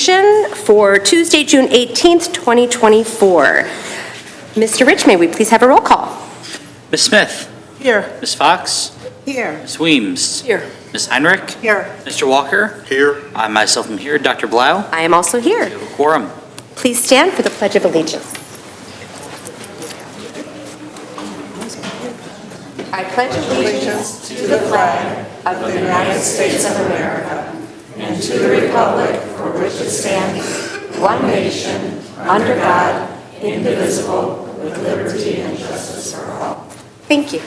For Tuesday, June 18th, 2024. Mr. Rich, may we please have a roll call? Ms. Smith. Here. Ms. Fox. Here. Ms. Weems. Here. Ms. Heinrich. Here. Mr. Walker. Here. I myself am here. Dr. Blau. I am also here. We have a quorum. Please stand for the Pledge of Allegiance. I pledge allegiance to the flag of the United States of America and to the republic for which it stands, one nation, under God, indivisible, with liberty and justice for all. Thank you.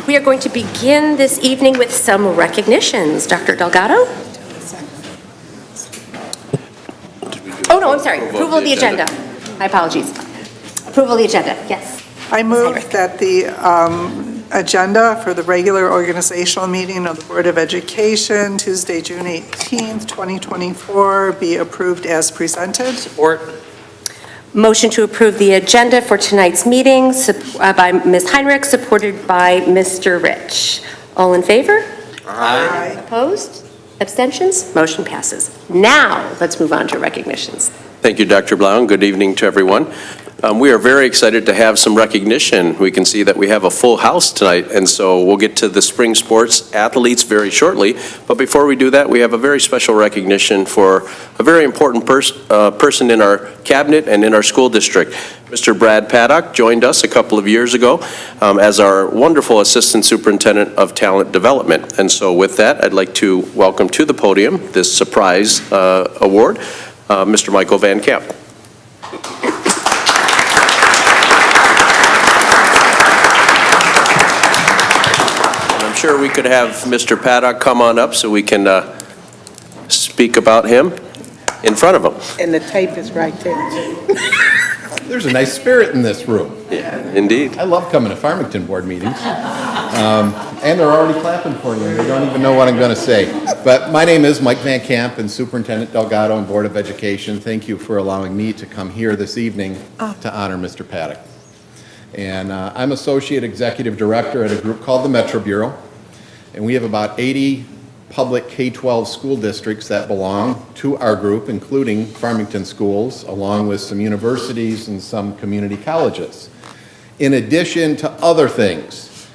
We are going to begin this evening with some recognitions. Dr. Delgado? Oh, no, I'm sorry. Approval of the agenda. My apologies. Approval of the agenda, yes. I move that the agenda for the regular organizational meeting of the Board of Education, Tuesday, June 18th, 2024, be approved as presented. Support. Motion to approve the agenda for tonight's meeting by Ms. Heinrich, supported by Mr. Rich. All in favor? Aye. Opposed? Abstentions? Motion passes. Now, let's move on to recognitions. Thank you, Dr. Blau, and good evening to everyone. We are very excited to have some recognition. We can see that we have a full house tonight, and so we'll get to the spring sports athletes very shortly. But before we do that, we have a very special recognition for a very important person in our cabinet and in our school district. Mr. Brad Paddock joined us a couple of years ago as our wonderful Assistant Superintendent of Talent Development. And so with that, I'd like to welcome to the podium this surprise award, Mr. Michael Van Camp. Sure, we could have Mr. Paddock come on up so we can speak about him in front of him. And the tape is right there, too. There's a nice spirit in this room. Yeah, indeed. I love coming to Farmington board meetings. And they're already clapping for you. They don't even know what I'm going to say. But my name is Mike Van Camp, and Superintendent Delgado and Board of Education. Thank you for allowing me to come here this evening to honor Mr. Paddock. And I'm Associate Executive Director at a group called the Metro Bureau. And we have about 80 public K-12 school districts that belong to our group, including Farmington schools, along with some universities and some community colleges. In addition to other things,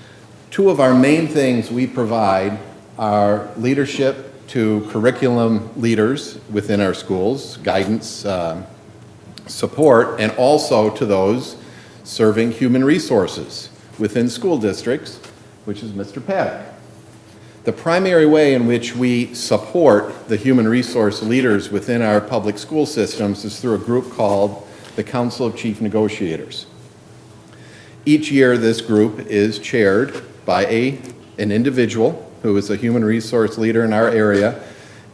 two of our main things we provide are leadership to curriculum leaders within our schools, guidance, support, and also to those serving human resources within school districts, which is Mr. Paddock. The primary way in which we support the human resource leaders within our public school systems is through a group called the Council of Chief Negotiators. Each year, this group is chaired by an individual who is a human resource leader in our area,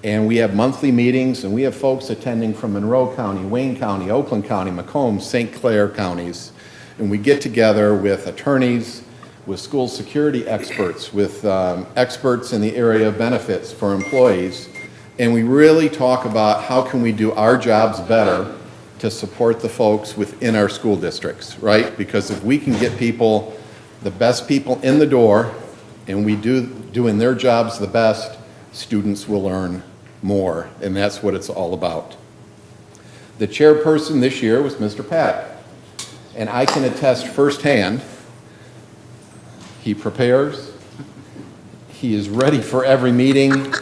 and we have monthly meetings, and we have folks attending from Monroe County, Wayne County, Oakland County, Macomb, St. Clair counties, and we get together with attorneys, with school security experts, with experts in the area of benefits for employees, and we really talk about how can we do our jobs better to support the folks within our school districts, right? Because if we can get people, the best people in the door, and we doing their jobs the best, students will learn more, and that's what it's all about. The chairperson this year was Mr. Paddock, and I can attest firsthand. He prepares. He is ready for every meeting.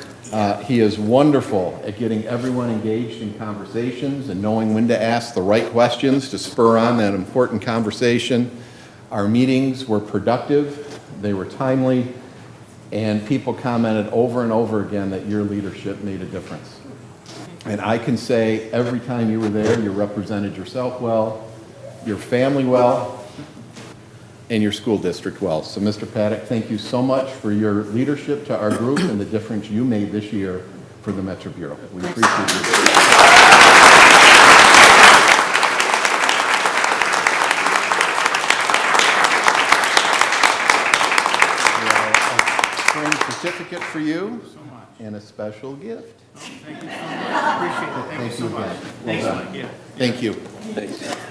He is wonderful at getting everyone engaged in conversations and knowing when to ask the right questions to spur on that important conversation. Our meetings were productive. They were timely. And people commented over and over again that your leadership made a difference. And I can say every time you were there, you represented yourself well, your family well, and your school district well. So Mr. Paddock, thank you so much for your leadership to our group and the difference you made this year for the Metro Bureau. We appreciate you. A spring certificate for you and a special gift. Thank you so much. Appreciate it. Thank you so much. Thanks, Mike. Yeah. Thank you. Thanks.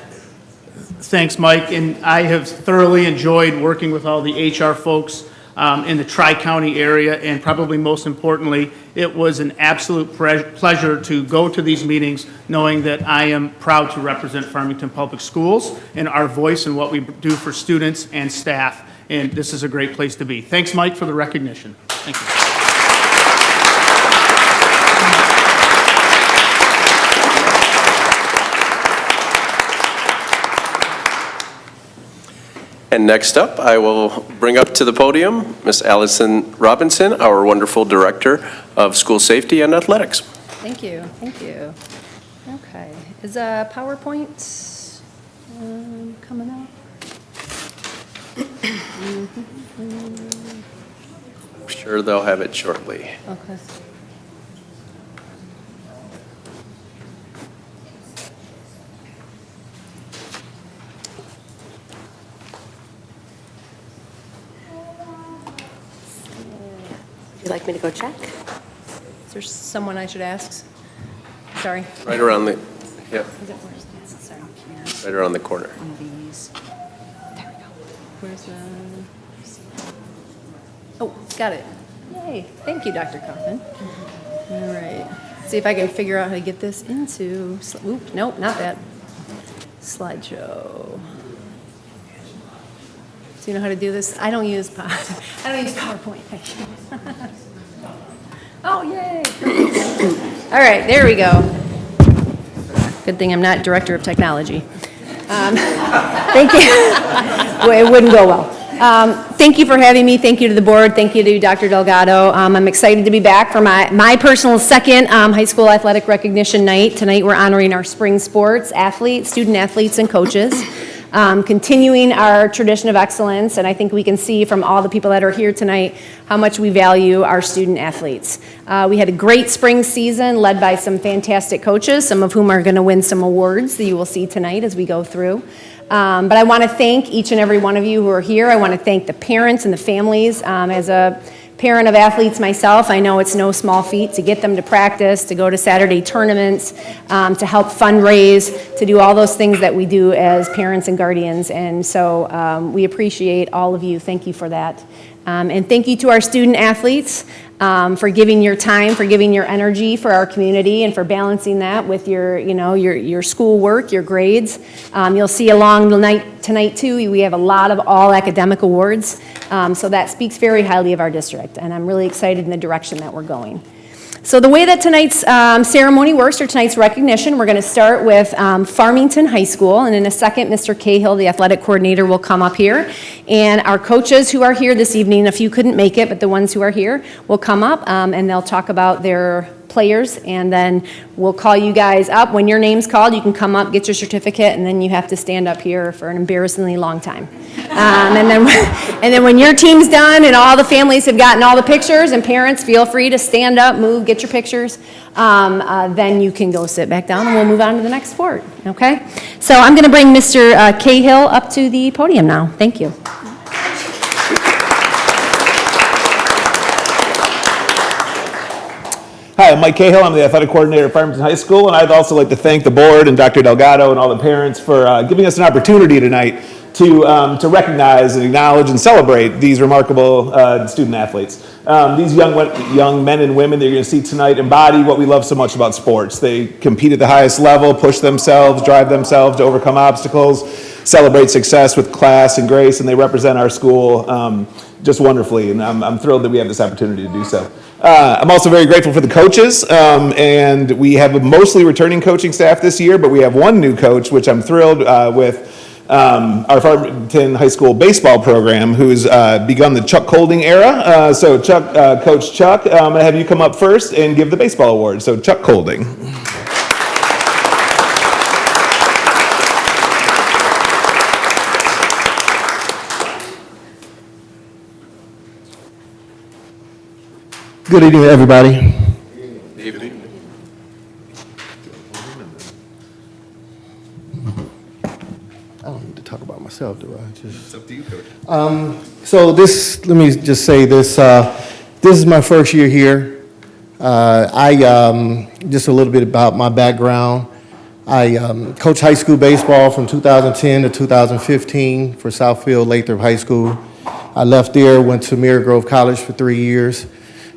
Thanks, Mike. And I have thoroughly enjoyed working with all the HR folks in the Tri-County area, and probably most importantly, it was an absolute pleasure to go to these meetings knowing that I am proud to represent Farmington Public Schools and our voice in what we do for students and staff, and this is a great place to be. Thanks, Mike, for the recognition. Thank you. And next up, I will bring up to the podium Miss Allison Robinson, our wonderful Director of School Safety and Athletics. Thank you, thank you. Okay, is PowerPoint coming up? I'm sure they'll have it shortly. Okay. Would you like me to go check? Is there someone I should ask? Sorry. Right around the, yeah, Is it where's that? Sorry. right around the corner. One of these. There we go. Where's the? Oh, got it. Yay! Thank you, Dr. Coffin. All right. See if I can figure out how to get this into. Oop, nope, not that. Slideshow. Do you know how to do this? I don't use PowerPoint. Thank you. Oh, yay! All right, there we go. Good thing I'm not Director of Technology. Thank you. Well, it wouldn't go well. Thank you for having me. Thank you to the board. Thank you to Dr. Delgado. I'm excited to be back for my personal second high school athletic recognition night. Tonight we're honoring our spring sports athletes, student athletes, and coaches. Continuing our tradition of excellence, and I think we can see from all the people that are here tonight how much we value our student athletes. We had a great spring season led by some fantastic coaches, some of whom are going to win some awards that you will see tonight as we go through. But I want to thank each and every one of you who are here. I want to thank the parents and the families. As a parent of athletes myself, I know it's no small feat to get them to practice, to go to Saturday tournaments, to help fundraise, to do all those things that we do as parents and guardians. And so we appreciate all of you. Thank you for that. And thank you to our student athletes for giving your time, for giving your energy for our community, and for balancing that with your school work, your grades. You'll see along the night tonight too, we have a lot of all academic awards. So that speaks very highly of our district, and I'm really excited in the direction that we're going. So the way that tonight's ceremony works, or tonight's recognition, we're going to start with Farmington High School, and in a second, Mr. Cahill, the athletic coordinator, will come up here, and our coaches who are here this evening, a few couldn't make it, but the ones who are here will come up, and they'll talk about their players, and then we'll call you guys up. When your name's called, you can come up, get your certificate, and then you have to stand up here for an embarrassingly long time. And then when your team's done and all the families have gotten all the pictures, and parents, feel free to stand up, move, get your pictures, then you can go sit back down and we'll move on to the next sport, okay? So I'm going to bring Mr. Cahill up to the podium now. Thank you. Hi, I'm Mike Cahill. I'm the athletic coordinator at Farmington High School, and I'd also like to thank the board and Dr. Delgado and all the parents for giving us an opportunity tonight to recognize and acknowledge and celebrate these remarkable student athletes. These young men and women that you're going to see tonight embody what we love so much about sports. They compete at the highest level, push themselves, drive themselves to overcome obstacles, celebrate success with class and grace, and they represent our school just wonderfully, and I'm thrilled that we have this opportunity to do so. I'm also very grateful for the coaches, and we have a mostly returning coaching staff this year, but we have one new coach, which I'm thrilled with, our Farmington High School baseball program, who's begun the Chuck Colding era. So Chuck, Coach Chuck, I'm going to have you come up first and give the baseball award. So Chuck Colding. Good evening, everybody. Good evening. I don't need to talk about myself, do I? It's up to you, Coach. So let me just say this. This is my first year here. Just a little bit about my background. I coached high school baseball from 2010 to 2015 for Southfield Lathrop High School. I left there, went to Mirror Grove College for 3 years.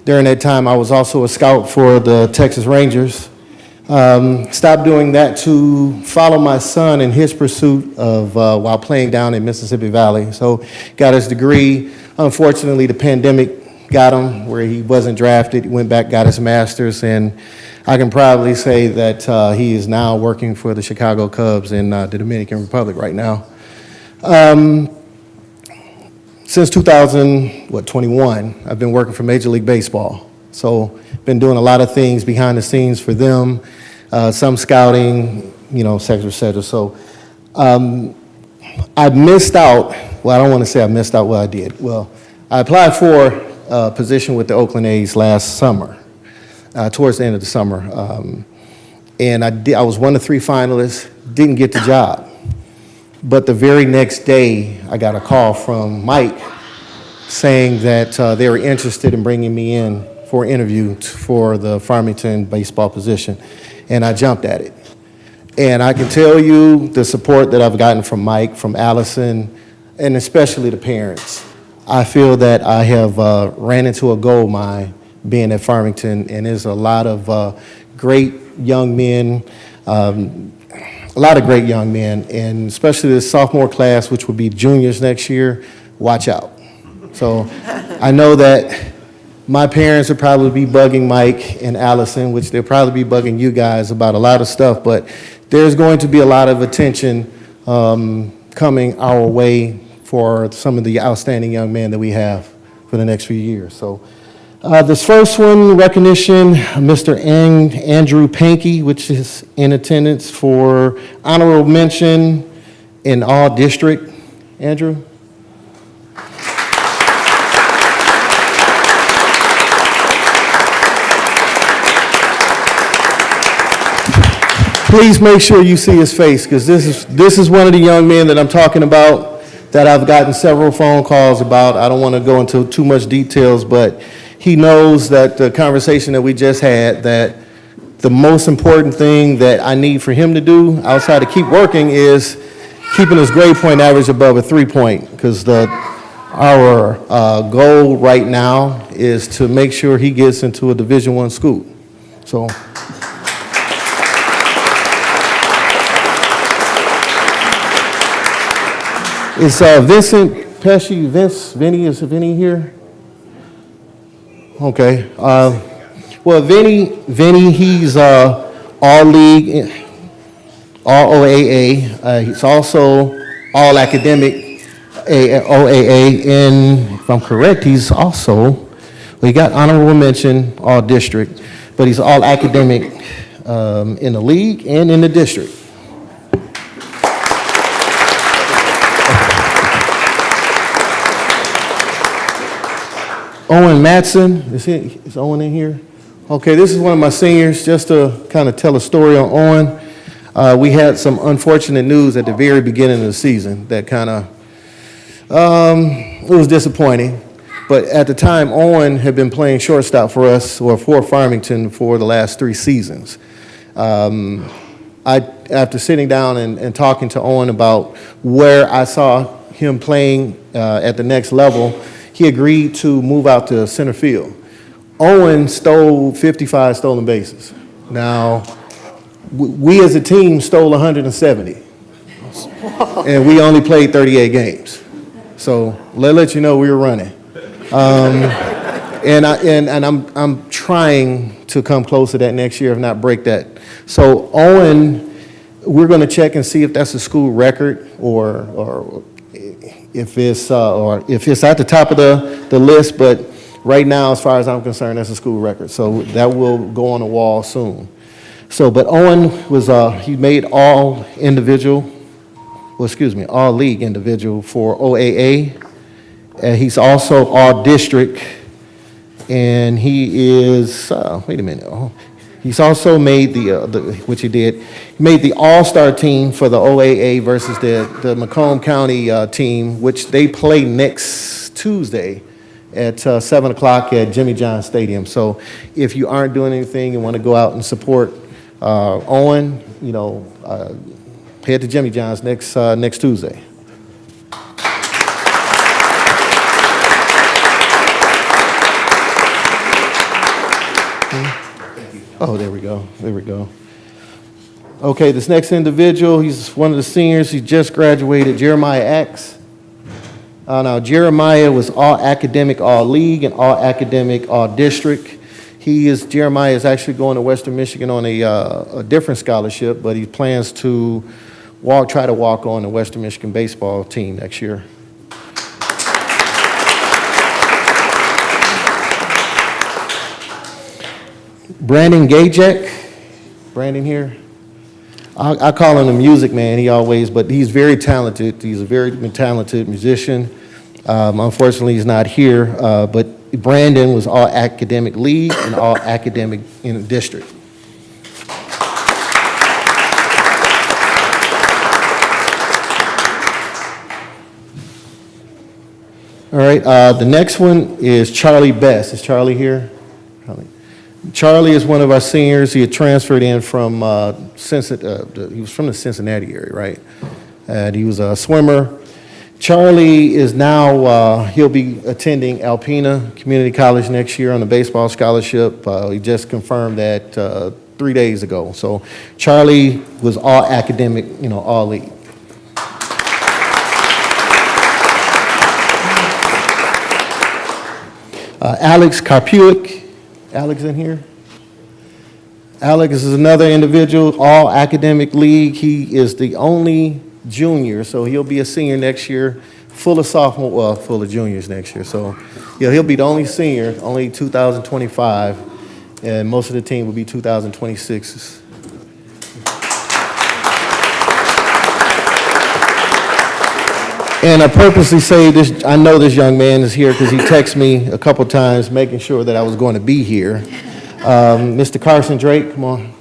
During that time, I was also a scout for the Texas Rangers. Stopped doing that to follow my son in his pursuit of, while playing down in Mississippi Valley. So got his degree. Unfortunately, the pandemic got him where he wasn't drafted. He went back, got his master's, and I can proudly say that he is now working for the Chicago Cubs in the Dominican Republic right now. Since 2021, I've been working for Major League Baseball. So been doing a lot of things behind the scenes for them, some scouting, et cetera, et cetera. So I missed out, well, I don't want to say I missed out what I did. Well, I applied for a position with the Oakland A's last summer, towards the end of the summer. And I was one of 3 finalists, didn't get the job. But the very next day, I got a call from Mike saying that they were interested in bringing me in for an interview for the Farmington baseball position, and I jumped at it. And I can tell you the support that I've gotten from Mike, from Allison, and especially the parents. I feel that I have ran into a gold mine being at Farmington, and there's a lot of great young men, and especially this sophomore class, which will be juniors next year, watch out. So I know that my parents will probably be bugging Mike and Allison, which they'll probably be bugging you guys about a lot of stuff, but there's going to be a lot of attention coming our way for some of the outstanding young men that we have for the next few years. So this first one, recognition, Mr. Andrew Pankey, which is in attendance for honorable mention in all district. Andrew? Please make sure you see his face, because this is one of the young men that I'm talking about that I've gotten several phone calls about. I don't want to go into too much details, but he knows that the conversation that we just had, that the most important thing that I need for him to do outside of keep working is keeping his grade point average above a 3-point, because our goal right now is to make sure he gets into a Division I school. So. Is Vincent Pesci, Vinny, is Vinny here? Okay. Well, Vinny, he's all league, all OAA. He's also all academic OAA, and if I'm correct, he's also, well, he got honorable mention, all district, but he's all academic in the league and in the district. Owen Matson, is Owen in here? Okay, this is one of my seniors, just to kind of tell a story on Owen. We had some unfortunate news at the very beginning of the season that kind of, it was disappointing. But at the time, Owen had been playing shortstop for us, or for Farmington, for the last 3 seasons. After sitting down and talking to Owen about where I saw him playing at the next level, he agreed to move out to center field. Owen stole 55 stolen bases. Now, we as a team stole 170, and we only played 38 games. So let you know we were running. And I'm trying to come close to that next year, if not break that. So Owen, we're going to check and see if that's a school record, or if it's at the top of the list, but right now, as far as I'm concerned, that's a school record. So that will go on the wall soon. So, but Owen was, he made all league individual for OAA. He's also all district, and he is, wait a minute. He's also made which he did, he made the all-star team for the OAA versus the Macomb County team, which they play next Tuesday at 7 o'clock at Jimmy John Stadium. So if you aren't doing anything and want to go out and support Owen, head to Jimmy John's next Tuesday. Oh, there we go. There we go. Okay, this next individual, he's one of the seniors. He just graduated, Jeremiah X. Now, Jeremiah was all academic, all league, and all academic, all district. Jeremiah is actually going to Western Michigan on a different scholarship, but he plans to try to walk on the Western Michigan baseball team next year. Brandon Gajek. Brandon here. I call him the music man, but he's very talented. He's a very talented musician. Unfortunately, he's not here, but Brandon was all academic league and all academic in the district. All right, the next one is Charlie Best. Is Charlie here? Charlie is one of our seniors. He had transferred in from he was from the Cincinnati area, right? And he was a swimmer. Charlie is now, he'll be attending Alpena Community College next year on a baseball scholarship. He just confirmed that 3 days ago. So Charlie was all academic, all league. Alex Karpuik. Alex in here? Alex is another individual, all academic league. He is the only junior, so he'll be a senior next year, full of juniors next year. So yeah, he'll be the only senior, only 2025, and most of the team will be 2026s. And I purposely say this, I know this young man is here because he texted me a couple times making sure that I was going to be here. Mr. Carson Drake, come on.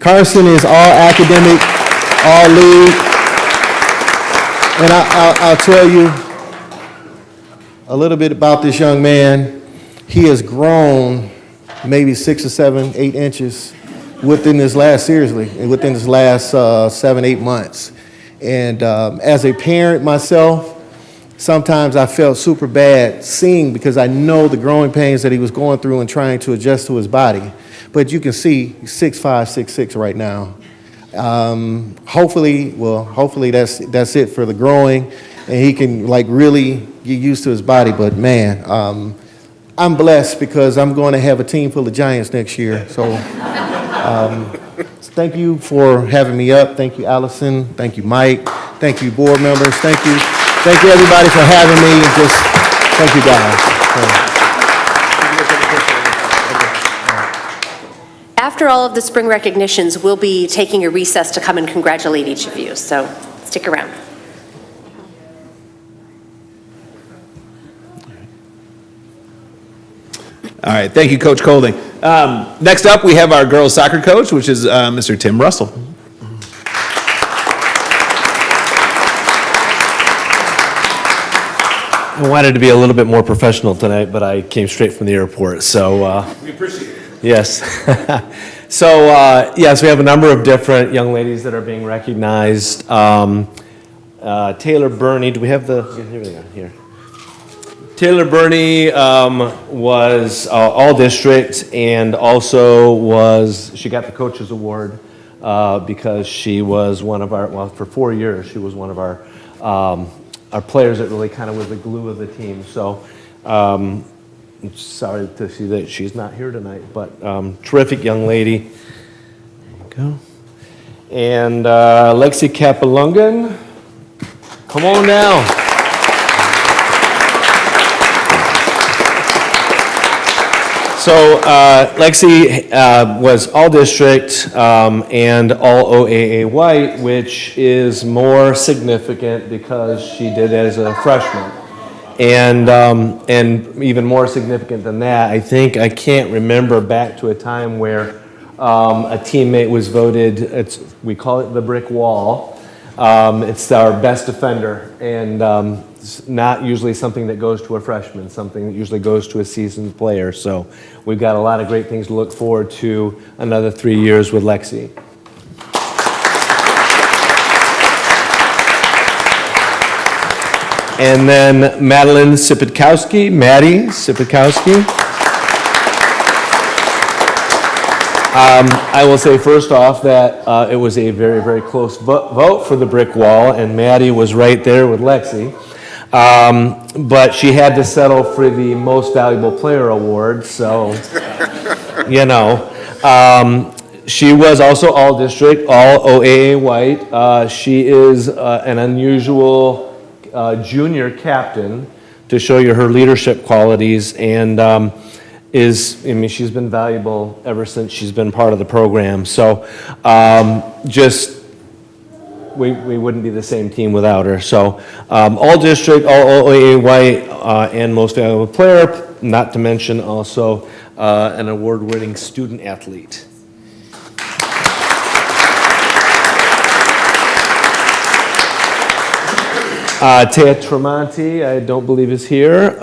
Carson is all academic, all league. And I'll tell you a little bit about this young man. He has grown maybe 6 or 7, 8 inches within this last 7, 8 months. And as a parent myself, sometimes I felt super bad seeing, because I know the growing pains that he was going through and trying to adjust to his body. But you can see he's 6'5", 6'6" right now. Hopefully that's it for the growing, and he can really get used to his body. But man, I'm blessed because I'm going to have a team full of giants next year. So thank you for having me up. Thank you, Allison. Thank you, Mike. Thank you, board members. Thank you everybody for having me, and just thank you guys. After all of the spring recognitions, we'll be taking a recess to come and congratulate each of you, so stick around. All right, thank you, Coach Colding. Next up, we have our girls soccer coach, which is Mr. Tim Russell. I wanted to be a little bit more professional tonight, but I came straight from the airport, so. We appreciate it. Yes. So, yes, we have a number of different young ladies that are being recognized. Taylor Burney, do we have the, here we go, here. Taylor Burney was all district, and also she got the coach's award because she was one of our, for 4 years, she was one of our players that really kind of was the glue of the team. So I'm sorry to see that she's not here tonight, but terrific young lady. There you go. And Lexi Kapalungan, come on down. So Lexi was all district and all OAA white, which is more significant because she did it as a freshman. And even more significant than that, I can't remember back to a time where a teammate was voted, we call it the brick wall. It's our best defender, and it's not usually something that goes to a freshman, something that usually goes to a seasoned player. So we've got a lot of great things to look forward to another 3 years with Lexi. And then Madeline Sipitkowski, Maddie Sipitkowski. I will say first off that it was a very, very close vote for the brick wall, and Maddie was right there with Lexi. But she had to settle for the most valuable player award, so, you know. She was also all district, all OAA white. She is an unusual junior captain to show you her leadership qualities, and she's been valuable ever since she's been part of the program. So we wouldn't be the same team without her. So all district, all OAA white, and most valuable player, not to mention also an award-winning student athlete. Tia Tremonti, I don't believe is here.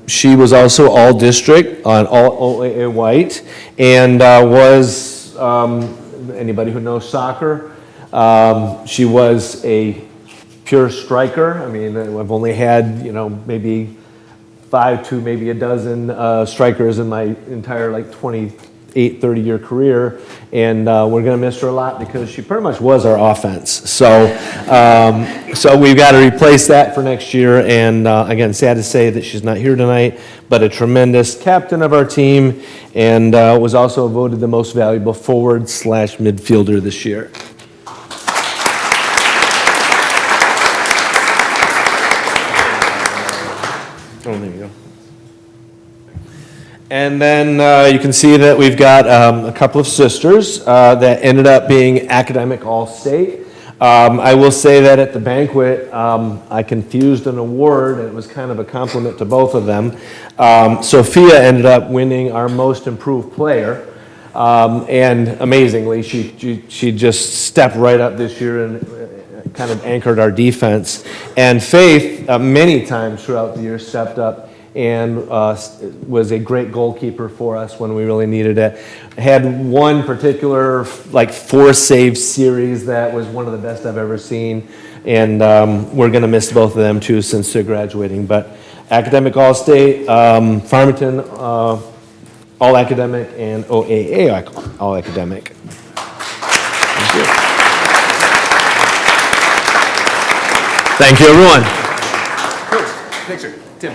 She was also all district on all OAA white, and was, anybody who knows soccer, she was a pure striker. I mean, I've only had, maybe 5 to maybe a dozen strikers in my entire 30-year career, and we're going to miss her a lot because she pretty much was our offense. So we've got to replace that for next year, and again, sad to say that she's not here tonight, but a tremendous captain of our team, and was also voted the most valuable forward/midfielder this year. Oh, there you go. And then you can see that we've got a couple of sisters that ended up being academic all-state. I will say that at the banquet, I confused an award, and it was kind of a compliment to both of them. Sophia ended up winning our most improved player, and amazingly, she just stepped right up this year and kind of anchored our defense. And Faith, many times throughout the year, stepped up and was a great goalkeeper for us when we really needed it. Had one particular 4-save series that was one of the best I've ever seen, and we're going to miss both of them too since they're graduating. But academic all-state, Farmington all-academic, and OAA all-academic. Thank you. Thank you, everyone. Picture. Tim.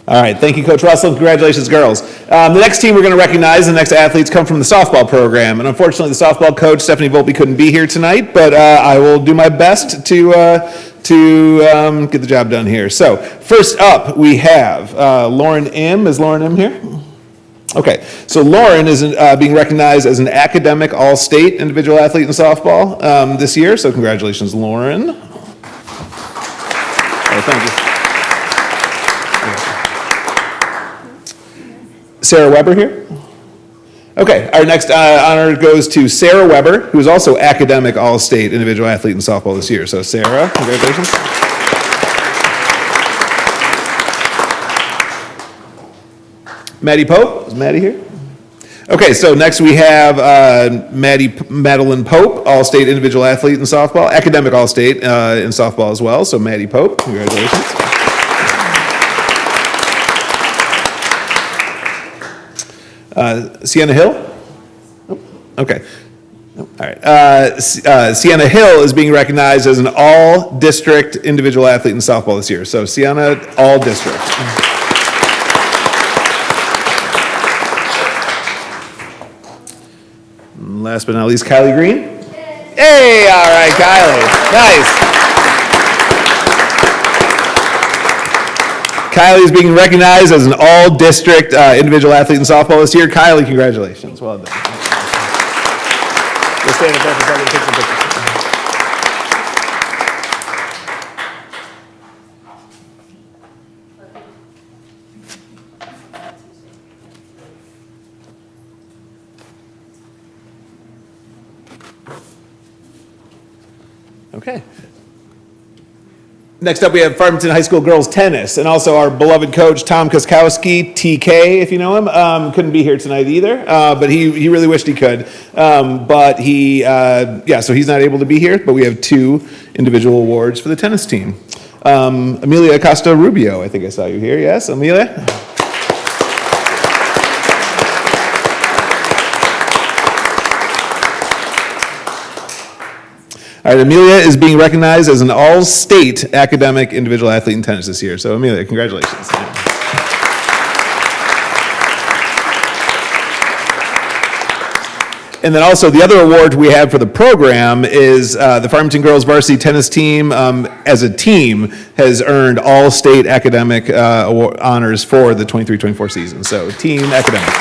All right, thank you, Coach Russell. Congratulations, girls. The next team we're going to recognize, the next athletes, come from the softball program. And unfortunately, the softball coach, Stephanie Volpe, couldn't be here tonight, but I will do my best to get the job done here. So first up, we have Lauren M. Is Lauren M. here? Okay, so Lauren is being recognized as an academic all-state individual athlete in softball this year. So congratulations, Lauren. Oh, thank you. Sarah Weber here? Okay, our next honor goes to Sarah Weber, who is also academic all-state individual athlete in softball this year. So Sarah, congratulations. Maddie Pope, is Maddie here? Okay, so next we have Madeline Pope, all-state individual athlete in softball, academic all-state in softball as well. So Maddie Pope, congratulations. Sienna Hill? Okay. All right. Sienna Hill is being recognized as an all-district individual athlete in softball this year. So Sienna, all-district. Last but not least, Kylie Green. Hey, all right, Kylie. Nice. Kylie is being recognized as an all-district individual athlete in softball this year. Kylie, congratulations. Well done. We'll stand up there for a second and take some pictures. Okay. Next up, we have Farmington High School girls tennis, and also our beloved coach, Tom Koskowski, TK, if you know him, couldn't be here tonight either, but he really wished he could. So he's not able to be here, but we have 2 individual awards for the tennis team. Amelia Acosta Rubio, I think I saw you here. Yes, Amelia? All right, Amelia is being recognized as an all-state academic individual athlete in tennis this year. So, Amelia, congratulations. And then also the other award we have for the program is the Farmington girls varsity tennis team as a team has earned all-state academic honors for the 23-24 season. So, team academic.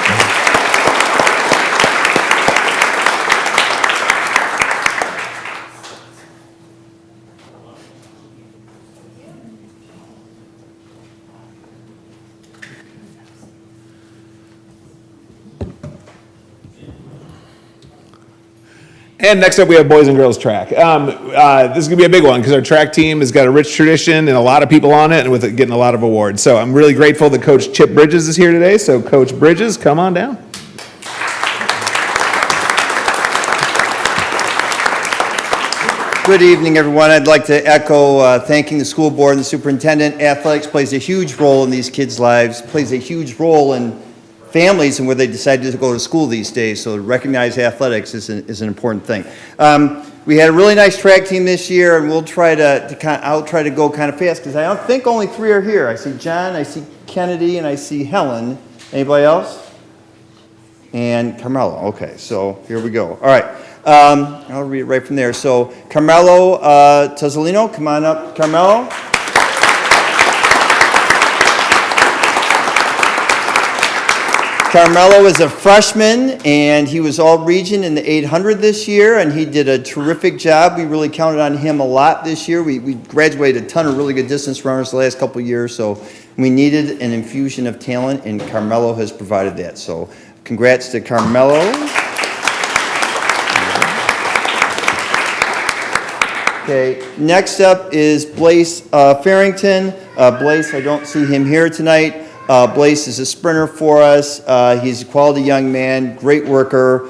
And next up, we have boys and girls track. This is going to be a big one because our track team has got a rich tradition and a lot of people on it, and with it getting a lot of awards. So I'm really grateful that Coach Chip Bridges is here today. So Coach Bridges, come on down. Good evening, everyone. I'd like to echo thanking the school board and the superintendent. Athletics plays a huge role in these kids' lives, plays a huge role in families and where they decide to go to school these days. So to recognize athletics is an important thing. We had a really nice track team this year, and I'll try to go kind of fast because I don't think only 3 are here. I see John, I see Kennedy, and I see Helen. Anybody else? And Carmelo. Okay, so here we go. All right. I'll read it right from there. So Carmelo Tozzolino, come on up, Carmelo. Carmelo is a freshman, and he was all-region in the 800 this year, and he did a terrific job. We really counted on him a lot this year. We graduated a ton of really good distance runners the last couple of years, so we needed an infusion of talent, and Carmelo has provided that. So congrats to Carmelo. Okay, next up is Blaise Farrington. Blaise, I don't see him here tonight. Blaise is a sprinter for us. He's a quality young man, great worker.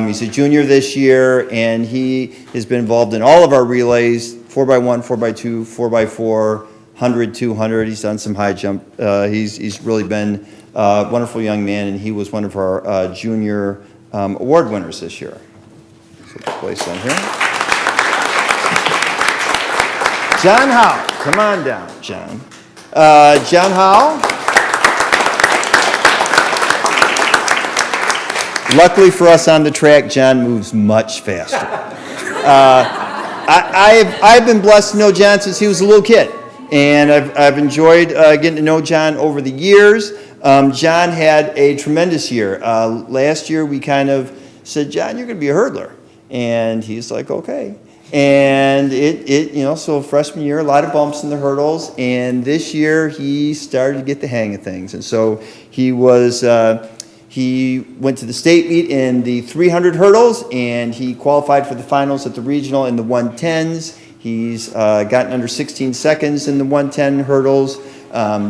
He's a junior this year, and he has been involved in all of our relays, 4x1, 4x2, 4x4, 100, 200. He's done some high jump. He's really been a wonderful young man, and he was one of our junior award winners this year. So put Blaise on here. John Howell, come on down, John. John Howell. Luckily for us on the track, John moves much faster. I've been blessed to know John since he was a little kid, and I've enjoyed getting to know John over the years. John had a tremendous year. Last year, we kind of said, John, you're going to be a hurdler. And he's like, okay. And so freshman year, a lot of bumps in the hurdles. And this year, he started to get the hang of things. And so he went to the state meet in the 300 hurdles, and he qualified for the finals at the regional in the 110s. He's gotten under 16 seconds in the 110 hurdles.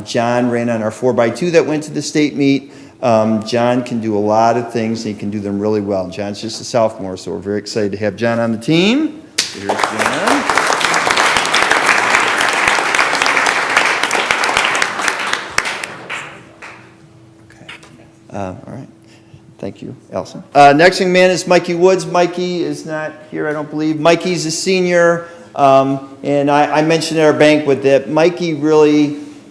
John ran on our 4x2 that went to the state meet. John can do a lot of things, and he can do them really well. John's just a sophomore, so we're very excited to have John on the team. Here's John. All right. Thank you, Allison. Next young man is Mikey Woods. Mikey is not here, I don't believe. Mikey's a senior, and I mentioned at our banquet that Mikey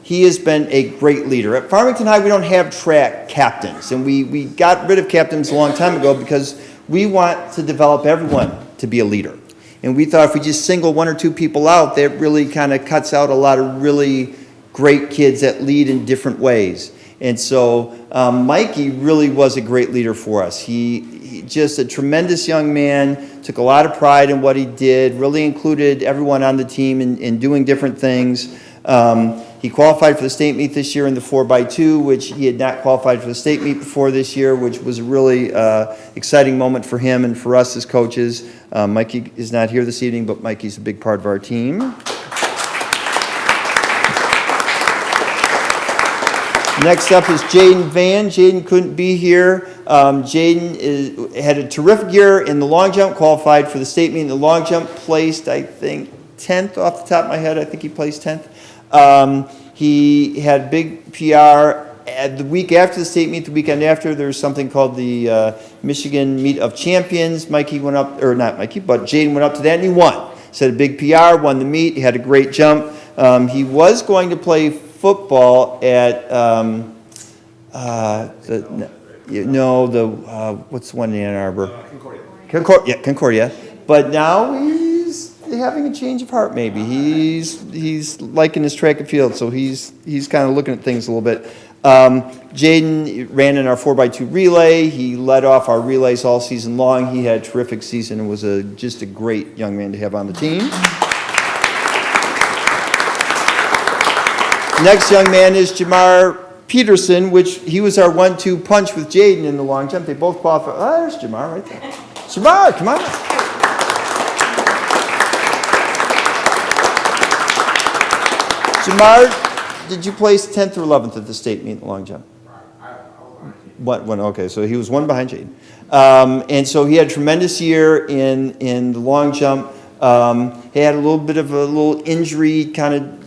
he has been a great leader. At Farmington High, we don't have track captains, and we got rid of captains a long time ago because we want to develop everyone to be a leader. And we thought if we just single 1 or 2 people out, that really kind of cuts out a lot of really great kids that lead in different ways. And so Mikey really was a great leader for us. He just a tremendous young man, took a lot of pride in what he did, really included everyone on the team in doing different things. He qualified for the state meet this year in the 4x2, which he had not qualified for the state meet before this year, which was a really exciting moment for him and for us as coaches. Mikey is not here this evening, but Mikey's a big part of our team. Next up is Jaden Van. Jaden couldn't be here. Jaden had a terrific year in the long jump, qualified for the state meet in the long jump, placed, I think, 10th off the top of my head. I think he placed 10th. He had big PR. The week after the state meet, the weekend after, there's something called the Michigan Meet of Champions. Mikey went up, or not Mikey, but Jaden went up to that and he won. Set a big PR, won the meet, he had a great jump. He was going to play football at, what's the one in Ann Arbor? Concordia. Concordia. But now he's having a change of heart maybe. He's liking his track and field, so he's kind of looking at things a little bit. Jaden ran in our 4x2 relay. He led off our relays all season long. He had a terrific season and was just a great young man to have on the team. Next young man is Jamar Peterson, which he was our 1-2 punch with Jaden in the long jump. They both qualified. Oh, there's Jamar right there. Jamar, come on. Jamar, did you place 10th or 11th at the state meet in the long jump? One, okay, so he was one behind Jaden. And so he had a tremendous year in the long jump. He had a little bit of a little injury, kind of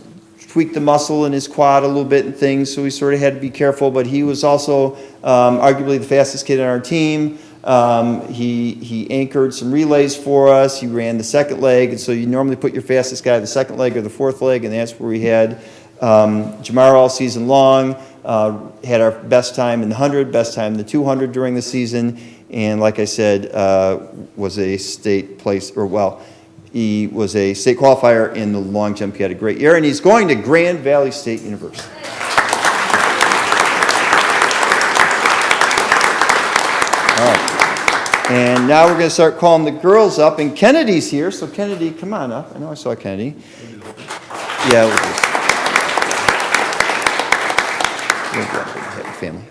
tweaked the muscle in his quad a little bit and things, so we sort of had to be careful, but he was also arguably the fastest kid on our team. He anchored some relays for us. He ran the second leg, and so you normally put your fastest guy the second leg or the fourth leg, and that's where we had Jamar all season long. Had our best time in the 100, best time in the 200 during the season, and like I said, was a state place, or well, he was a state qualifier in the long jump. He had a great year, and he's going to Grand Valley State University. All right. And now we're going to start calling the girls up, and Kennedy's here, so Kennedy, come on up. I know I saw Kennedy. Yeah, family.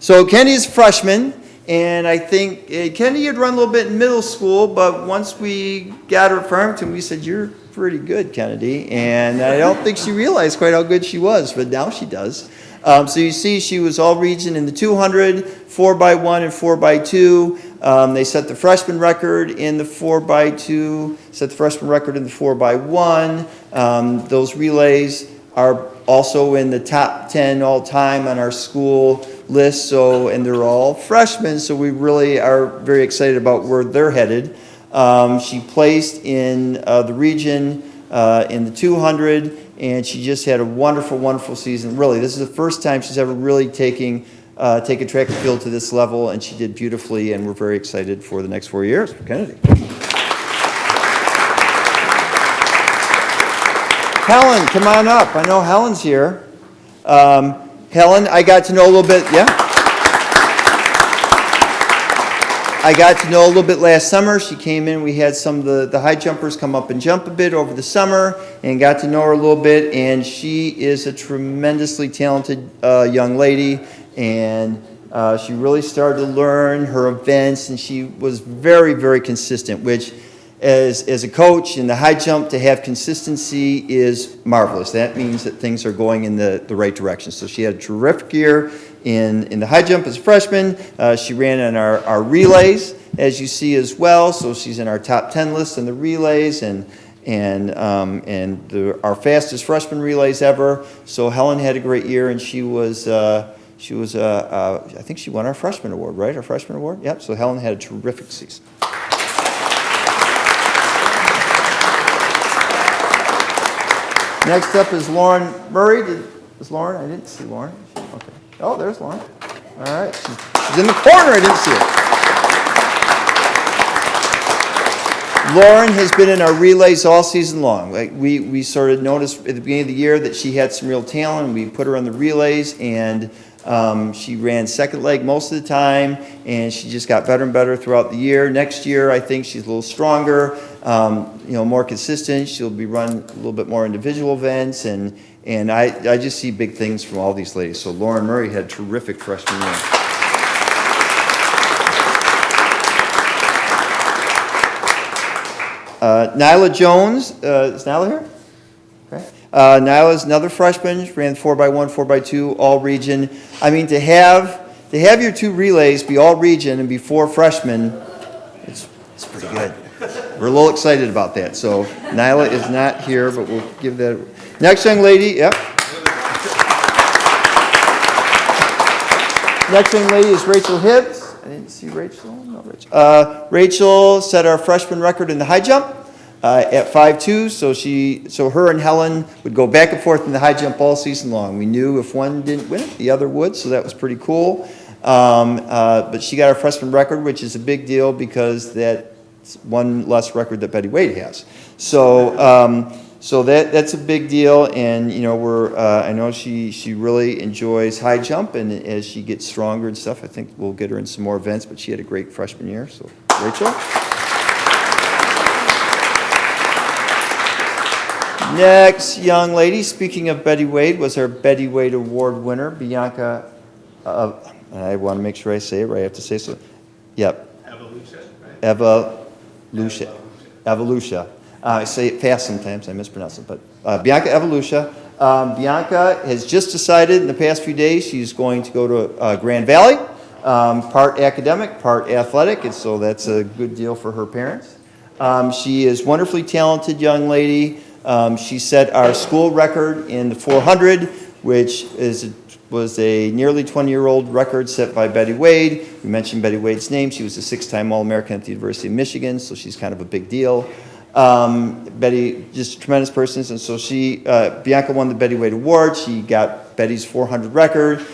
So Kennedy's a freshman. And I think Kennedy had run a little bit in middle school, but once we got her at Farmington, we said, "You're pretty good, Kennedy." And I don't think she realized quite how good she was, but now she does. So you see, she was all region in the 200, 4x1 and 4x2. They set the freshman record in the 4x2, set the freshman record in the 4x1. Those relays are also in the top 10 all time on our school list, so, and they're all freshmen, so we really are very excited about where they're headed. She placed in the region in the 200, and she just had a wonderful, wonderful season. Really, this is the first time she's ever really taken track and field to this level, and she did beautifully, and we're very excited for the next 4 years. Kennedy. Helen, come on up. I know Helen's here. Helen, I got to know a little bit, yeah? I got to know a little bit last summer. She came in, we had some of the high jumpers come up and jump a bit over the summer, and got to know her a little bit, and she is a tremendously talented young lady, and she really started to learn her events, and she was very, very consistent, which as a coach in the high jump, to have consistency is marvelous. That means that things are going in the right direction. So she had a terrific year in the high jump as a freshman. She ran in our relays, as you see as well. So she's in our top 10 list in the relays and our fastest freshman relays ever. So Helen had a great year, and she was I think she won our freshman award, right? Our freshman award? Yep. So Helen had a terrific season. Next up is Lauren Murray. Is Lauren? I didn't see Lauren. Okay. Oh, there's Lauren. All right. She's in the corner. I didn't see her. Lauren has been in our relays all season long. We sort of noticed at the beginning of the year that she had some real talent. We put her on the relays, and she ran second leg most of the time, and she just got better and better throughout the year. Next year, I think she's a little stronger, more consistent. She'll be running a little bit more individual events, and I just see big things from all these ladies. So Lauren Murray had a terrific freshman year. Nyla Jones, is Nyla here? Okay. Nyla's another freshman, ran 4x1, 4x2, all region. I mean, to have your two relays be all region and be 4 freshmen, it's pretty good. We're a little excited about that. So Nyla is not here, but we'll give that. Next young lady, yep. Next young lady is Rachel Hibbs. I didn't see Rachel. No, Rachel. Rachel set our freshman record in the high jump at 5.2. So her and Helen would go back and forth in the high jump all season long. We knew if one didn't win it, the other would. So that was pretty cool. But she got our freshman record, which is a big deal because that's one less record that Betty Wade has. So that's a big deal, and you know I know she really enjoys high jump, and as she gets stronger and stuff, I think we'll get her in some more events. But she had a great freshman year. So Rachel. Next young lady, speaking of Betty Wade, was our Betty Wade Award winner, Bianca. I want to make sure I say it right. I have to say so. Yep. Evolucia. I say it fast sometimes, I mispronounce it, but Bianca Evolucia. Bianca has just decided in the past few days she's going to go to Grand Valley, part academic, part athletic, and so that's a good deal for her parents. She is a wonderfully talented young lady. She set our school record in the 400, which was a nearly 20-year-old record set by Betty Wade. We mentioned Betty Wade's name. She was a 6-time All-American at the University of Michigan, so she's kind of a big deal. Betty, just a tremendous person, and so Bianca won the Betty Wade Award. She got Betty's 400 record.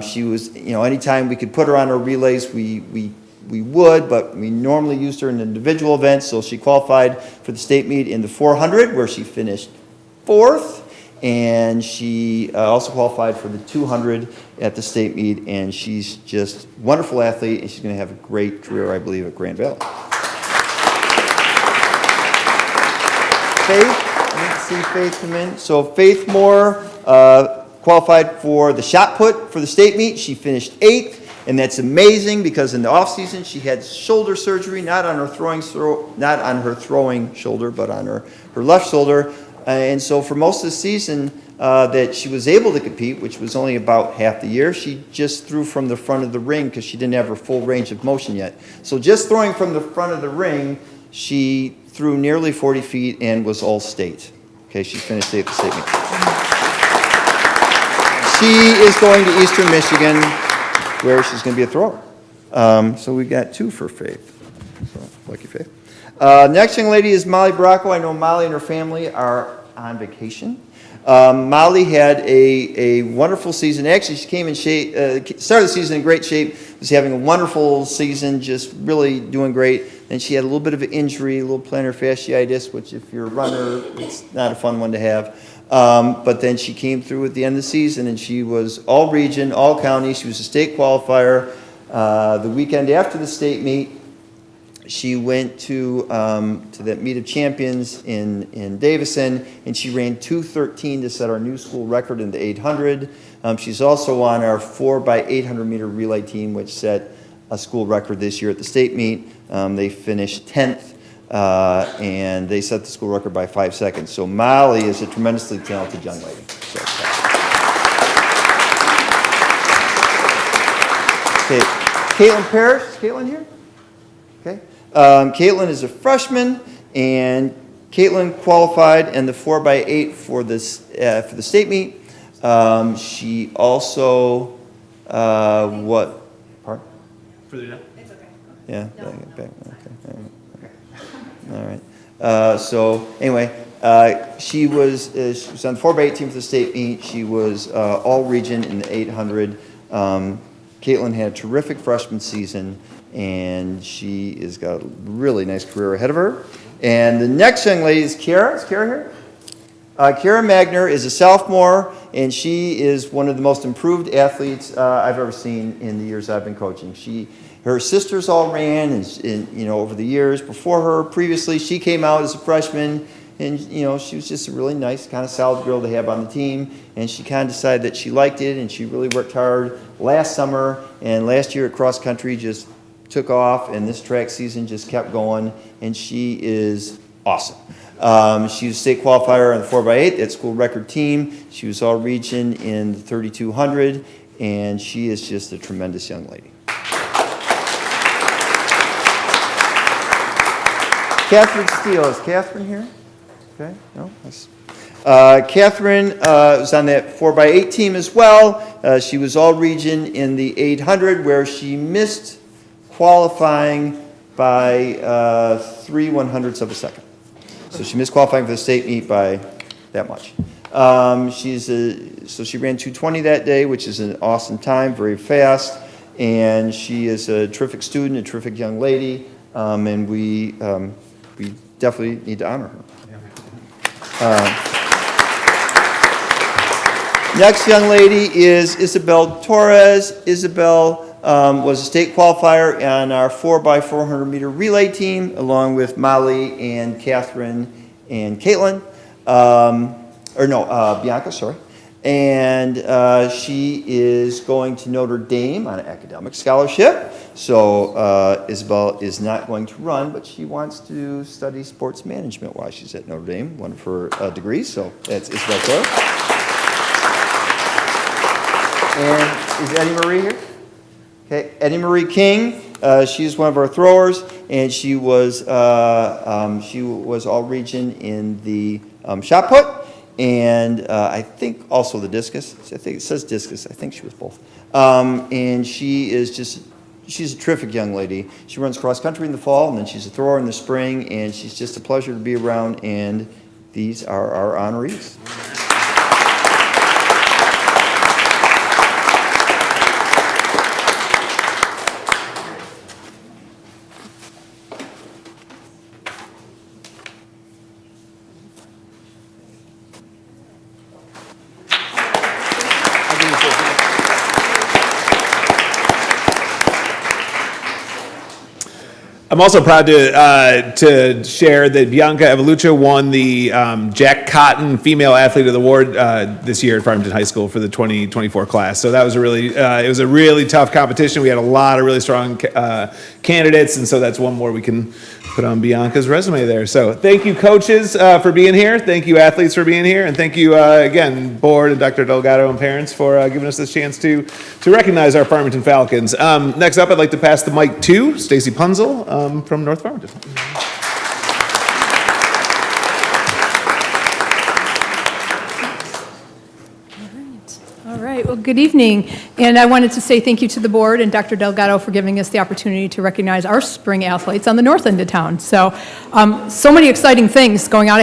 She was, anytime we could put her on our relays, we would, but we normally used her in individual events, so she qualified for the state meet in the 400, where she finished 4th, and she also qualified for the 200 at the state meet, and she's just a wonderful athlete, and she's going to have a great career, I believe, at Grand Valley. Faith, I didn't see Faith come in. So Faith Moore qualified for the shot put for the state meet. She finished 8th, and that's amazing because in the off season she had shoulder surgery, not on her throwing shoulder, but on her left shoulder. And so for most of the season that she was able to compete, which was only about half the year, she just threw from the front of the ring because she didn't have her full range of motion yet. So just throwing from the front of the ring, she threw nearly 40 feet and was all state. Okay, she finished 8th at the state meet. She is going to Eastern Michigan, where she's going to be a thrower. So we got 2 for Faith. So, lucky Faith. Next young lady is Molly Bracco. I know Molly and her family are on vacation. Molly had a wonderful season. Actually, she came in shape, started the season in great shape, was having a wonderful season, just really doing great. Then she had a little bit of an injury, a little plantar fasciitis, which if you're a runner, it's not a fun one to have. But then she came through at the end of the season, and she was all region, all county. She was a state qualifier. The weekend after the state meet, she went to that meet of champions in Davison, and she ran 2:13 to set our new school record in the 800. She's also on our 4x800 meter relay team, which set a school record this year at the state meet. They finished 10th, and they set the school record by 5 seconds. So Molly is a tremendously talented young lady. So, okay, Caitlin Parrish. Is Caitlin here? Okay. Caitlin is a freshman, and Caitlin qualified in the 4x8 for the state meet. She also what? Part? Further down. It's okay. Yeah. Back. Okay. All right. So anyway, she was on the 4x8 team for the state meet. She was all region in the 800. Caitlin had a terrific freshman season, and she has got a really nice career ahead of her. And the next young lady is Kara. Is Kara here? Kara Magner is a sophomore, and she is one of the most improved athletes I've ever seen in the years I've been coaching. Her sisters all ran, and over the years before her. Previously, she came out as a freshman, and she was just a really nice, kind of solid girl to have on the team. And she kind of decided that she liked it, and she really worked hard last summer. And last year at cross country just took off, and this track season just kept going, and she is awesome. She was state qualifier on the 4x8, that school record team. She was all region in the 3200, and she is just a tremendous young lady. Catherine Steele, is Catherine here? Okay, no, that's... Catherine was on that 4x8 team as well. She was all region in the 800, where she missed qualifying by 3/100ths of a second. So she missed qualifying for the state meet by that much. So she ran 2:20 that day, which is an awesome time, very fast. And she is a terrific student, a terrific young lady, and we definitely need to honor her. Next young lady is Isabel Torres. Isabel was a state qualifier on our 4x400 meter relay team, along with Molly and Catherine and Caitlin. Bianca, sorry. And she is going to Notre Dame on an academic scholarship. So Isabel is not going to run, but she wants to study sports management while she's at Notre Dame, one of her degrees. So that's Isabel Torres. And is Eddie Marie here? Okay, Eddie Marie King. She's one of our throwers, and she was all region in the shot put, and I think also the discus. I think it says discus. I think she was both. And she's a terrific young lady. She runs cross country in the fall, and then she's a thrower in the spring, and she's just a pleasure to be around. And these are our honorees. I'm also proud to share that Bianca Evolucha won the Jack Cotton Female Athlete of the Award this year at Farmington High School for the 2024 class. So that was it was a really tough competition. We had a lot of really strong candidates, and so that's one more we can put on Bianca's resume there. So thank you, coaches, for being here. Thank you, athletes, for being here, and thank you again, board and Dr. Delgado and parents for giving us this chance to recognize our Farmington Falcons. Next up, I'd like to pass the mic to Stacy Punzel from North Farmington. All right, well, good evening. And I wanted to say thank you to the board and Dr. Delgado for giving us the opportunity to recognize our spring athletes on the north end of town. So, so many exciting things going on.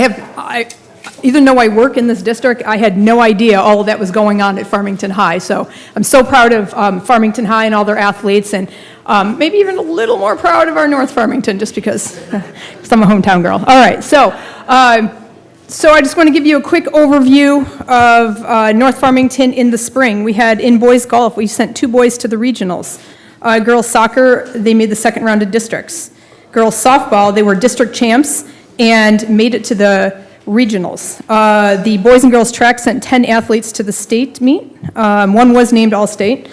Even though I work in this district, I had no idea all that was going on at Farmington High. So I'm so proud of Farmington High and all their athletes, and maybe even a little more proud of our North Farmington, just because I'm a hometown girl. All right, so I just want to give you a quick overview of North Farmington in the spring. We had in boys golf, we sent 2 boys to the regionals. Girls soccer, they made the second round of districts. Girls softball, they were district champs and made it to the regionals. The boys and girls track sent 10 athletes to the state meet. One was named All-State.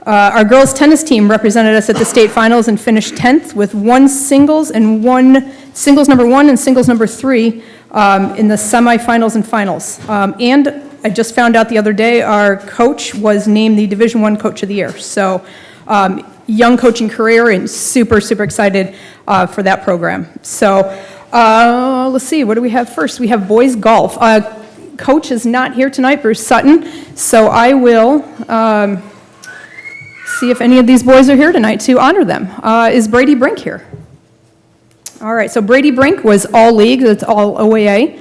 Our girls tennis team represented us at the state finals and finished 10th with 1 singles and 1 singles number 1 and singles number 3 in the semifinals and finals. And I just found out the other day our coach was named the Division I Coach of the Year. So young coaching career, and super, super excited for that program. So let's see, what do we have first? We have boys golf. Coach is not here tonight, Bruce Sutton, so I will see if any of these boys are here tonight to honor them. Is Brady Brink here? All right, so Brady Brink was all league, that's all OAA.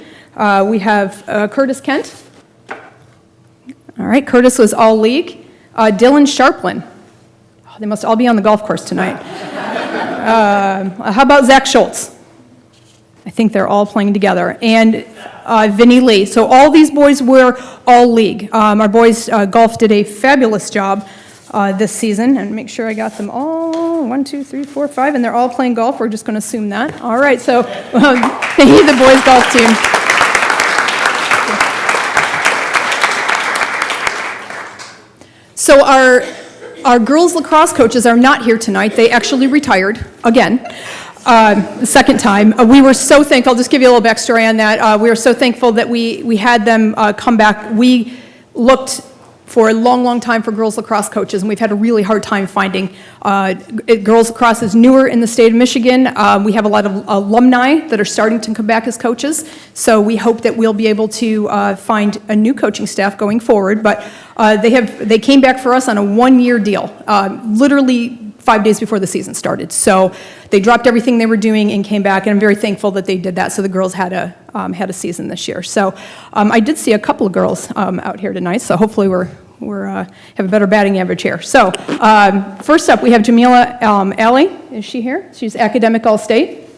We have Curtis Kent. All right, Curtis was all league. Dylan Sharplin. Oh, they must all be on the golf course tonight. How about Zach Schultz? I think they're all playing together. And Vinny Lee. So all these boys were all league. Our boys golf did a fabulous job this season. And make sure I got them all. 1, 2, 3, 4, 5. And they're all playing golf. We're just going to assume that. All right. So thank you, the boys golf team. So our girls lacrosse coaches are not here tonight. They actually retired again. the second time. We were so thankful, I'll just give you a little backstory on that. We were so thankful that we had them come back. We looked for a long, long time for girls lacrosse coaches, and we've had a really hard time finding. Girls lacrosse is newer in the state of Michigan. We have a lot of alumni that are starting to come back as coaches, so we hope that we'll be able to find a new coaching staff going forward. But they came back for us on a one-year deal, literally 5 days before the season started. So they dropped everything they were doing and came back, and I'm very thankful that they did that, so the girls had a season this year. So I did see a couple of girls out here tonight, so hopefully we're have a better batting average here. So first up, we have Jamila Ali. Is she here? She's academic All-State.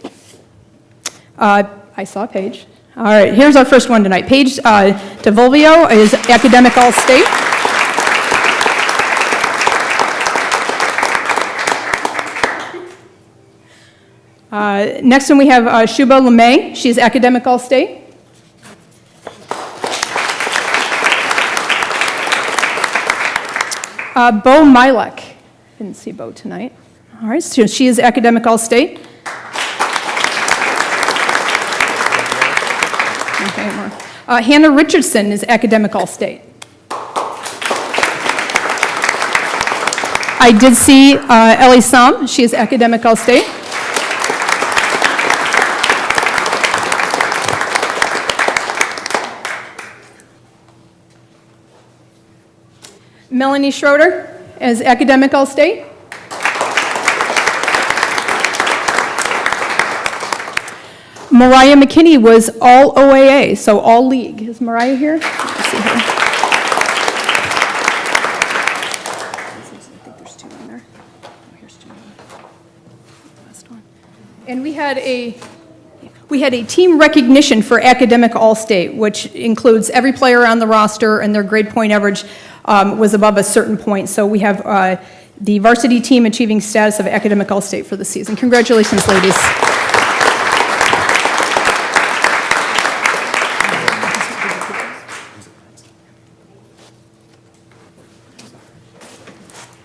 I saw Paige. All right, here's our first one tonight. Paige DeVolvio is academic All-State. Next one we have Shuba LeMay. She's academic All-State. Bo Milek. Didn't see Bo tonight. All right, so she is academic All-State. Okay, more. Hannah Richardson is academic All-State. I did see Ellie Sam. She is academic All-State. Melanie Schroeder as academic All-State. Mariah McKinney was all OAA, so all league. Is Mariah here? Let's see here. I think there's two in there. Oh, here's two. Last one. And we had a team recognition for academic All-State, which includes every player on the roster and their grade point average was above a certain point. So we have the varsity team achieving status of academic All-State for the season. Congratulations, ladies.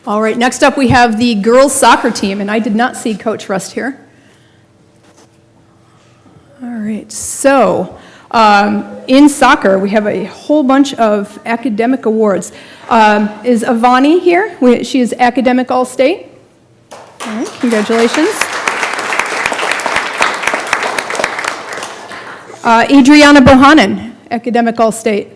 All right, next up we have the girls soccer team, and I did not see Coach Rust here. All right, so in soccer, we have a whole bunch of academic awards. Is Avani here? She is academic All-State. All right, congratulations. Adriana Bohannon, academic All-State.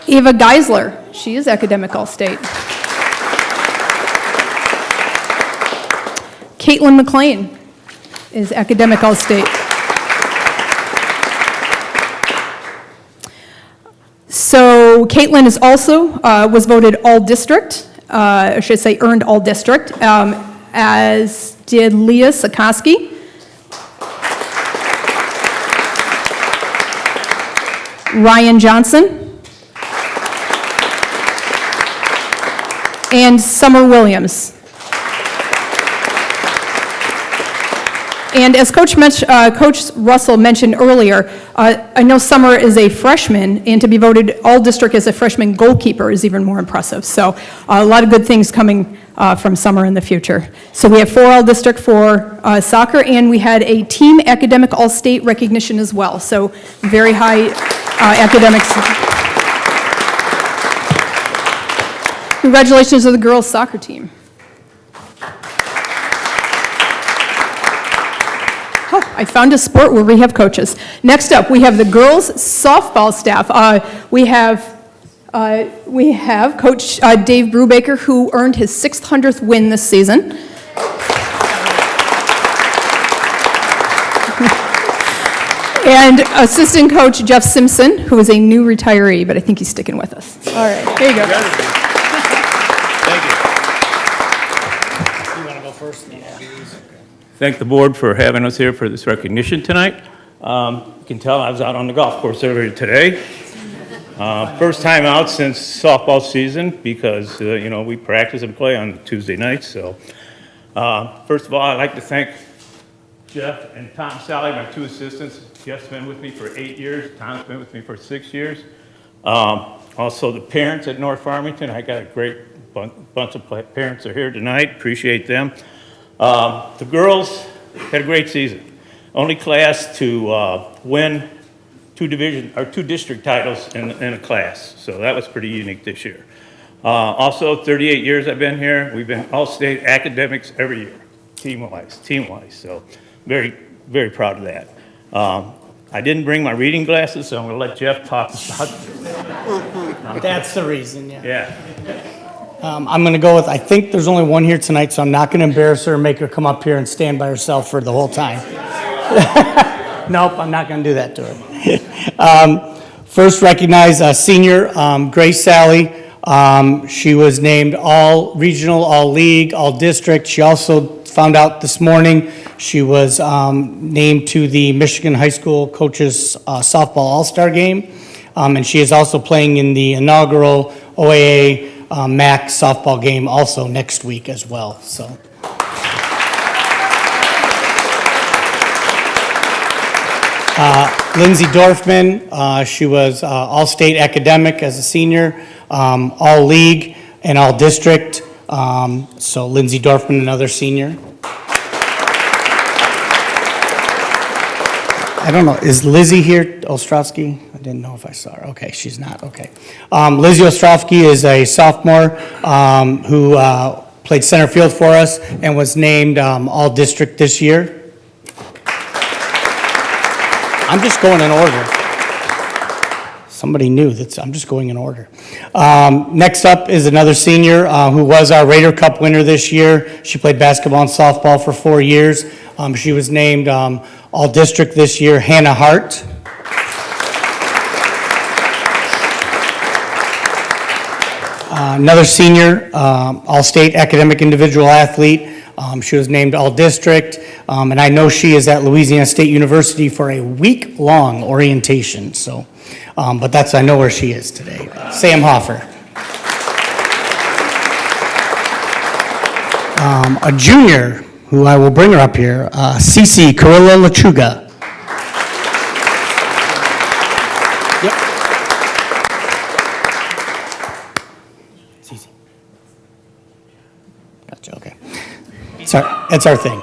Eva Geisler, she is academic All-State. Caitlin McLean is academic All-State. So Caitlin is also was voted All-District, or should I say earned All-District, as did Leah Sikoski. Ryan Johnson. And Summer Williams. And as Coach Russell mentioned earlier, I know Summer is a freshman, and to be voted all-district as a freshman goalkeeper is even more impressive. So a lot of good things coming from Summer in the future. So we have 4 all-district for soccer, and we had a team academic all-state recognition as well. So very high academics. Congratulations to the girls soccer team. Oh, I found a sport where we have coaches. Next up, we have the girls softball staff. We have Coach Dave Brubaker, who earned his 600th win this season. And assistant coach Jeff Simpson, who is a new retiree, but I think he's sticking with us. All right, there you go. Thank you. You want to go first? Thank the board for having us here for this recognition tonight. You can tell I was out on the golf course earlier today. First time out since softball season because, we practice and play on Tuesday nights. So, first of all, I'd like to thank Jeff and Tom Sally, my 2 assistants. Jeff's been with me for 8 years. Tom's been with me for 6 years. Also, the parents at North Farmington. I got a great bunch of parents are here tonight, appreciate them. The girls had a great season. Only class to win two district titles in a class, so that was pretty unique this year. Also, 38 years I've been here, we've been all-state academics every year, team-wise, so very, very proud of that. I didn't bring my reading glasses, so I'm going to let Jeff talk about it. That's the reason, yeah. Yeah. I'm going to go with, I think there's only one here tonight, so I'm not going to embarrass her and make her come up here and stand by herself for the whole time. Nope, I'm not going to do that to her. First, recognize senior Grace Sally. She was named all regional, all league, all district. She also found out this morning she was named to the Michigan High School Coaches Softball All-Star Game. And she is also playing in the inaugural OAA MAC softball game also next week as well. So. Lindsay Dorfman, she was all-state academic as a senior, all-league and all-district. So Lindsay Dorfman, another senior. I don't know, is Lizzie here, Ostrovsky? I didn't know if I saw her. Okay, she's not, okay. Lizzie Ostrovsky is a sophomore who played center field for us and was named all-district this year. I'm just going in order. Somebody knew that, I'm just going in order. Next up is another senior who was our Raider Cup winner this year. She played basketball and softball for 4 years. She was named all-district this year, Hannah Hart. Another senior, all-state academic individual athlete. She was named all-district, and I know she is at Louisiana State University for a week-long orientation, so, but that's, I know where she is today. Sam Hoffer. A junior, who I will bring her up here, Cece Carilla Lachuga. Yep. Cece. Gotcha, okay. That's our thing.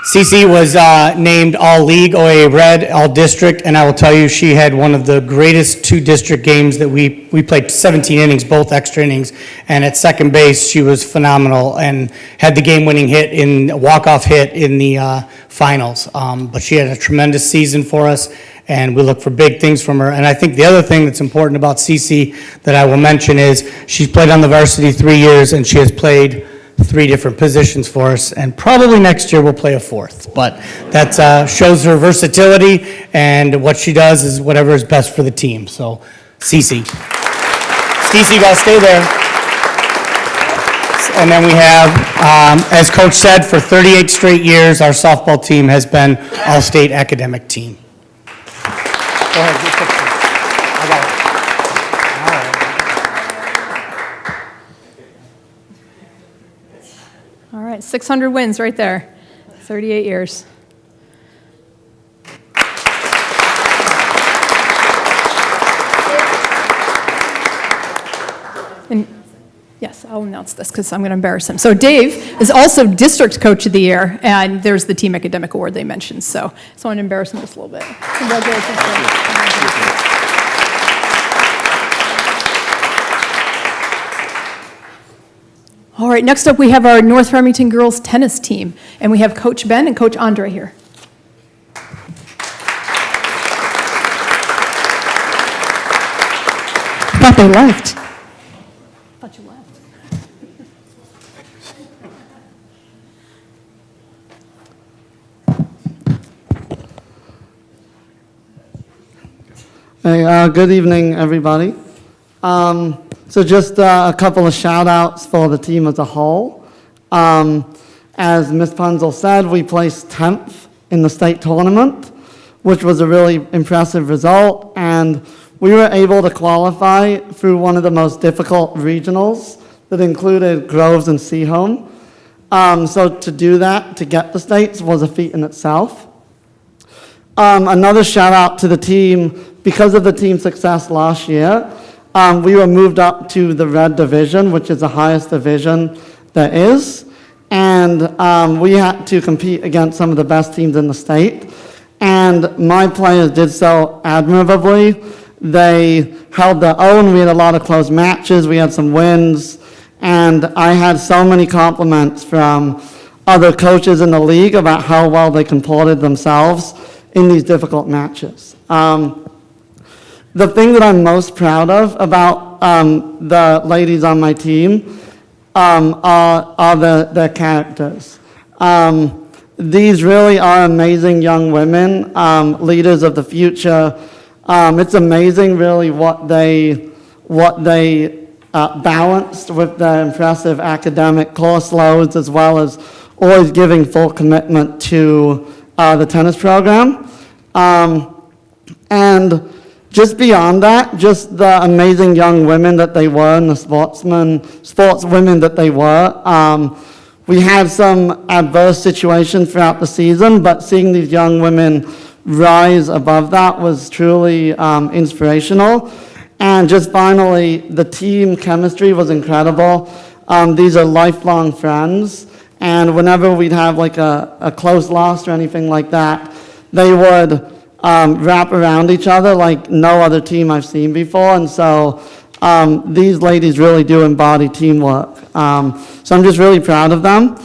Cece was named all-league, OAA Red, all-district, and I will tell you, she had one of the greatest two-district games that we played 17 innings, both extra innings, and at second base, she was phenomenal and had the game-winning hit walk-off hit in the finals. But she had a tremendous season for us, and we look for big things from her. And I think the other thing that's important about Cece that I will mention is she's played on the varsity 3 years, and she has played 3 different positions for us, and probably next year we'll play a 4th. But that shows her versatility, and what she does is whatever is best for the team. So, Cece. Cece, you gotta stay there. And then we have, as Coach said, for 38 straight years, our softball team has been all-state academic team. Go ahead, get a picture. I got it. All right, 600 wins right there, 38 years. And yes, I'll announce this because I'm going to embarrass him. So Dave is also District Coach of the Year, and there's the Team Academic Award they mentioned. So I want to embarrass him just a little bit. Congratulations, Dave. All right, next up we have our North Farmington girls tennis team, and we have Coach Ben and Coach Andre here. I thought they left. I thought you left. Hey, good evening, everybody. So just a couple of shout outs for the team as a whole. As Ms. Punzel said, we placed 10th in the state tournament, which was a really impressive result, and we were able to qualify through one of the most difficult regionals that included Groves and Seaholm. So to do that, to get the states, was a feat in itself. Another shout out to the team, because of the team's success last year, we were moved up to the red division, which is the highest division there is. And we had to compete against some of the best teams in the state. And my players did so admirably. They held their own. We had a lot of close matches. We had some wins. And I had so many compliments from other coaches in the league about how well they comported themselves in these difficult matches. The thing that I'm most proud of about the ladies on my team are their characters. These really are amazing young women, leaders of the future. It's amazing really what they balanced with their impressive academic course loads, as well as always giving full commitment to the tennis program. And just beyond that, just the amazing young women that they were and the sportswomen that they were. We had some adverse situations throughout the season, but seeing these young women rise above that was truly inspirational. And just finally, the team chemistry was incredible. These are lifelong friends, and whenever we'd have like a close loss or anything like that, they would wrap around each other like no other team I've seen before. And so these ladies really do embody teamwork. So I'm just really proud of them.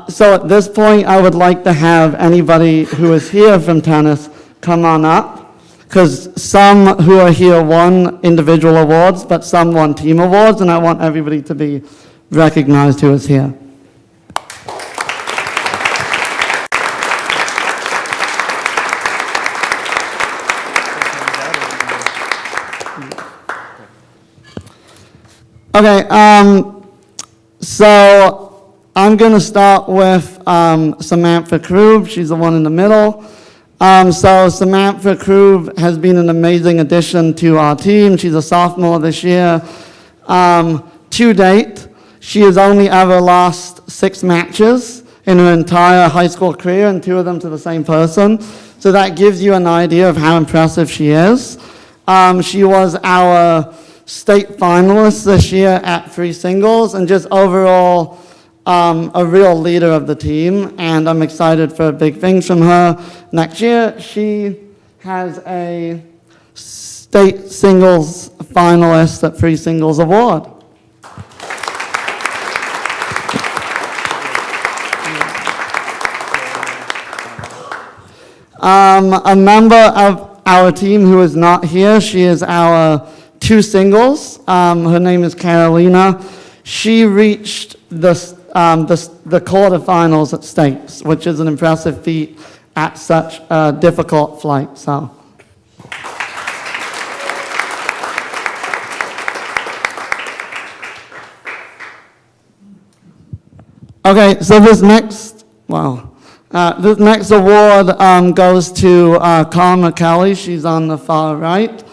So at this point, I would like to have anybody who is here from tennis come on up, because some who are here won individual awards, but some won team awards, and I want everybody to be recognized who is here. Okay, so I'm going to start with Samantha Krug. She's the one in the middle. So Samantha Krug has been an amazing addition to our team. She's a sophomore this year. To date, she has only ever lost 6 matches in her entire high school career, and 2 of them to the same person. So that gives you an idea of how impressive she is. She was our state finalist this year at free singles, and just overall a real leader of the team, and I'm excited for big things from her next year. She has a state singles finalist at free singles award. A member of our team who is not here, she is our 2 singles. Her name is Carolina. She reached the quarterfinals at states, which is an impressive feat at such a difficult flight. So. Okay, so this next award goes to Karma Kelly. She's on the far right.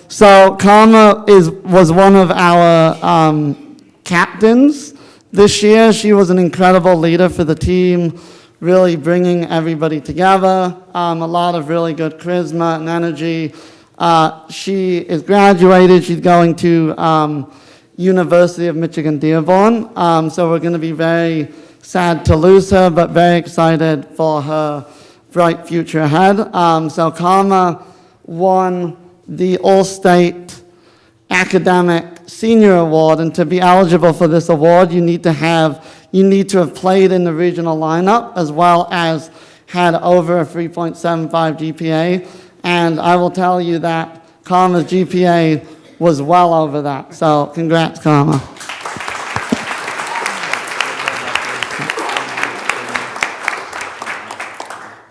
So Karma was one of our captains this year. She was an incredible leader for the team, really bringing everybody together. A lot of really good charisma and energy. She is graduated. She's going to University of Michigan Dearborn. So we're going to be very sad to lose her, but very excited for her bright future ahead. So Karma won the All-State Academic Senior Award, and to be eligible for this award, you need to have played in the regional lineup, as well as had over a 3.75 GPA, and I will tell you that Karma's GPA was well over that, so congrats, Karma.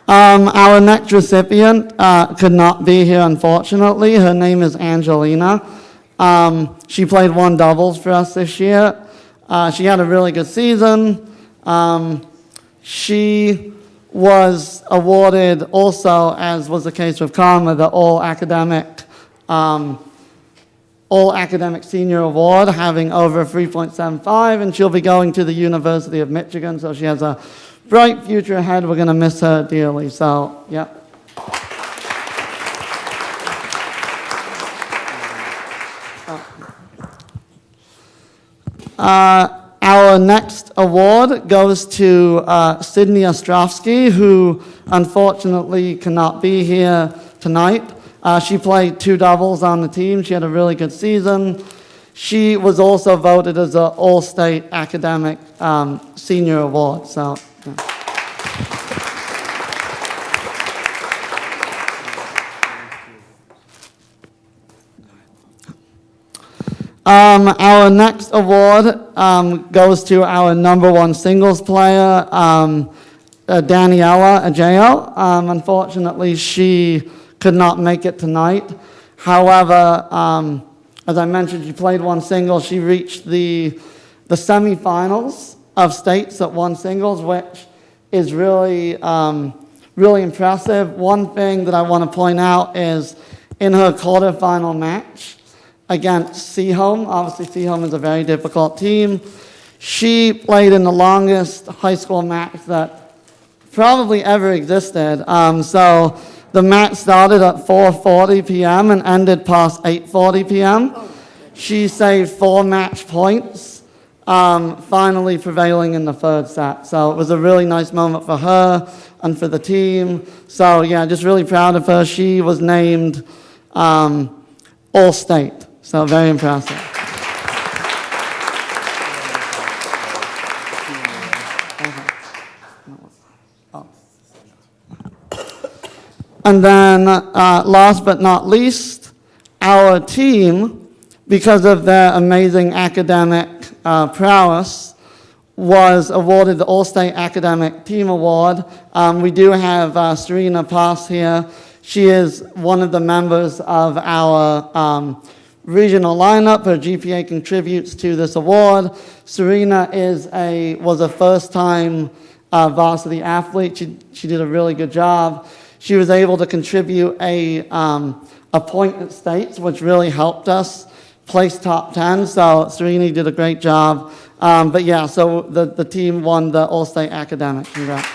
Our next recipient could not be here, unfortunately. Her name is Angelina. She played 1 doubles for us this year. She had a really good season. She was awarded also, as was the case with Karma, the All-Academic Senior Award, having over 3.75, and she'll be going to the University of Michigan, so she has a bright future ahead. We're going to miss her dearly, so, yeah. Our next award goes to Sydney Ostrovsky, who unfortunately cannot be here tonight. She played 2 doubles on the team. She had a really good season. She was also voted as an All-State Academic Senior Award. So, yeah. Our next award goes to our #1 singles player, Daniela Ajeo. Unfortunately, she could not make it tonight. However, as I mentioned, she played 1 singles. She reached the semifinals of states at 1 singles, which is really, really impressive. One thing that I want to point out is in her quarterfinal match against Seaholm. Obviously, Seaholm is a very difficult team. She played in the longest high school match that probably ever existed. So the match started at 4:40 p.m. and ended past 8:40 p.m. She saved 4 match points, finally prevailing in the 3rd set. So it was a really nice moment for her and for the team. So yeah, just really proud of her. She was named All-State. So very impressive. And then last but not least, our team, because of their amazing academic prowess, was awarded the All-State Academic Team Award. We do have Serena Pass here. She is one of the members of our regional lineup. Her GPA contributes to this award. Serena was a first-time varsity athlete. She did a really good job. She was able to contribute a point at states, which really helped us place top 10. So Serena did a great job. But yeah, so the team won the All-State Academic. Congrats.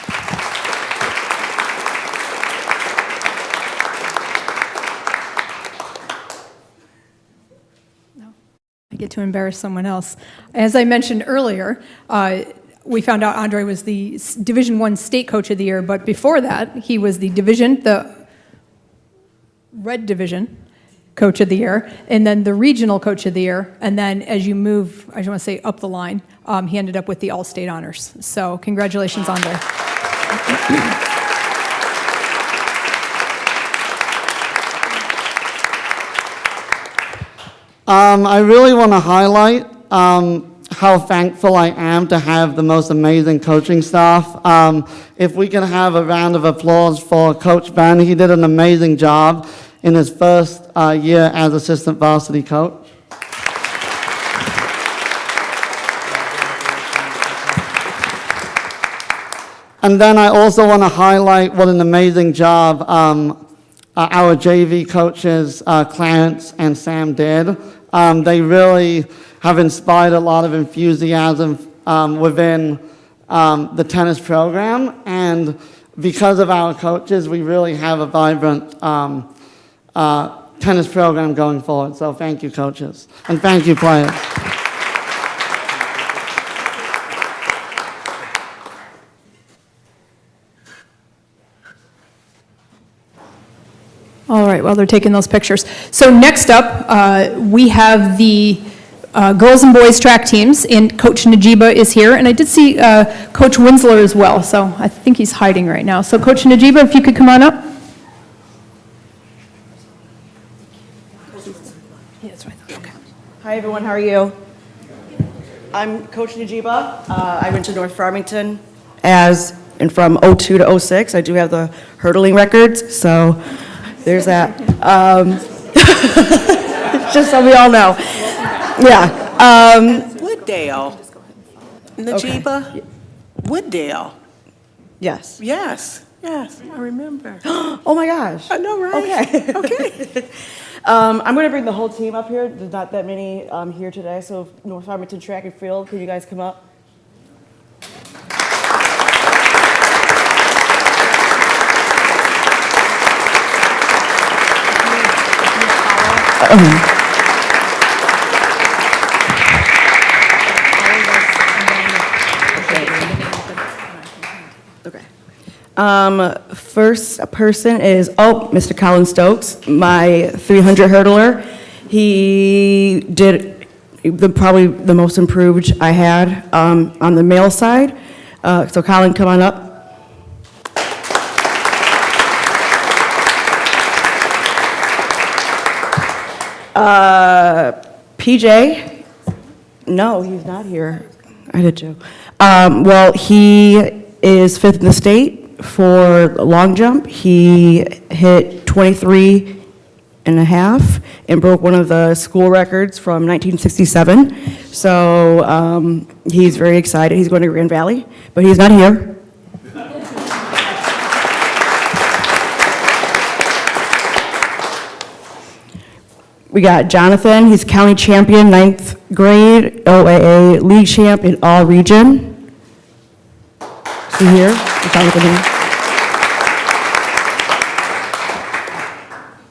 I get to embarrass someone else. As I mentioned earlier, we found out Andre was the Division I State Coach of the Year, but before that, he was the Red Division Coach of the Year, and then the Regional Coach of the Year, and then as you move, I just want to say up the line, he ended up with the All-State Honors. So congratulations, Andre. I really want to highlight how thankful I am to have the most amazing coaching staff. If we can have a round of applause for Coach Ben, he did an amazing job in his first year as assistant varsity coach. And then I also want to highlight what an amazing job our JV coaches, Clarence and Sam, did. They really have inspired a lot of enthusiasm within the tennis program, and because of our coaches, we really have a vibrant tennis program going forward. So thank you, coaches, and thank you, players. All right, well, they're taking those pictures. So next up, we have the girls and boys track teams, and Coach Najiba is here, and I did see Coach Winsler as well, so I think he's hiding right now. So Coach Najiba, if you could come on up. Yeah, that's right. Okay. Hi, everyone, how are you? I'm Coach Najiba. I went to North Farmington from 02 to 06. I do have the hurdling records, so there's that. Just so we all know. Yeah. Wooddale. Najiba? Okay. Wooddale. Yes. Yes, I remember. Oh my gosh. I know, right? Okay. Okay. I'm going to bring the whole team up here. There's not that many here today, so North Farmington Track and Field, can you guys come up? First person is, Mr. Colin Stokes, my 300 hurdler. He did probably the most improved I had on the male side. So Colin, come on up. PJ, no, he's not here. I did too. Well, he is 5th in the state for long jump. He hit 23 and a half and broke one of the school records from 1967. So he's very excited. He's going to Grand Valley, but he's not here. We got Jonathan, he's county champion, 9th grade, OAA league champ in all region. Is he here? Do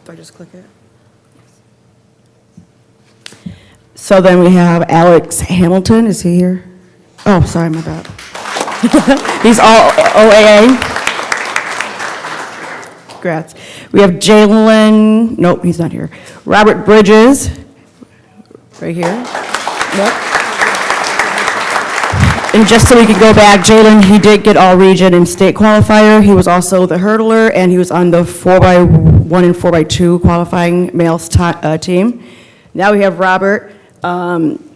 I just click it? So then we have Alex Hamilton, is he here? Oh, sorry, my bad. He's all OAA. Congrats. We have Jalen, nope, he's not here. Robert Bridges, right here. Yep. And just so we can go back, Jalen, he did get all region and state qualifier. He was also the hurdler, and he was on the 4x1 and 4x2 qualifying males team. Now we have Robert.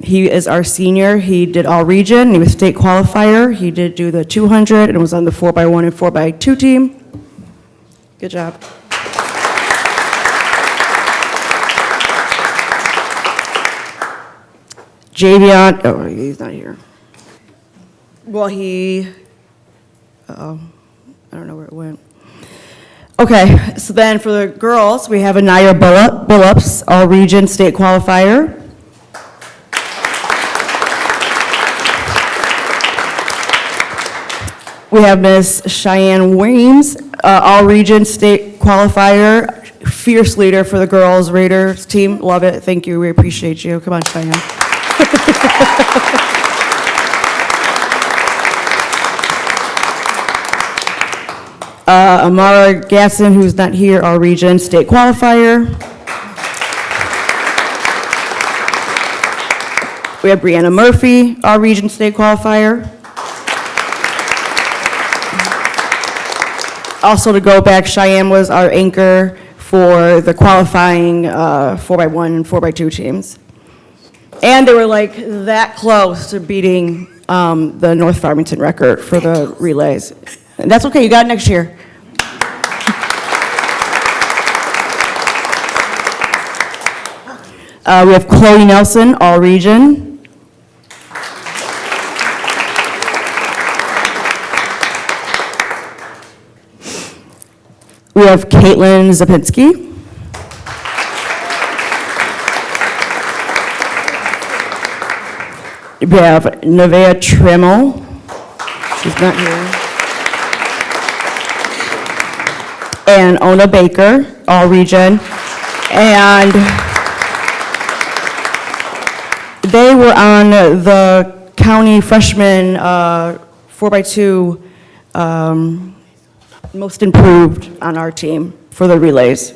He is our senior. He did all region. He was state qualifier. He did do the 200 and was on the 4x1 and 4x2 team. Good job. Javion, oh, he's not here. Well, I don't know where it went. Okay, so then for the girls, we have Anaya Bullups, all region state qualifier. We have Miss Cheyenne Weems, all region state qualifier, fierce leader for the girls Raiders team. Love it. Thank you. We appreciate you. Come on, Cheyenne. Amara Gasson, who's not here, all region state qualifier. We have Brianna Murphy, all region state qualifier. Also to go back, Cheyenne was our anchor for the qualifying 4x1 and 4x2 teams. And they were like that close to beating the North Farmington record for the relays. And that's okay, you got it next year. We have Chloe Nelson, all region. We have Caitlin Zapinski. We have Nevaeh Trammell. She's not here. And Ona Baker, all region. And they were on the county freshman 4x2 most improved on our team for the relays.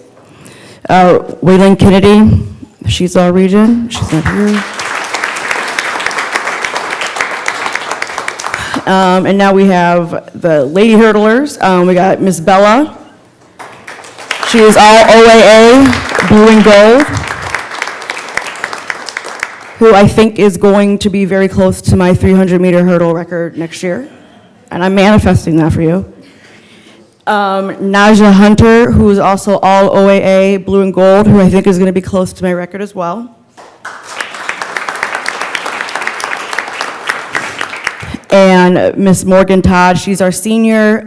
Waylon Kennedy, she's our region, she's not here. And now we have the lady hurdlers. We got Miss Bella. She is all OAA, blue and gold, who I think is going to be very close to my 300-meter hurdle record next year. And I'm manifesting that for you. Naja Hunter, who is also all OAA, blue and gold, who I think is going to be close to my record as well. And Miss Morgan Todd, she's our senior.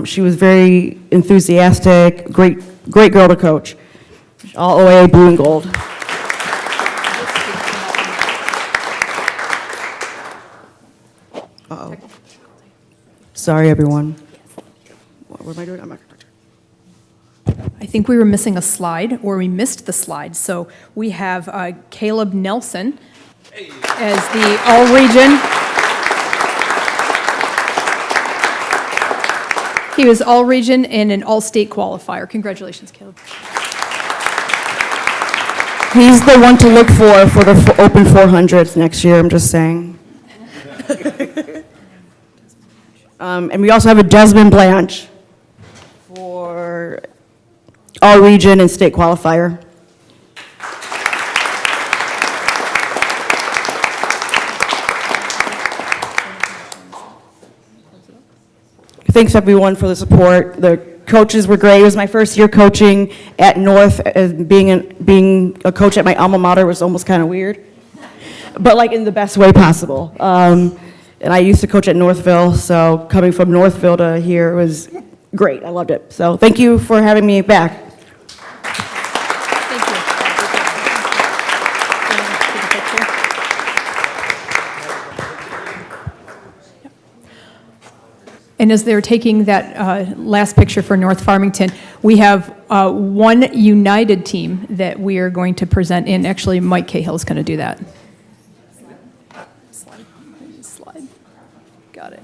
She was very enthusiastic, great girl to coach. All OAA, blue and gold. Uh-oh. Sorry, everyone. What am I doing? I'm not going to. I think we were missing a slide, or we missed the slide. So we have Caleb Nelson as the all-region. He was all-region and an all-state qualifier. Congratulations, Caleb. He's the one to look for the open 400s next year, I'm just saying. And we also have a Desmond Blanche for all region and state qualifier. Thanks everyone for the support. The coaches were great. It was my first year coaching at North. Being a coach at my alma mater was almost kind of weird, but like in the best way possible. And I used to coach at Northville, so coming from Northville to here was great. I loved it. So thank you for having me back. And as they're taking that last picture for North Farmington, we have one united team that we are going to present in. Actually, Mike Cahill is going to do that. Slide. Got it.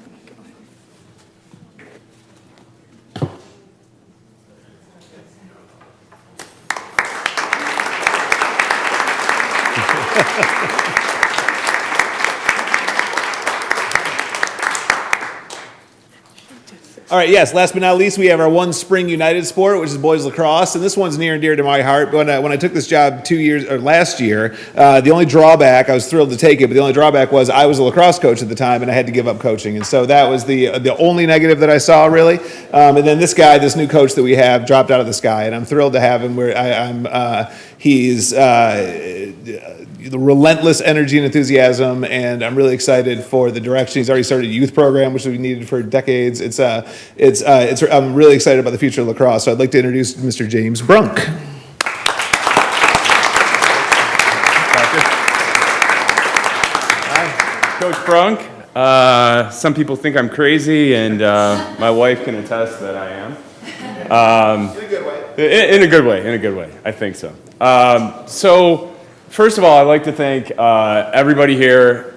All right, yes, last but not least, we have our one spring united sport, which is boys lacrosse, and this one's near and dear to my heart. When I took this job last year, the only drawback, I was thrilled to take it, but the only drawback was I was a lacrosse coach at the time, and I had to give up coaching, and so that was the only negative that I saw, really. And then this guy, this new coach that we have, dropped out of the sky, and I'm thrilled to have him. He's the relentless energy and enthusiasm, and I'm really excited for the direction. He's already started a youth program, which we needed for decades. I'm really excited about the future of lacrosse. So I'd like to introduce Mr. James Brunk. Hi, Coach Brunk. Some people think I'm crazy, and my wife can attest that I am. In a good way. In a good way. I think so. So, first of all, I'd like to thank everybody here,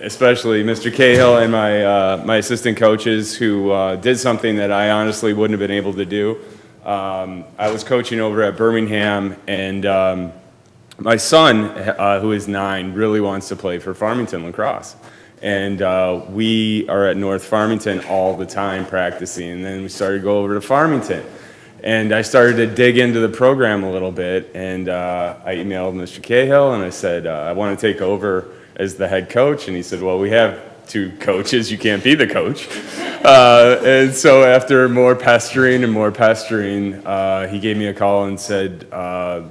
especially Mr. Cahill and my assistant coaches who did something that I honestly wouldn't have been able to do. I was coaching over at Birmingham, and my son, who is 9, really wants to play for Farmington lacrosse. And we are at North Farmington all the time practicing, and then we started to go over to Farmington. And I started to dig into the program a little bit, and I emailed Mr. Cahill, and I said, I want to take over as the head coach. And he said, well, we have 2 coaches. You can't be the coach. And so after more pestering, he gave me a call and said, our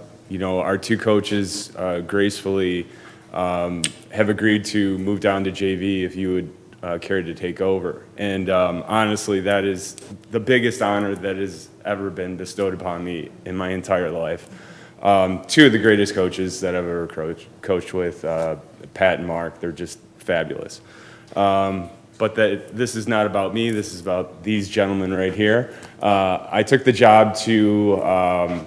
2 coaches gracefully have agreed to move down to JV if you would care to take over. And honestly, that is the biggest honor that has ever been bestowed upon me in my entire life. 2 of the greatest coaches that I've ever coached with, Pat and Mark, they're just fabulous. But this is not about me, this is about these gentlemen right here. I took the job to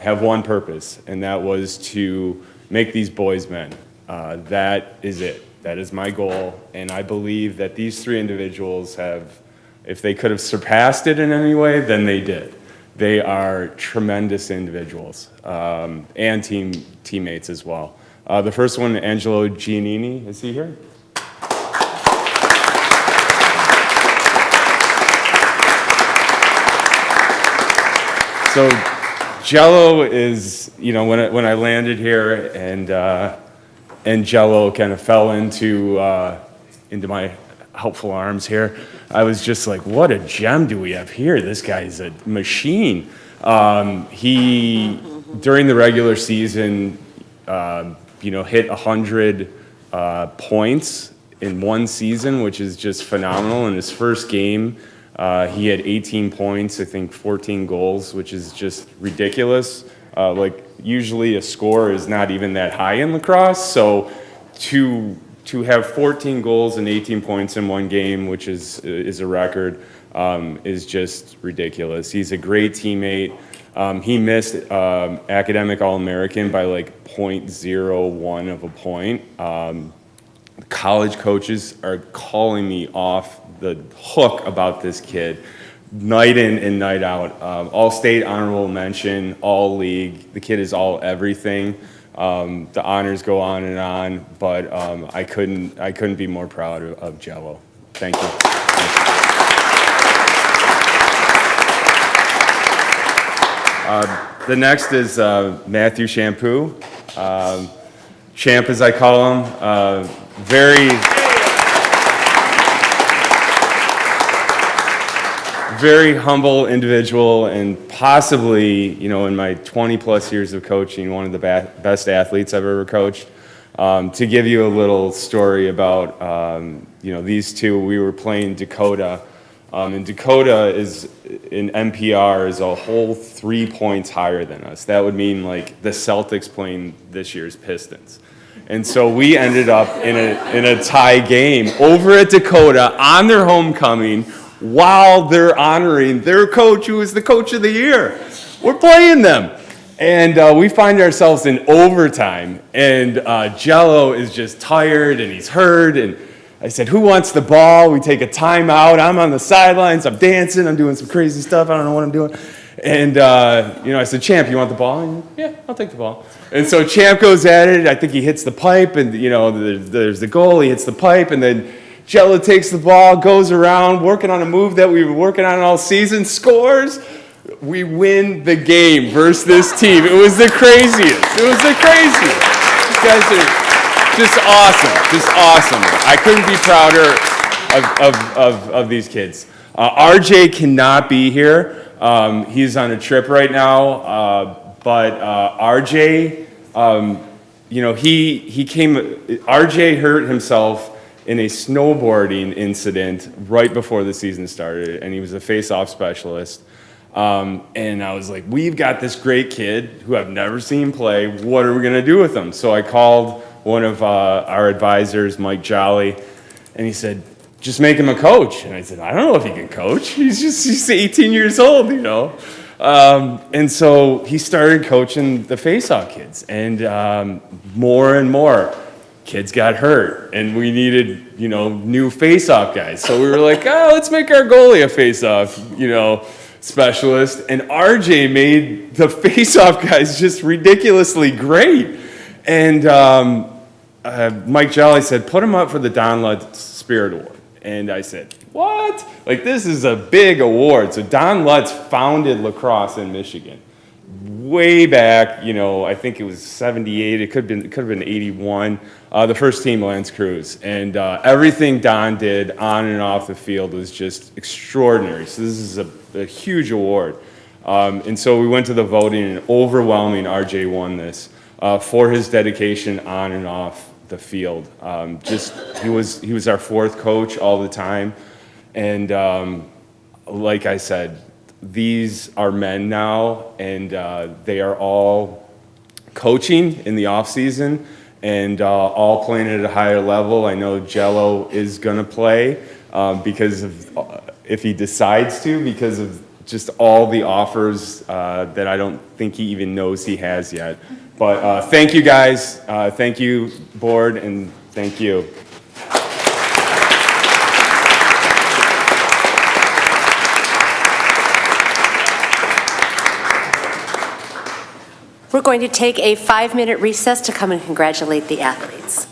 have one purpose, and that was to make these boys men. That is it. That is my goal, and I believe that these 3 individuals have, if they could have surpassed it in any way, then they did. They are tremendous individuals, and teammates as well. The first one, Angelo Giannini, is he here? So Jello is, when I landed here and Jello kind of fell into my helpful arms here, I was just like, what a gem do we have here? This guy's a machine. He, during the regular season, hit 100 points in one season, which is just phenomenal. In his first game, he had 18 points, I think 14 goals, which is just ridiculous. Usually a score is not even that high in lacrosse, so to have 14 goals and 18 points in one game, which is a record, is just ridiculous. He's a great teammate. He missed academic All-American by 0.01 of a point. College coaches are calling me off the hook about this kid night in and night out. All-state honorable mention, all league. The kid is all everything. The honors go on, but I couldn't be more proud of Jello. Thank you. The next is Matthew Shampoo. Champ, as I call him, very humble individual, and possibly, in my 20-plus years of coaching, one of the best athletes I've ever coached. To give you a little story about, these two, we were playing Dakota. And Dakota is, in NPR, is a whole 3 points higher than us. That would mean, like, the Celtics playing this year's Pistons. And so we ended up in a tie game over at Dakota on their homecoming while they're honoring their coach, who is the coach of the year. We're playing them. And we find ourselves in overtime, and Jello is just tired, and he's hurt, and I said, who wants the ball? We take a timeout. I'm on the sidelines. I'm dancing. I'm doing some crazy stuff. I don't know what I'm doing. And, I said, Champ, you want the ball? And, yeah, I'll take the ball. And so Champ goes at it. I think he hits the pipe, and, there's the goal. He hits the pipe, and then Jello takes the ball, goes around, working on a move that we were working on all season, scores. We win the game versus this team. It was the craziest. You guys are just awesome. I couldn't be prouder of these kids. RJ cannot be here. He's on a trip right now. But RJ, RJ hurt himself in a snowboarding incident right before the season started, and he was a face-off specialist. And I was like, we've got this great kid who I've never seen play. What are we going to do with him? So I called one of our advisors, Mike Jolly, and he said, just make him a coach. And I said, I don't know if he can coach. He's 18 years old, And so he started coaching the face-off kids. And more and more kids got hurt, and we needed, new face-off guys. So we were like, let's make our goalie a face-off, specialist. And RJ made the face-off guys just ridiculously great. And Mike Jolly said, put him up for the Don Lutz Spirit Award. And I said, what? Like, this is a big award. So Don Lutz founded lacrosse in Michigan way back, I think it was 78. It could have been 81. The first team, Lance Cruz. And everything Don did on and off the field was just extraordinary. So this is a huge award. And so we went to the voting, and overwhelming RJ won this for his dedication on and off the field. He was our fourth coach all the time. And like I said, these are men now, and they are all coaching in the off season, and all playing at a higher level. I know Jello is going to play because of, if he decides to, because of just all the offers that I don't think he even knows he has yet. But thank you, guys. Thank you, board, and thank you. We're going to take a 5-minute recess to come and congratulate the athletes.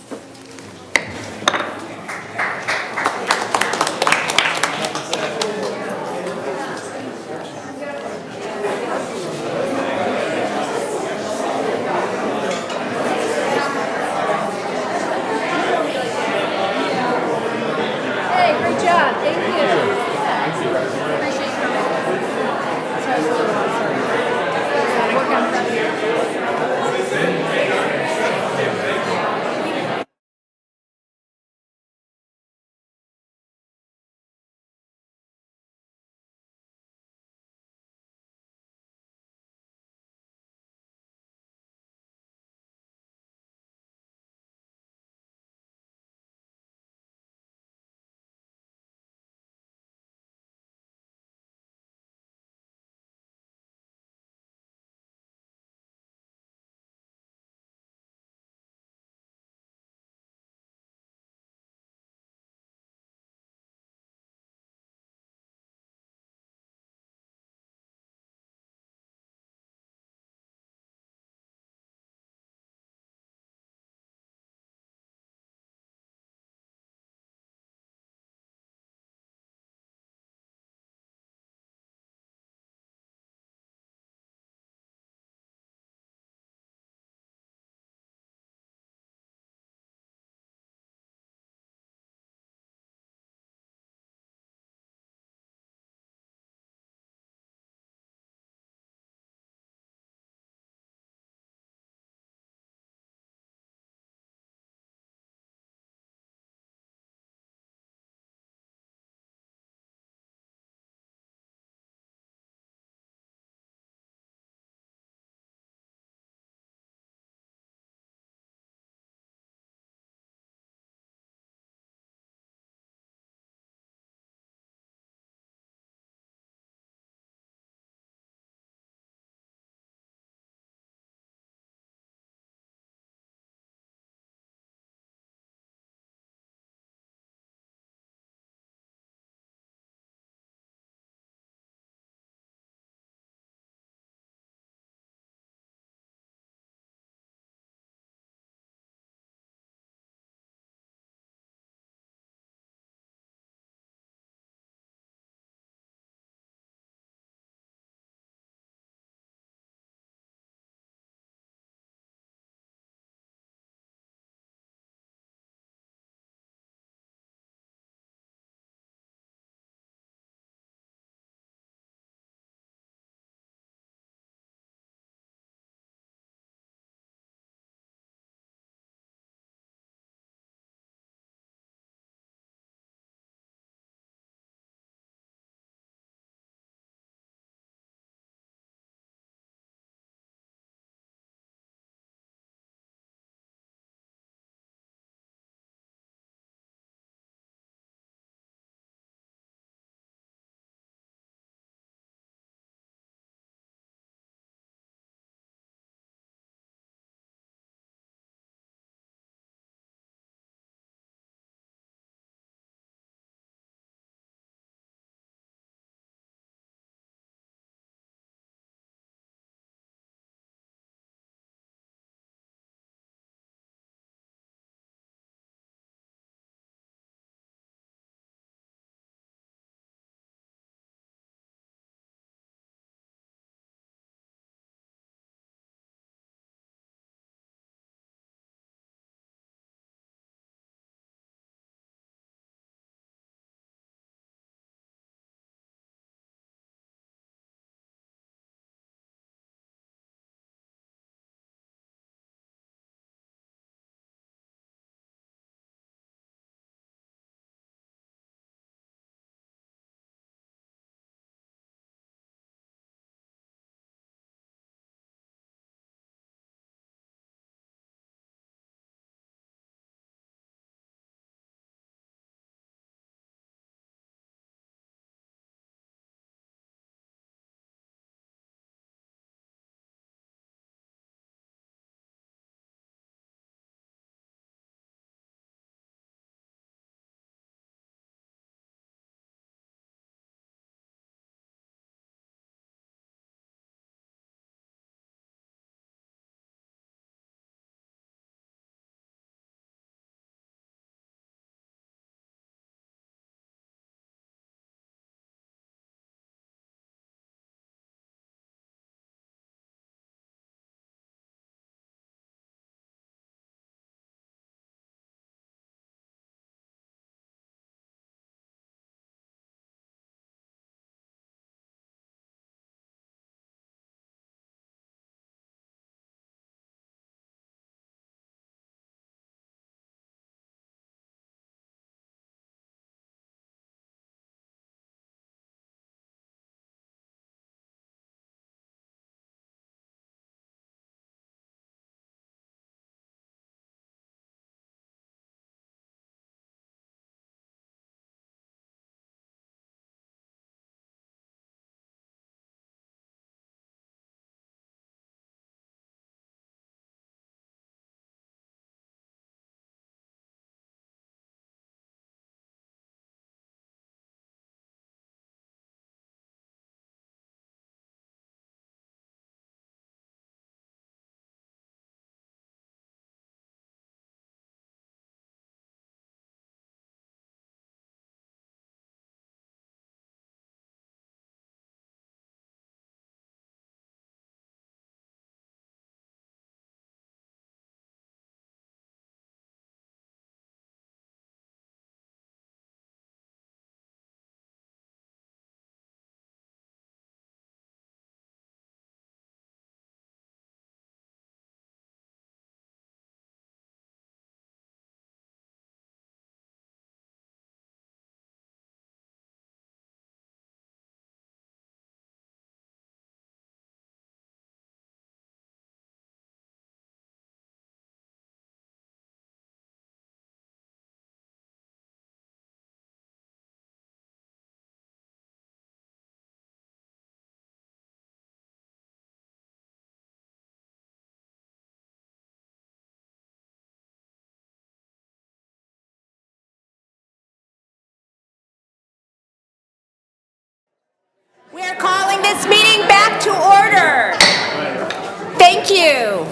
Thank you.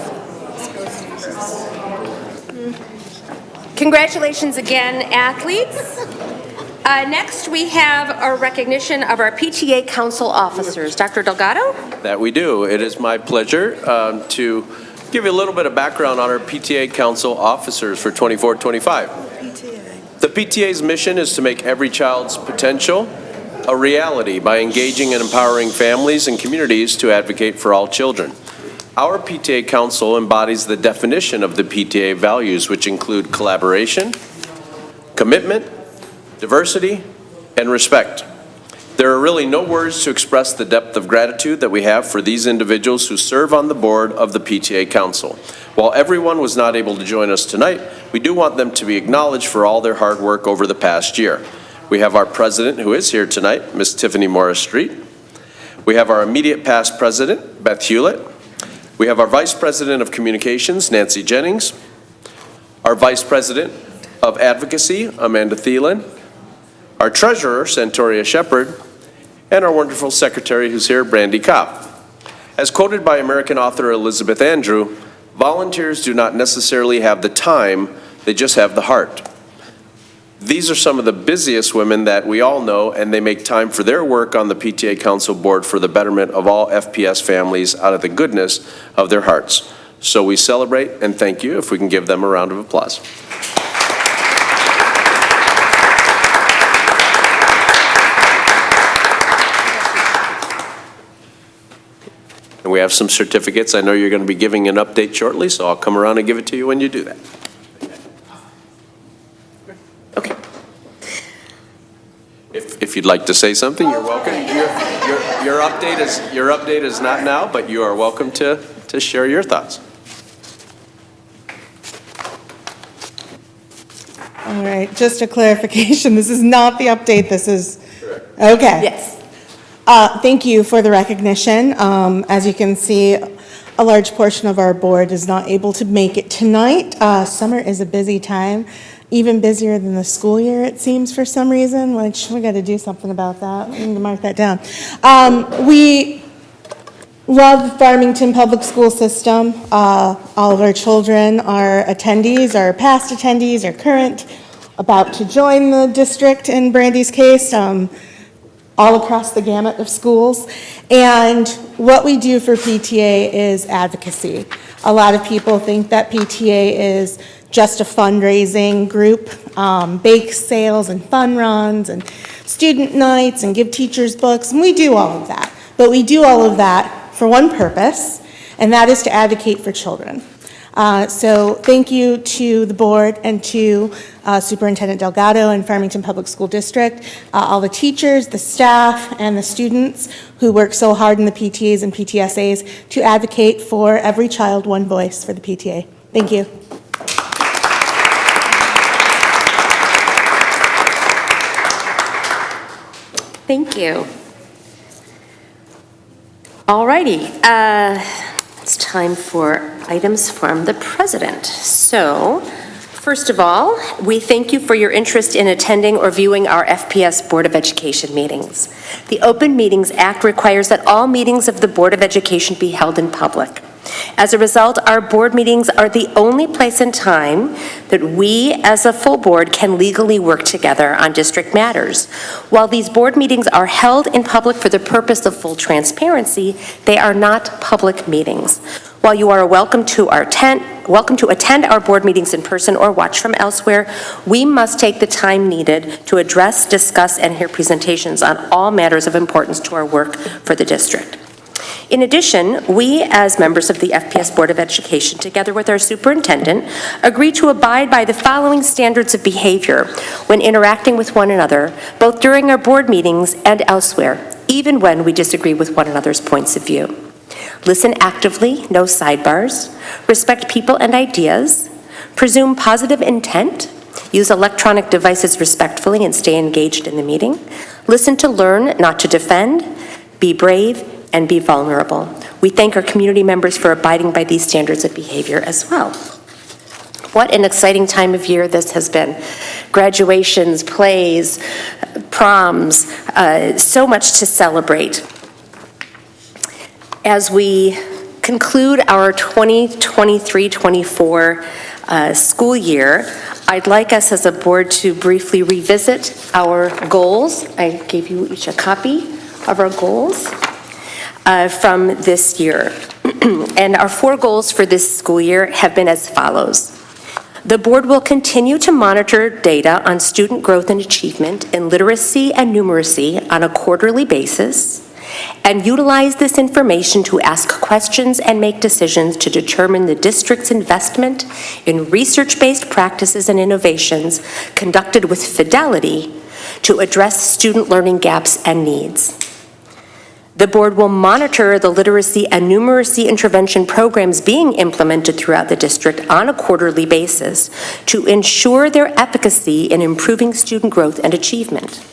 Congratulations again, athletes. Next, we have our recognition of our PTA Council Officers. Dr. Delgado? That we do. It is my pleasure to give you a little bit of background on our PTA Council Officers for 24-25. The PTA's mission is to make every child's potential a reality by engaging and empowering families and communities to advocate for all children. Our PTA Council embodies the definition of the PTA values, which include collaboration, commitment, diversity, and respect. There are really no words to express the depth of gratitude that we have for these individuals who serve on the board of the PTA Council. While everyone was not able to join us tonight, we do want them to be acknowledged for all their hard work over the past year. We have our president who is here tonight, Ms. Tiffany Morris Street. We have our immediate past president, Beth Hewlett. We have our vice president of communications, Nancy Jennings. Our vice president of advocacy, Amanda Thielen. Our treasurer, Santoria Shepard, and our wonderful secretary who's here, Brandy Kopp. As quoted by American author Elizabeth Andrew, volunteers do not necessarily have the time, they just have the heart. These are some of the busiest women that we all know, and they make time for their work on the PTA Council Board for the betterment of all FPS families out of the goodness of their hearts. So we celebrate and thank you. If we can give them a round of applause. And we have some certificates. I know you're going to be giving an update shortly, so I'll come around and give it to you when you do that. Okay. If you'd like to say something, you're welcome. Your update is not now, but you are welcome to share your thoughts. All right, just a clarification. This is not the update. This is, okay. Yes. Thank you for the recognition. As you can see, a large portion of our board is not able to make it tonight. Summer is a busy time, even busier than the school year, it seems, for some reason, which we got to do something about that. We need to mark that down. We love the Farmington public school system. All of our children are attendees, are past attendees, are current, about to join the district in Brandy's case. All across the gamut of schools. And what we do for PTA is advocacy. A lot of people think that PTA is just a fundraising group, bake sales and fun runs and student nights and give teachers books, and we do all of that. But we do all of that for one purpose, and that is to advocate for children. So thank you to the board and to Superintendent Delgado and Farmington Public School District, all the teachers, the staff, and the students who work so hard in the PTAs and PTSAs to advocate for every child, one voice for the PTA. Thank you. Thank you. All righty. It's time for items from the president. So, first of all, we thank you for your interest in attending or viewing our FPS Board of Education meetings. The Open Meetings Act requires that all meetings of the Board of Education be held in public. As a result, our board meetings are the only place and time that we as a full board can legally work together on district matters. While these board meetings are held in public for the purpose of full transparency, they are not public meetings. While you are welcome to attend our board meetings in person or watch from elsewhere, we must take the time needed to address, discuss, and hear presentations on all matters of importance to our work for the district. In addition, we, as members of the FPS Board of Education, together with our superintendent, agree to abide by the following standards of behavior when interacting with one another, both during our board meetings and elsewhere, even when we disagree with one another's points of view. Listen actively, no sidebars, respect people and ideas, presume positive intent, use electronic devices respectfully and stay engaged in the meeting, listen to learn, not to defend, be brave, and be vulnerable. We thank our community members for abiding by these standards of behavior as well. What an exciting time of year this has been. Graduations, plays, proms, so much to celebrate. As we conclude our 2023-24 school year, I'd like us as a board to briefly revisit our goals. I gave you each a copy of our goals from this year. And our 4 goals for this school year have been as follows. The board will continue to monitor data on student growth and achievement in literacy and numeracy on a quarterly basis, and utilize this information to ask questions and make decisions to determine the district's investment in research-based practices and innovations conducted with fidelity to address student learning gaps and needs. The board will monitor the literacy and numeracy intervention programs being implemented throughout the district on a quarterly basis to ensure their efficacy in improving student growth and achievement.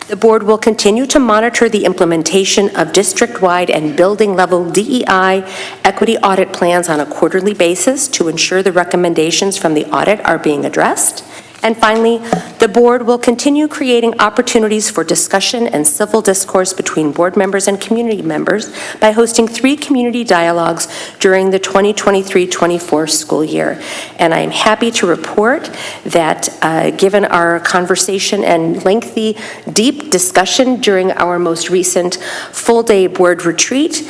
The board will continue to monitor the implementation of district-wide and building-level DEI equity audit plans on a quarterly basis to ensure the recommendations from the audit are being addressed. And finally, the board will continue creating opportunities for discussion and civil discourse between board members and community members by hosting 3 community dialogues during the 2023-24 school year. And I'm happy to report that given our conversation and lengthy, deep discussion during our most recent full-day board retreat,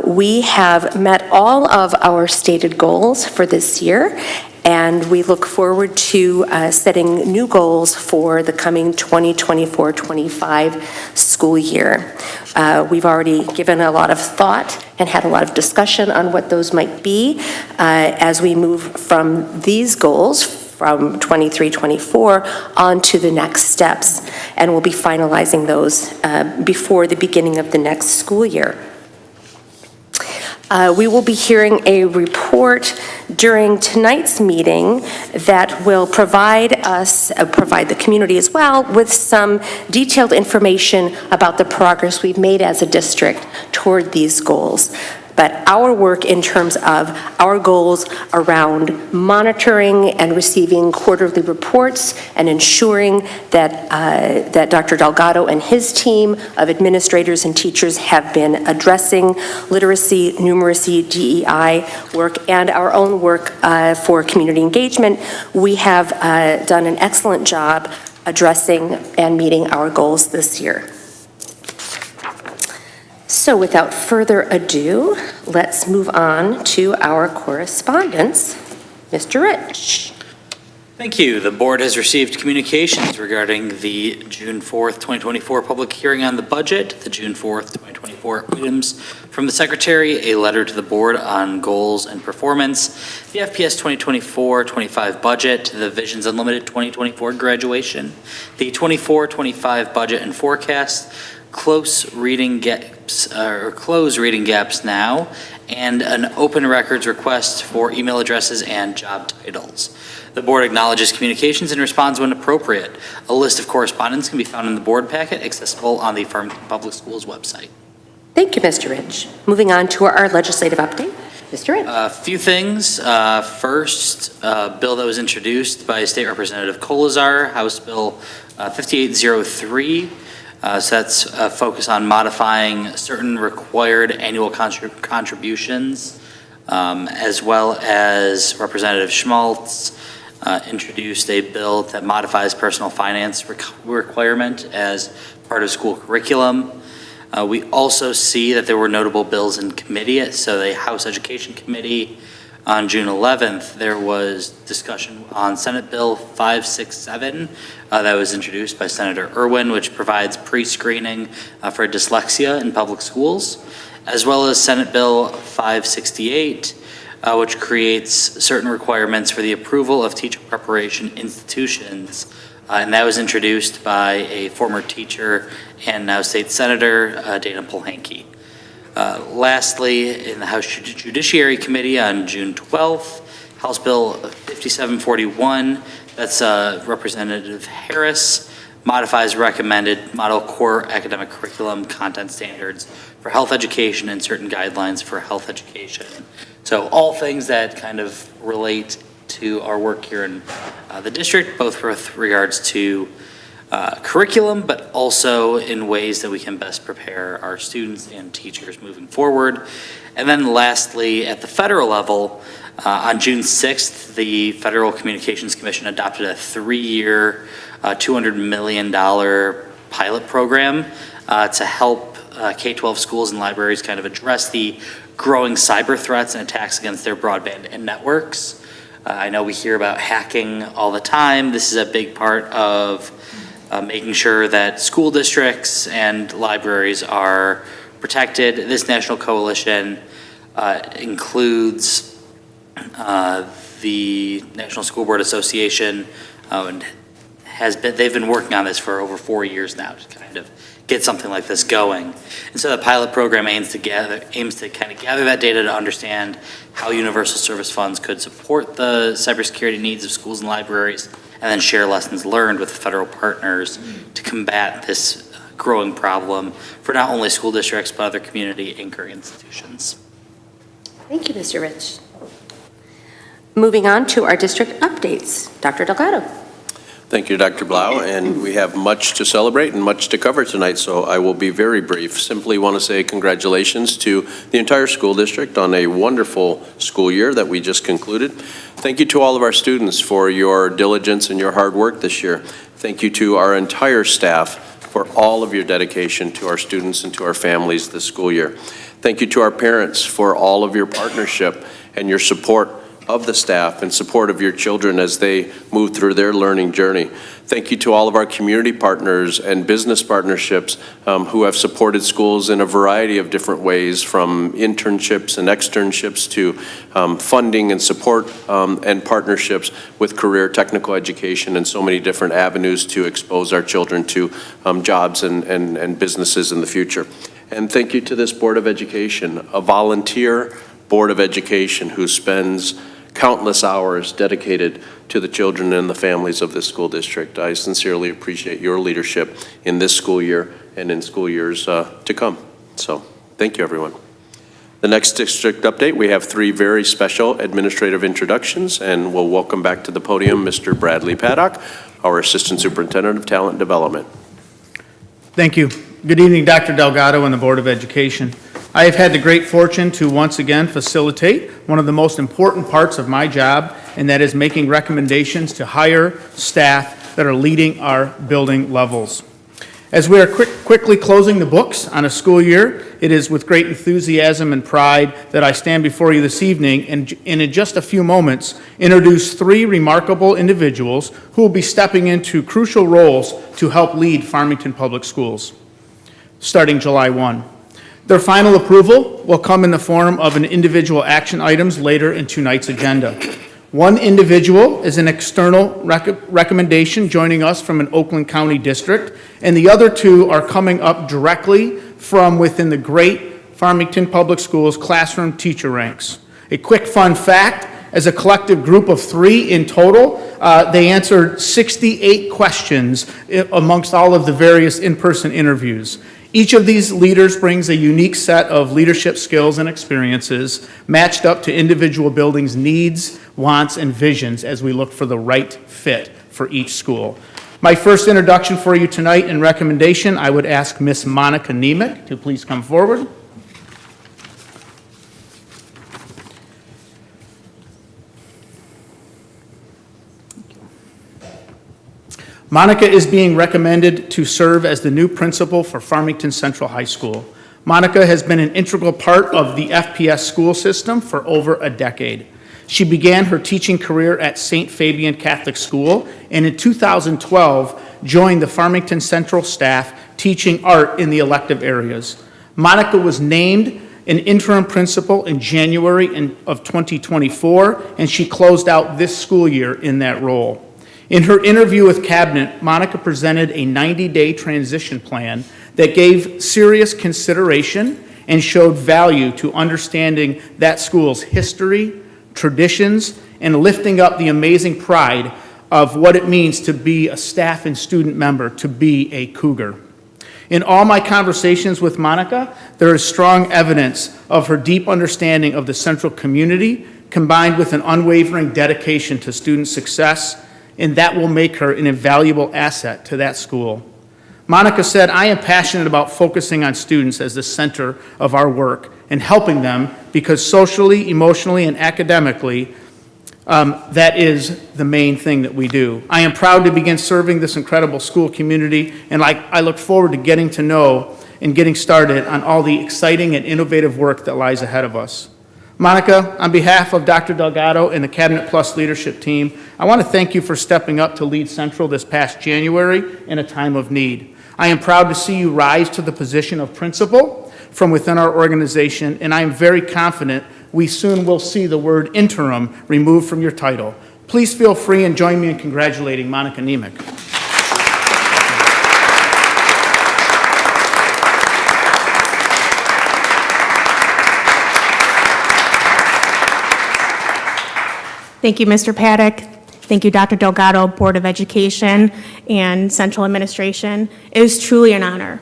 we have met all of our stated goals for this year. And we look forward to setting new goals for the coming 2024-25 school year. We've already given a lot of thought and had a lot of discussion on what those might be as we move from these goals from 23-24 on to the next steps. And we'll be finalizing those before the beginning of the next school year. We will be hearing a report during tonight's meeting that will provide the community as well, with some detailed information about the progress we've made as a district toward these goals. But our work in terms of our goals around monitoring and receiving quarterly reports and ensuring that, that Dr. Delgado and his team of administrators and teachers have been addressing literacy, numeracy, DEI work, and our own work for community engagement, we have done an excellent job addressing and meeting our goals this year. So without further ado, let's move on to our correspondence. Mr. Rich. Thank you. The board has received communications regarding the June 4th, 2024 public hearing on the budget, the June 4th, 2024 items from the secretary, a letter to the board on goals and performance, the FPS 2024-25 budget, the Visions Unlimited 2024 graduation, the 24-25 budget and forecast, close reading gaps now, and an open records request for email addresses and job titles. The board acknowledges communications and responds when appropriate. A list of correspondence can be found in the board packet, accessible on the Farmington Public Schools website. Thank you, Mr. Rich. Moving on to our legislative update. Mr. Rich. A few things. First, bill that was introduced by State Representative Colazar, House Bill 5803. So that's a focus on modifying certain required annual contributions, as well as Representative Schmaltz introduced a bill that modifies personal finance requirement as part of school curriculum. We also see that there were notable bills in committee. So the House Education Committee, on June 11th, there was discussion on Senate Bill 567 that was introduced by Senator Irwin, which provides pre-screening for dyslexia in public schools, as well as Senate Bill 568, which creates certain requirements for the approval of teacher preparation institutions. And that was introduced by a former teacher and now state senator, Dana Polhanke. Lastly, in the House Judiciary Committee on June 12th, House Bill 5741, that's Representative Harris, modifies recommended model core academic curriculum content standards for health education and certain guidelines for health education. So all things that kind of relate to our work here in the district, both with regards to curriculum, but also in ways that we can best prepare our students and teachers moving forward. And then lastly, at the federal level, on June 6th, the Federal Communications Commission adopted a 3-year, $200 million pilot program to help K-12 schools and libraries kind of address the growing cyber threats and attacks against their broadband and networks. I know we hear about hacking all the time. This is a big part of making sure that school districts and libraries are protected. This national coalition includes the National School Board Association, and they've been working on this for over 4 years now to kind of get something like this going. And so the pilot program aims to kind of gather that data to understand how universal service funds could support the cybersecurity needs of schools and libraries, and then share lessons learned with federal partners to combat this growing problem for not only school districts, but other community anchor institutions. Thank you, Mr. Rich. Moving on to our district updates. Dr. Delgado. Thank you, Dr. Blau, and we have much to celebrate and much to cover tonight, so I will be very brief. Simply want to say congratulations to the entire school district on a wonderful school year that we just concluded. Thank you to all of our students for your diligence and your hard work this year. Thank you to our entire staff for all of your dedication to our students and to our families this school year. Thank you to our parents for all of your partnership and your support of the staff and support of your children as they move through their learning journey. Thank you to all of our community partners and business partnerships who have supported schools in a variety of different ways, from internships and externships to funding and support and partnerships with career technical education and so many different avenues to expose our children to jobs and businesses in the future. And thank you to this Board of Education, a volunteer Board of Education who spends countless hours dedicated to the children and the families of this school district. I sincerely appreciate your leadership in this school year and in school years to come. So thank you, everyone. The next district update, we have 3 very special administrative introductions, and we'll welcome back to the podium Mr. Bradley Paddock, our Assistant Superintendent of Talent Development. Thank you. Good evening, Dr. Delgado and the Board of Education. I have had the great fortune to once again facilitate one of the most important parts of my job, and that is making recommendations to hire staff that are leading our building levels. As we are quickly closing the books on a school year, it is with great enthusiasm and pride that I stand before you this evening and in just a few moments introduce 3 remarkable individuals who will be stepping into crucial roles to help lead Farmington Public Schools, starting July 1. Their final approval will come in the form of an individual action items later in tonight's agenda. One individual is an external recommendation joining us from an Oakland County district, and the other 2 are coming up directly from within the great Farmington Public Schools classroom teacher ranks. A quick fun fact, as a collective group of 3 in total, they answered 68 questions amongst all of the various in-person interviews. Each of these leaders brings a unique set of leadership skills and experiences matched up to individual buildings' needs, wants, and visions as we look for the right fit for each school. My first introduction for you tonight and recommendation, I would ask Miss Monica Nemec to please come forward. Monica is being recommended to serve as the new principal for Farmington Central High School. Monica has been an integral part of the FPS school system for over a decade. She began her teaching career at St. Fabian Catholic School, and in 2012 joined the Farmington Central staff teaching art in the elective areas. Monica was named an interim principal in January of 2024, and she closed out this school year in that role. In her interview with Cabinet, Monica presented a 90-day transition plan that gave serious consideration and showed value to understanding that school's history, traditions, and lifting up the amazing pride of what it means to be a staff and student member, to be a Cougar. In all my conversations with Monica, there is strong evidence of her deep understanding of the Central community, combined with an unwavering dedication to student success and that will make her an invaluable asset to that school. Monica said, "I am passionate about focusing on students as the center of our work and helping them because socially, emotionally, and academically, that is the main thing that we do. I am proud to begin serving this incredible school community, and I look forward to getting to know and getting started on all the exciting and innovative work that lies ahead of us." Monica, on behalf of Dr. Delgado and the Cabinet Plus leadership team, I want to thank you for stepping up to lead Central this past January in a time of need. I am proud to see you rise to the position of principal from within our organization, and I am very confident we soon will see the word interim removed from your title. Please feel free and join me in congratulating Monica Nemec. Thank you, Mr. Paddock. Thank you, Dr. Delgado, Board of Education, and Central Administration. It is truly an honor.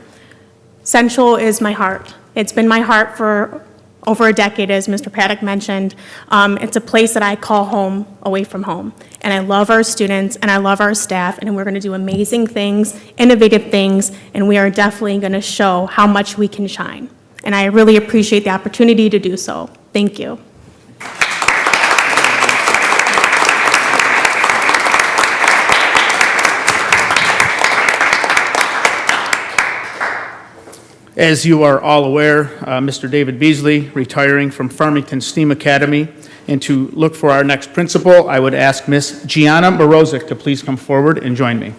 Central is my heart. It's been my heart for over a decade, as Mr. Paddock mentioned. It's a place that I call home away from home. And I love our students, and I love our staff, and we're going to do amazing things, innovative things, and we are definitely going to show how much we can shine. And I really appreciate the opportunity to do so. Thank you. As you are all aware, Mr. David Beasley retiring from Farmington STEAM Academy. And to look for our next principal, I would ask Ms. Gianna Morozic to please come forward and join me.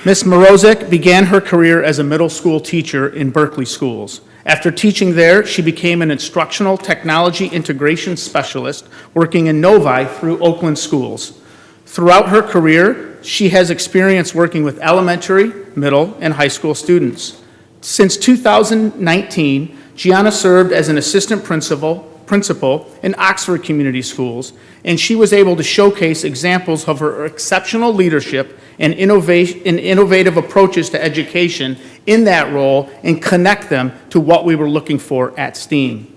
Ms. Morozic began her career as a middle school teacher in Berkeley schools. After teaching there, she became an instructional technology integration specialist working in Novi through Oakland schools. Throughout her career, she has experience working with elementary, middle, and high school students. Since 2019, Gianna served as an assistant principal in Oxford Community Schools, and she was able to showcase examples of her exceptional leadership and innovative approaches to education in that role and connect them to what we were looking for at STEAM.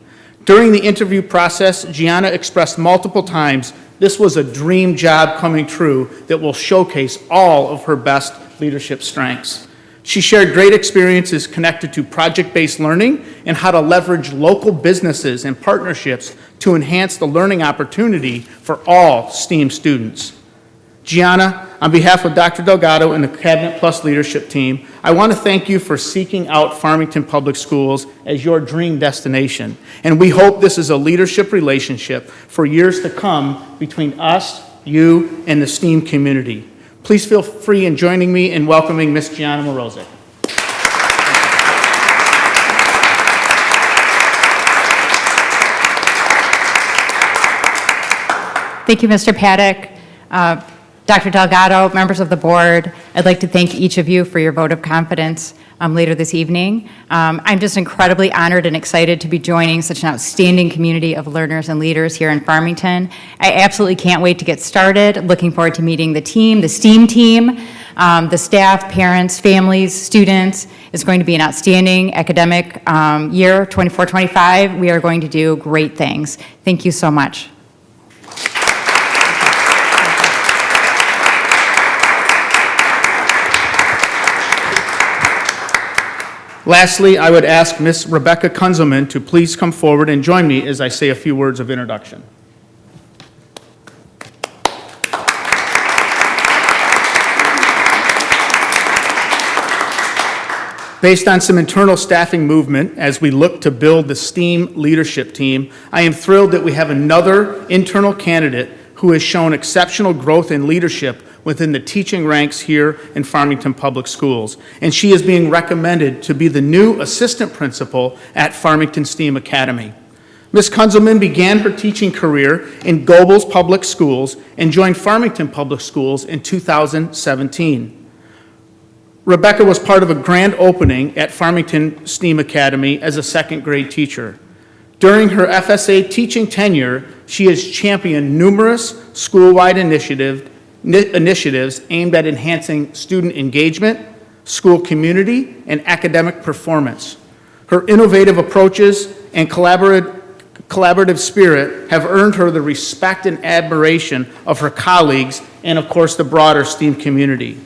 During the interview process, Gianna expressed multiple times this was a dream job coming true that will showcase all of her best leadership strengths. She shared great experiences connected to project-based learning and how to leverage local businesses and partnerships to enhance the learning opportunity for all STEAM students. Gianna, on behalf of Dr. Delgado and the Cabinet Plus leadership team, I want to thank you for seeking out Farmington Public Schools as your dream destination. And we hope this is a leadership relationship for years to come between us, you, and the STEAM community. Please feel free in joining me in welcoming Ms. Gianna Morozic. Thank you, Mr. Paddock. Dr. Delgado, members of the board, I'd like to thank each of you for your vote of confidence later this evening. I'm just incredibly honored and excited to be joining such an outstanding community of learners and leaders here in Farmington. I absolutely can't wait to get started. Looking forward to meeting the team, the STEAM team, the staff, parents, families, students. It's going to be an outstanding academic year, 24-25. We are going to do great things. Thank you so much. Lastly, I would ask Ms. Rebecca Kunzelman to please come forward and join me as I say a few words of introduction. Based on some internal staffing movement as we look to build the STEAM leadership team, I am thrilled that we have another internal candidate who has shown exceptional growth in leadership within the teaching ranks here in Farmington Public Schools. And she is being recommended to be the new assistant principal at Farmington STEAM Academy. Ms. Kunzelman began her teaching career in Gobles Public Schools and joined Farmington Public Schools in 2017. Rebecca was part of a grand opening at Farmington STEAM Academy as a second grade teacher. During her FSA teaching tenure, she has championed numerous school-wide initiatives aimed at enhancing student engagement, school community, and academic performance. Her innovative approaches and collaborative spirit have earned her the respect and admiration of her colleagues and, of course, the broader STEAM community.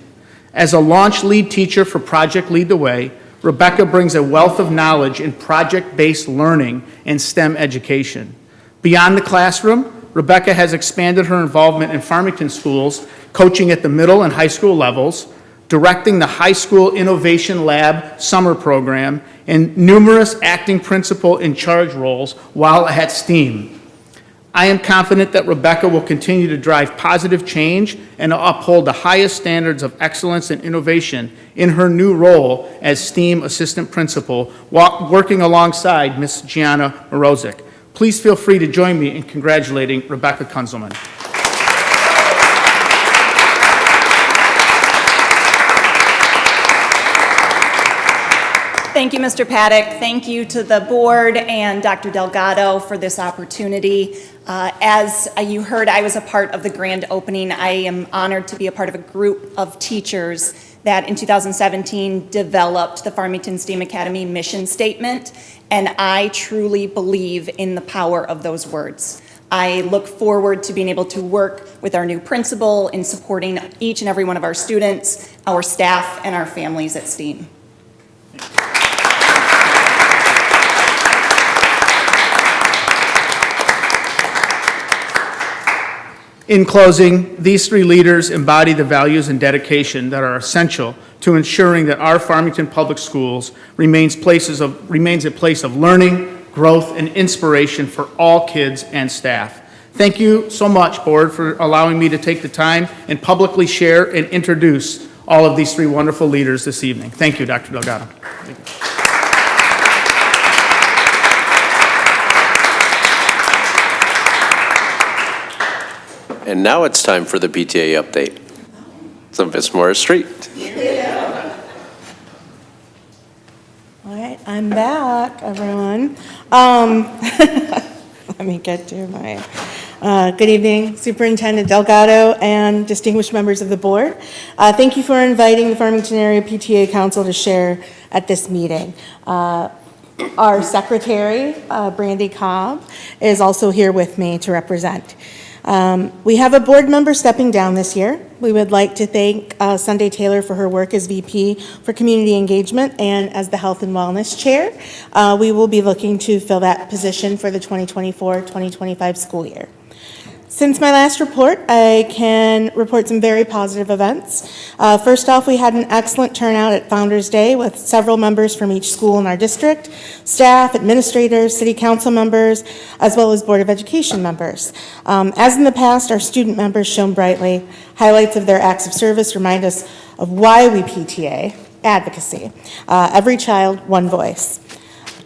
As a launch lead teacher for Project Lead the Way, Rebecca brings a wealth of knowledge in project-based learning and STEM education. Beyond the classroom, Rebecca has expanded her involvement in Farmington schools, coaching at the middle and high school levels, directing the High School Innovation Lab summer program, and numerous acting principal in charge roles while at STEAM. I am confident that Rebecca will continue to drive positive change and uphold the highest standards of excellence and innovation in her new role as STEAM Assistant Principal, working alongside Ms. Gianna Morozic. Please feel free to join me in congratulating Rebecca Kunzelman. Thank you, Mr. Paddock. Thank you to the board and Dr. Delgado for this opportunity. As you heard, I was a part of the grand opening. I am honored to be a part of a group of teachers that in 2017 developed the Farmington STEAM Academy mission statement, and I truly believe in the power of those words. I look forward to being able to work with our new principal in supporting each and every one of our students, our staff, and our families at STEAM. In closing, these three leaders embody the values and dedication that are essential to ensuring that our Farmington Public Schools remains a place of learning, growth, and inspiration for all kids and staff. Thank you so much, Board, for allowing me to take the time and publicly share and introduce all of these three wonderful leaders this evening. Thank you, Dr. Delgado. Thank you. And now it's time for the PTA update. So Ms. Morris Street. All right, I'm back, everyone. Let me get to my, good evening, Superintendent Delgado and distinguished members of the board. Thank you for inviting the Farmington Area PTA Council to share at this meeting. Our secretary, Brandy Cobb, is also here with me to represent. We have a board member stepping down this year. We would like to thank Sunday Taylor for her work as VP for Community Engagement and as the Health and Wellness Chair. We will be looking to fill that position for the 2024-2025 school year. Since my last report, I can report some very positive events. First off, we had an excellent turnout at Founders Day with several members from each school in our district, staff, administrators, city council members, as well as Board of Education members. As in the past, our student members shone brightly. Highlights of their acts of service remind us of why we PTA, advocacy. Every child, one voice.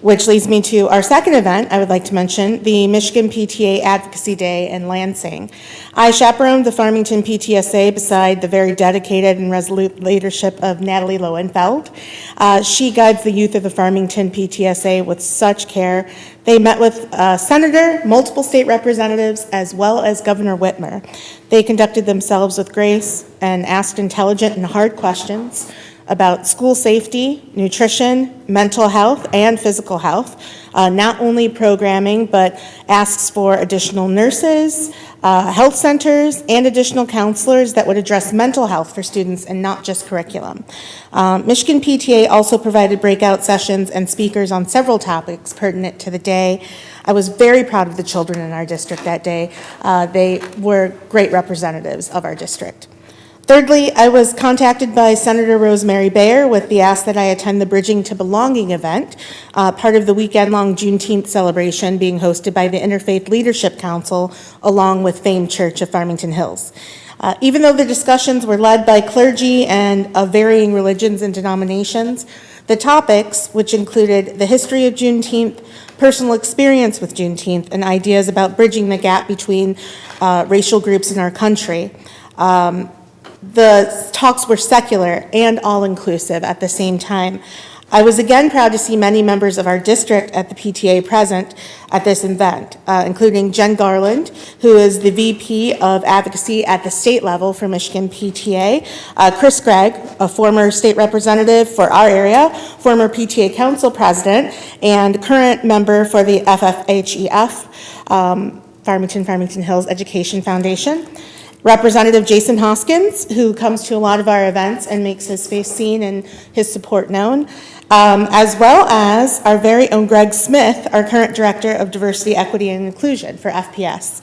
Which leads me to our second event, I would like to mention, the Michigan PTA Advocacy Day in Lansing. I chaperoned the Farmington PTSA beside the very dedicated and resolute leadership of Natalie Lowenfeld. She guides the youth of the Farmington PTSA with such care. They met with Senator, multiple state representatives, as well as Governor Whitmer. They conducted themselves with grace and asked intelligent and hard questions about school safety, nutrition, mental health, and physical health. Not only programming, but asks for additional nurses, health centers, and additional counselors that would address mental health for students and not just curriculum. Michigan PTA also provided breakout sessions and speakers on several topics pertinent to the day. I was very proud of the children in our district that day. They were great representatives of our district. Thirdly, I was contacted by Senator Rosemary Bayer with the ask that I attend the Bridging to Belonging event, part of the weekend-long Juneteenth celebration being hosted by the Interfaith Leadership Council along with Famed Church of Farmington Hills. Even though the discussions were led by clergy and of varying religions and denominations, the topics, which included the history of Juneteenth, personal experience with Juneteenth, and ideas about bridging the gap between racial groups in our country, the talks were secular and all-inclusive at the same time. I was again proud to see many members of our district at the PTA present at this event, including Jen Garland, who is the VP of Advocacy at the state level for Michigan PTA, Chris Gregg, a former state representative for our area, former PTA Council President, and current member for the FFHEF, Farmington Hills Education Foundation. Representative Jason Hoskins, who comes to a lot of our events and makes his face seen and his support known, as well as our very own Greg Smith, our current Director of Diversity, Equity, and Inclusion for FPS.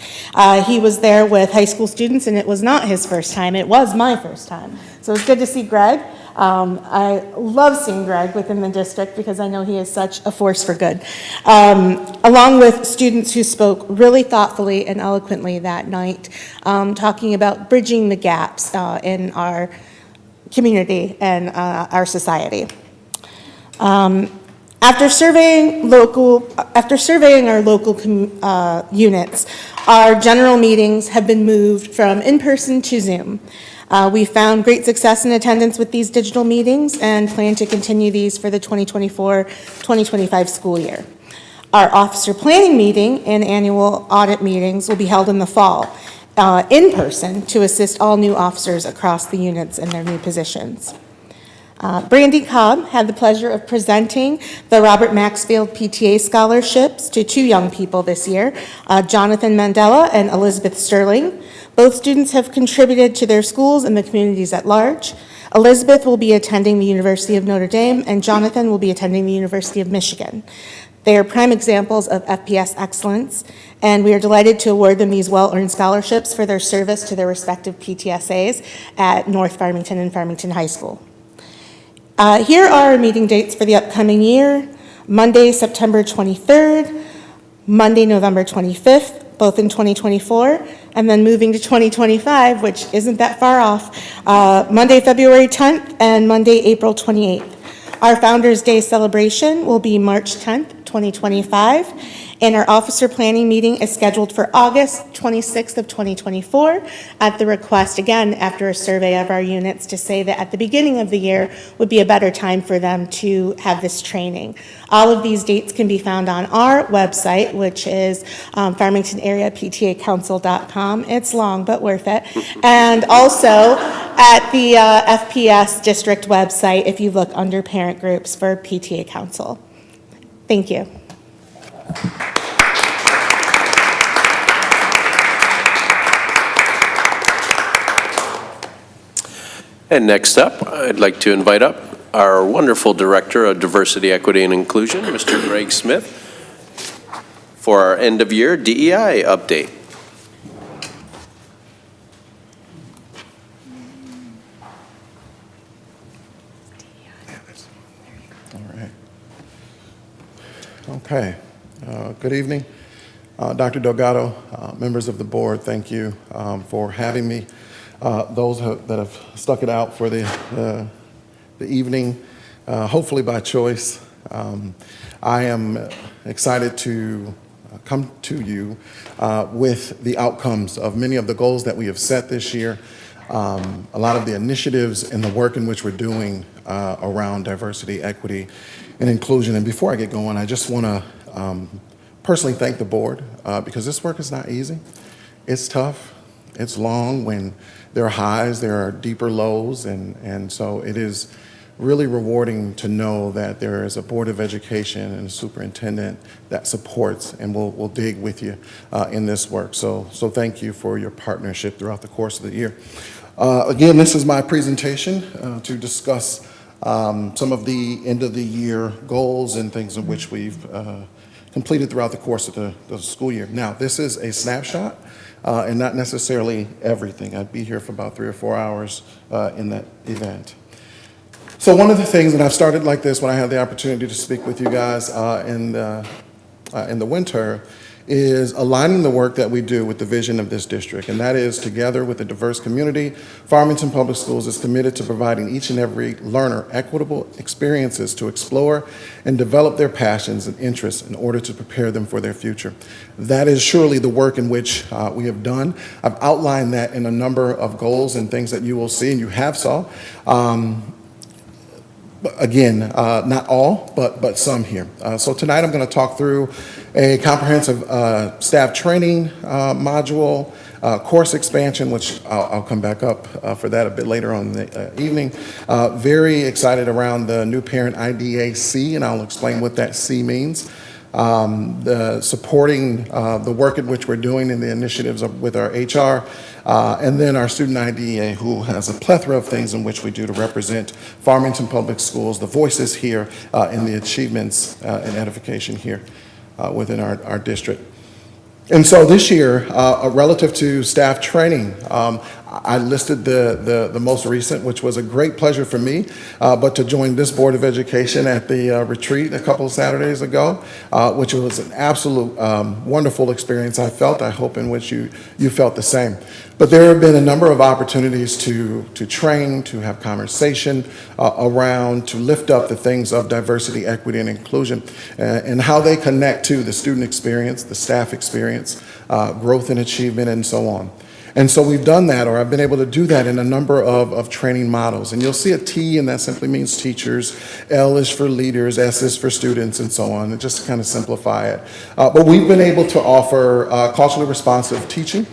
He was there with high school students, and it was not his first time, it was my first time. So it's good to see Greg. I love seeing Greg within the district because I know he is such a force for good. Along with students who spoke really thoughtfully and eloquently that night, talking about bridging the gaps in our community and our society. After surveying our local units, our general meetings have been moved from in-person to Zoom. We found great success in attendance with these digital meetings and plan to continue these for the 2024-2025 school year. Our officer planning meeting and annual audit meetings will be held in the fall, in person, to assist all new officers across the units in their new positions. Brandy Cobb had the pleasure of presenting the Robert Maxfield PTA scholarships to two young people this year, Jonathan Mandela and Elizabeth Sterling. Both students have contributed to their schools and the communities at large. Elizabeth will be attending the University of Notre Dame, and Jonathan will be attending the University of Michigan. They are prime examples of FPS excellence, and we are delighted to award them these well-earned scholarships for their service to their respective PTSAs at North Farmington and Farmington High School. Here are our meeting dates for the upcoming year: Monday, September 23rd, Monday, November 25th, both in 2024, and then moving to 2025, which isn't that far off, Monday, February 10th, and Monday, April 28th. Our Founders Day celebration will be March 10th, 2025, and our officer planning meeting is scheduled for August 26th of 2024 at the request, again, after a survey of our units, to say that at the beginning of the year would be a better time for them to have this training. All of these dates can be found on our website, which is farmingtonareaptacouncil.com. It's long, but worth it. And also at the FPS district website, if you look under parent groups for PTA Council. Thank you. And next up, I'd like to invite up our wonderful Director of Diversity, Equity, and Inclusion, Mr. Greg Smith, for our end-of-year DEI update. All right. Okay. Good evening. Dr. Delgado, members of the board, thank you for having me. Those that have stuck it out for the evening, hopefully by choice. I am excited to come to you with the outcomes of many of the goals that we have set this year, a lot of the initiatives and the work in which we're doing around diversity, equity, and inclusion. And before I get going, I just want to personally thank the board because this work is not easy. It's tough. It's long. When there are highs, there are deeper lows, and so it is really rewarding to know that there is a Board of Education and a superintendent that supports and will dig with you in this work. So thank you for your partnership throughout the course of the year. Again, this is my presentation to discuss some of the end of the year goals and things in which we've completed throughout the course of the school year. Now, this is a snapshot and not necessarily everything. I'd be here for about 3 or 4 hours in that event. So one of the things, and I've started like this when I had the opportunity to speak with you guys in the winter, is aligning the work that we do with the vision of this district, and that is, together with a diverse community, Farmington Public Schools is committed to providing each and every learner equitable experiences to explore and develop their passions and interests in order to prepare them for their future. That is surely the work in which we have done. I've outlined that in a number of goals and things that you will see, and you have saw. Again, not all, but some here. So tonight I'm going to talk through a comprehensive staff training module, course expansion, which I'll come back up for that a bit later on in the evening. Very excited around the new parent IDAC, and I'll explain what that C means. The supporting the work in which we're doing and the initiatives with our HR, and then our student IDEA, who has a plethora of things in which we do to represent Farmington Public Schools, the voices here, and the achievements and edification here within our district. And so this year, relative to staff training, I listed the most recent, which was a great pleasure for me, but to join this Board of Education at the retreat a couple of Saturdays ago, which was an absolute wonderful experience I felt. I hope in which you felt the same. But there have been a number of opportunities to train, to have conversation around, to lift up the things of diversity, equity, and inclusion, and how they connect to the student experience, the staff experience, growth and achievement, and so on. And so we've done that, or I've been able to do that in a number of training models. And you'll see a T, and that simply means teachers. L is for leaders, S is for students, and so on, and just to kind of simplify it. But we've been able to offer culturally responsive teaching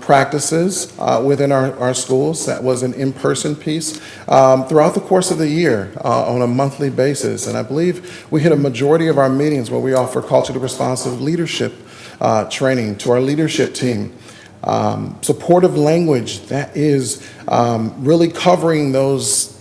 practices within our schools. That was an in-person piece throughout the course of the year on a monthly basis. And I believe we hit a majority of our meetings where we offer culturally responsive leadership training to our leadership team. Supportive language, that is really covering those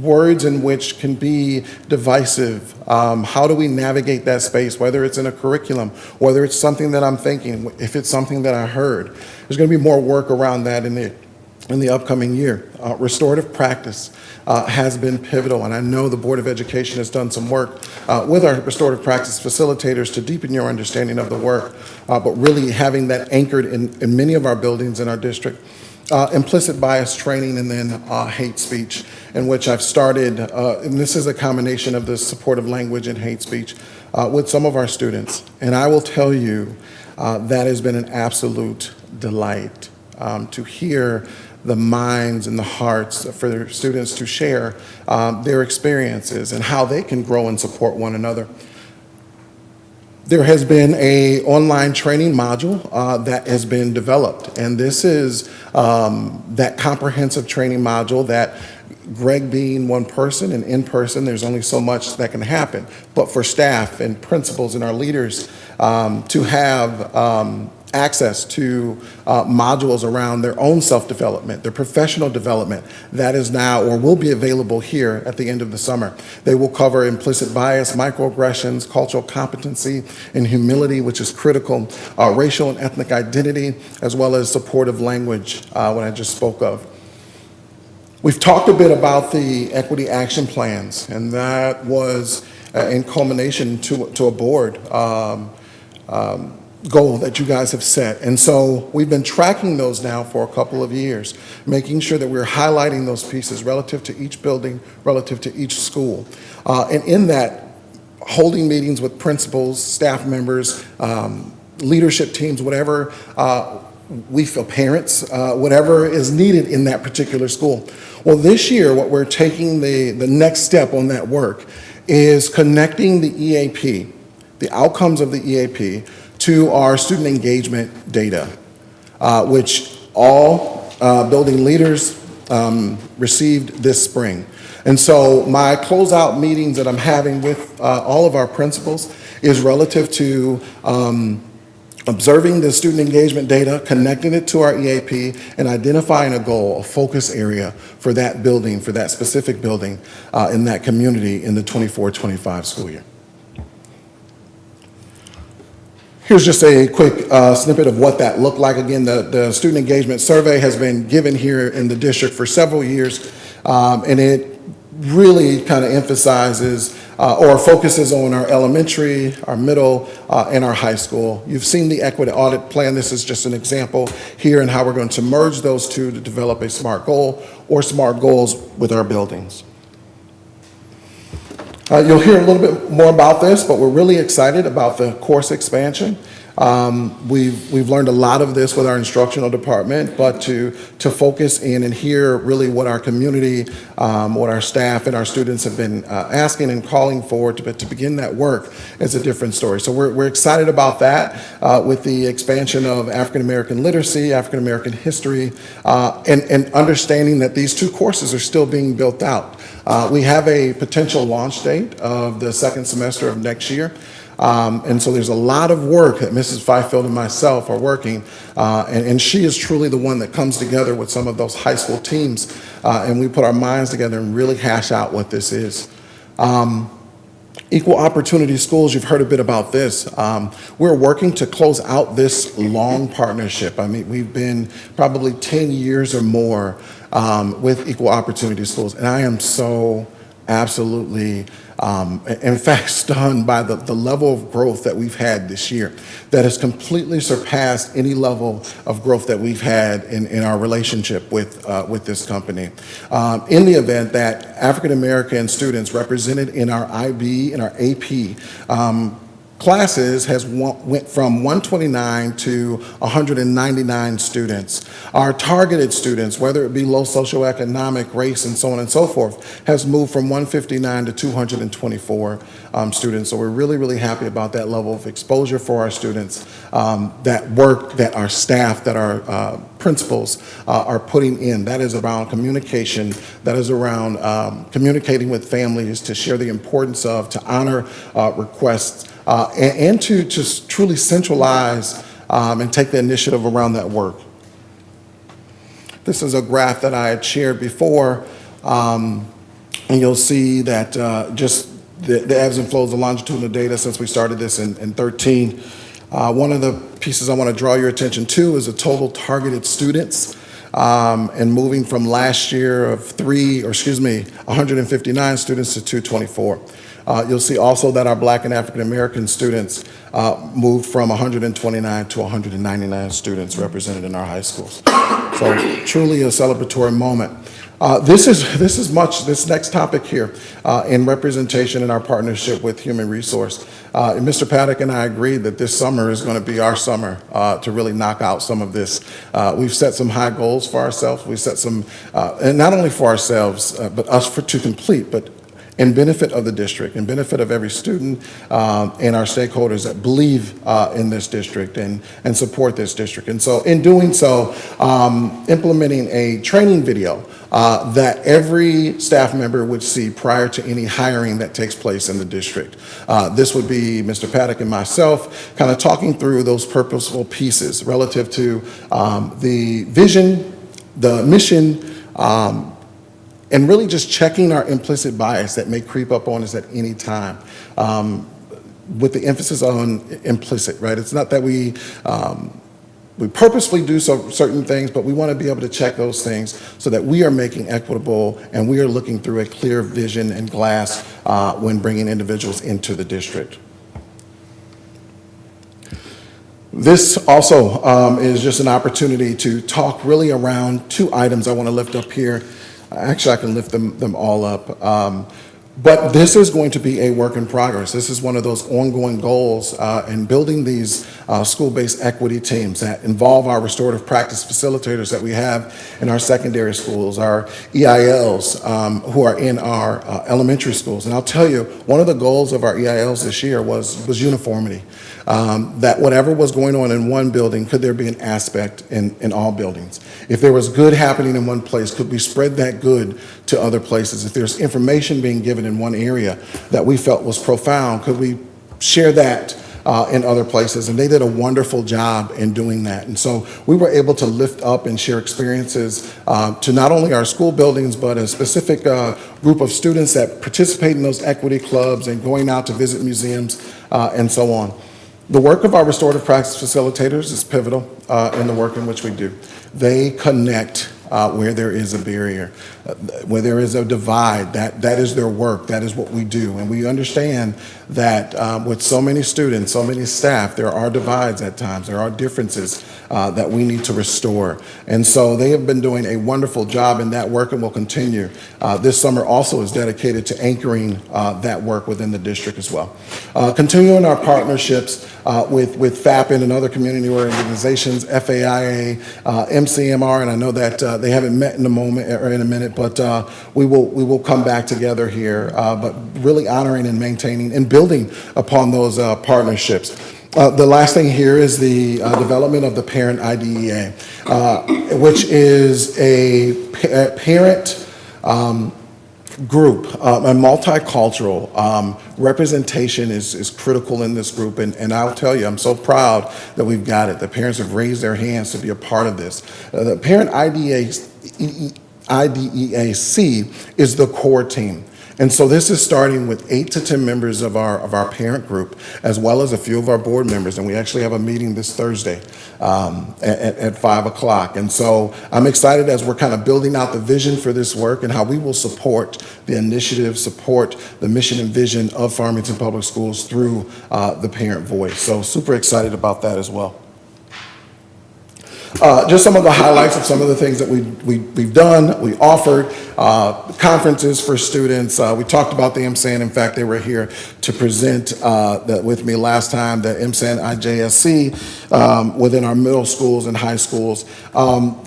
words in which can be divisive. How do we navigate that space, whether it's in a curriculum, whether it's something that I'm thinking, if it's something that I heard. There's going to be more work around that in the upcoming year. Restorative practice has been pivotal, and I know the Board of Education has done some work with our restorative practice facilitators to deepen your understanding of the work, but really having that anchored in many of our buildings in our district. Implicit bias training, and then hate speech, in which I've started, and this is a combination of the supportive language and hate speech with some of our students. And I will tell you, that has been an absolute delight to hear the minds and the hearts for their students to share their experiences and how they can grow and support one another. There has been an online training module that has been developed, and this is that comprehensive training module that Greg being one person and in person, there's only so much that can happen. But for staff and principals and our leaders to have access to modules around their own self-development, their professional development, that is now or will be available here at the end of the summer. They will cover implicit bias, microaggressions, cultural competency, and humility, which is critical, racial and ethnic identity, as well as supportive language, what I just spoke of. We've talked a bit about the equity action plans, and that was in culmination to a board goal that you guys have set. And so we've been tracking those now for a couple of years, making sure that we're highlighting those pieces relative to each building, relative to each school. And in that, holding meetings with principals, staff members, leadership teams, whatever we feel, parents, whatever is needed in that particular school. Well, this year, what we're taking the next step on that work is connecting the EAP, the outcomes of the EAP, to our student engagement data, which all building leaders received this spring. And so my closeout meetings that I'm having with all of our principals is relative to observing the student engagement data, connecting it to our EAP, and identifying a goal, a focus area for that building, for that specific building in that community in the 24-25 school year. Here's just a quick snippet of what that looked like. Again, the student engagement survey has been given here in the district for several years, and it really kind of emphasizes or focuses on our elementary, our middle, and our high school. You've seen the equity audit plan. This is just an example here in how we're going to merge those two to develop a SMART goal or SMART goals with our buildings. You'll hear a little bit more about this, but we're really excited about the course expansion. We've learned a lot of this with our instructional department, but to focus in and hear really what our community, what our staff and our students have been asking and calling for to begin that work is a different story. So we're excited about that with the expansion of African American literacy, African American history, and understanding that these two courses are still being built out. We have a potential launch date of the second semester of next year. And so there's a lot of work that Mrs. Fifield and myself are working, and she is truly the one that comes together with some of those high school teams, and we put our minds together and really hash out what this is. Equal opportunity schools, you've heard a bit about this. We're working to close out this long partnership. I mean, we've been probably 10 years or more with equal opportunity schools, and I am so absolutely, in fact, stunned by the level of growth that we've had this year that has completely surpassed any level of growth that we've had in our relationship with this company. In the event that African American students represented in our IB and our AP classes went from 129 to 199 students. Our targeted students, whether it be low socioeconomic, race, and so on and so forth, has moved from 159 to 224 students. So we're really, really happy about that level of exposure for our students, that work that our staff, that our principals are putting in. That is around communication, that is around communicating with families to share the importance of, to honor requests, and to just truly centralize and take the initiative around that work. This is a graph that I had shared before, and you'll see that just the ebbs and flows of longitudinal data since we started this in 13. One of the pieces I want to draw your attention to is the total targeted students, and moving from last year of 159 students to 224. You'll see also that our Black and African American students moved from 129 to 199 students represented in our high schools. So truly a celebratory moment. This next topic here in representation in our partnership with Human Resource. Mr. Paddock and I agreed that this summer is going to be our summer to really knock out some of this. We've set some high goals for ourselves. We've set some, and not only for ourselves, but us to complete, but in benefit of the district, in benefit of every student and our stakeholders that believe in this district and support this district. And so in doing so, implementing a training video that every staff member would see prior to any hiring that takes place in the district. This would be Mr. Paddock and myself kind of talking through those purposeful pieces relative to the vision, the mission, and really just checking our implicit bias that may creep up on us at any time, with the emphasis on implicit, right? It's not that we purposefully do certain things, but we want to be able to check those things so that we are making equitable and we are looking through a clear vision and glass when bringing individuals into the district. This also is just an opportunity to talk really around two items I want to lift up here. Actually, I can lift them all up. But this is going to be a work in progress. This is one of those ongoing goals in building these school-based equity teams that involve our restorative practice facilitators that we have in our secondary schools, our EILs who are in our elementary schools. And I'll tell you, one of the goals of our EILs this year was uniformity. That whatever was going on in one building, could there be an aspect in all buildings? If there was good happening in one place, could we spread that good to other places? If there's information being given in one area that we felt was profound, could we share that in other places? And they did a wonderful job in doing that. And so we were able to lift up and share experiences to not only our school buildings, but a specific group of students that participate in those equity clubs and going out to visit museums and so on. The work of our restorative practice facilitators is pivotal in the work in which we do. They connect where there is a barrier, where there is a divide. That is their work. That is what we do. And we understand that with so many students, so many staff, there are divides at times. There are differences that we need to restore. And so they have been doing a wonderful job in that work and will continue. This summer also is dedicated to anchoring that work within the district as well. Continuing our partnerships with FAPN and other community organizations, FAIA, MCMR, and I know that they haven't met in a moment or in a minute, but we will come back together here, but really honoring and maintaining and building upon those partnerships. The last thing here is the development of the Parent IDEA, which is a parent group, a multicultural representation is critical in this group, and I'll tell you, I'm so proud that we've got it. The parents have raised their hands to be a part of this. The Parent IDEAC is the core team. And so this is starting with 8 to 10 members of our parent group, as well as a few of our board members. And we actually have a meeting this Thursday at 5 o'clock. And so I'm excited as we're kind of building out the vision for this work and how we will support the initiative, support the mission and vision of Farmington Public Schools through the parent voice. So super excited about that as well. Just some of the highlights of some of the things that we've done, we offered, conferences for students. We talked about the MSAN. In fact, they were here to present with me last time, the MSAN IJSC within our middle schools and high schools.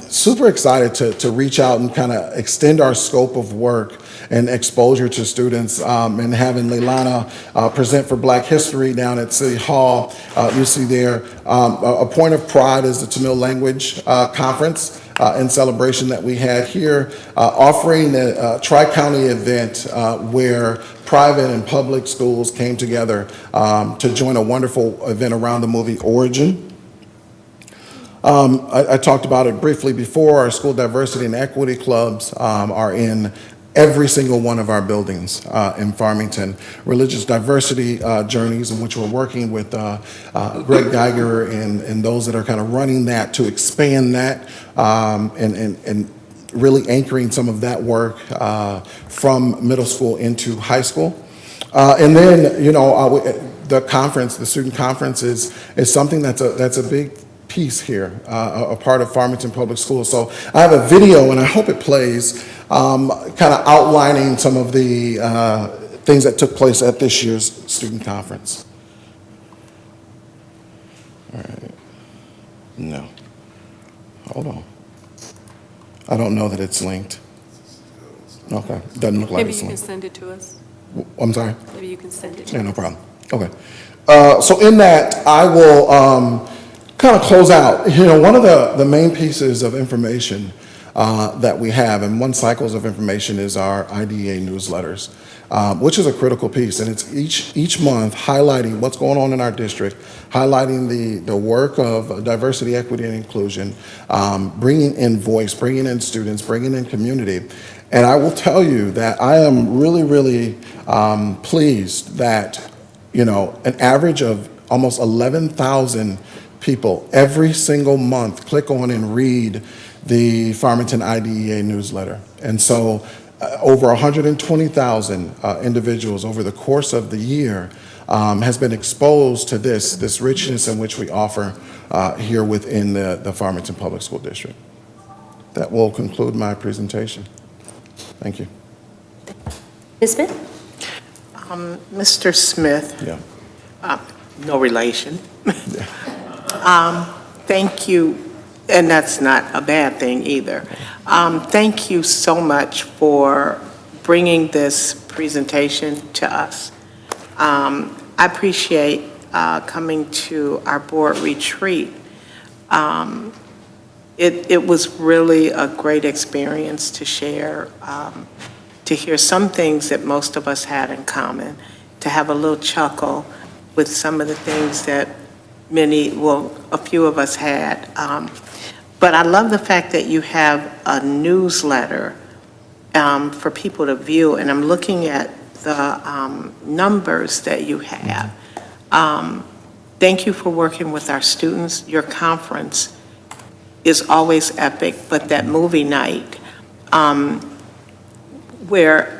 Super excited to reach out and kind of extend our scope of work and exposure to students, and having Leilana present for Black History down at City Hall. You see there, a point of pride is the Tamil Language Conference and celebration that we had here, offering a tri-county event where private and public schools came together to join a wonderful event around the movie Origin. I talked about it briefly before. Our school diversity and equity clubs are in every single one of our buildings in Farmington. Religious diversity journeys, in which we're working with Greg Geiger and those that are kind of running that to expand that and really anchoring some of that work from middle school into high school. And then, you know, the conference, the student conference is something that's a big piece here, a part of Farmington Public Schools. So I have a video, and I hope it plays, kind of outlining some of the things that took place at this year's student conference. All right. No. Hold on. I don't know that it's linked. Okay. Doesn't look like Maybe it's you can linked. send it to us. I'm sorry? Maybe you can send it to Yeah, us. no problem. Okay. So in that, I will kind of close out. You know, one of the main pieces of information that we have, and one cycles of information, is our IDEA newsletters, which is a critical piece. And it's each month highlighting what's going on in our district, highlighting the work of diversity, equity, and inclusion, bringing in voice, bringing in students, bringing in community. And I will tell you that I am really, really pleased that, you know, an average of almost 11,000 people every single month click on and read the Farmington IDEA newsletter. And so over 120,000 individuals over the course of the year has been exposed to this richness in which we offer here within the Farmington Public School District. That will conclude my presentation. Thank you. Ms. Smith? Mr. Smith. Yeah. No relation. Thank you, and that's not a bad thing either. Thank you so much for bringing this presentation to us. I appreciate coming to our board retreat. It was really a great experience to share, to hear some things that most of us had in common, to have a little chuckle with some of the things that a few of us had. But I love the fact that you have a newsletter for people to view, and I'm looking at the numbers that you have. Thank you for working with our students. Your conference is always epic, but that movie night, where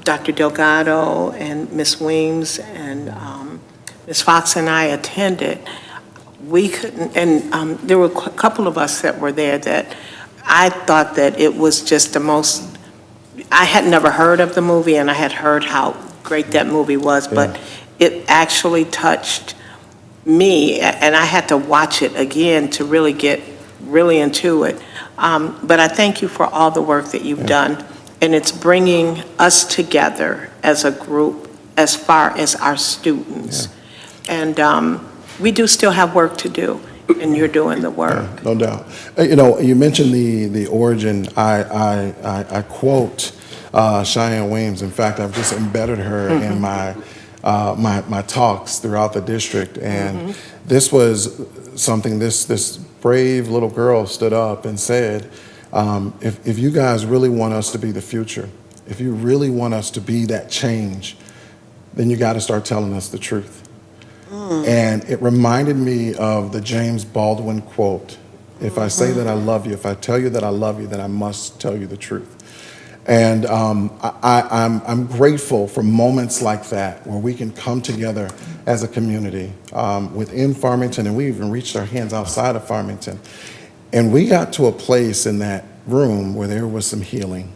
Dr. Delgado and Ms. Weems and Ms. Fox and I attended, we couldn't, and there were a couple of us that were there that I thought that it was just the most, I had never heard of the movie, and I had heard how great that movie was, but it actually touched me, and I had to watch it again to really get really into it. But I thank you for all the work that you've done, and it's bringing us together as a group as far as our students. And we do still have work to do, and you're doing the work. No doubt. You know, you mentioned the origin. I quote Cheyenne Weems. In fact, I've just embedded her in my talks throughout the district. And this was something this brave little girl stood up and said, if you guys really want us to be the future, if you really want us to be that change, then you got to start telling us the truth. And it reminded me of the James Baldwin quote, if I say that I love you, if I tell you that I love you, then I must tell you the truth. And I'm grateful for moments like that where we can come together as a community within Farmington, and we even reached our hands outside of Farmington. And we got to a place in that room where there was some healing.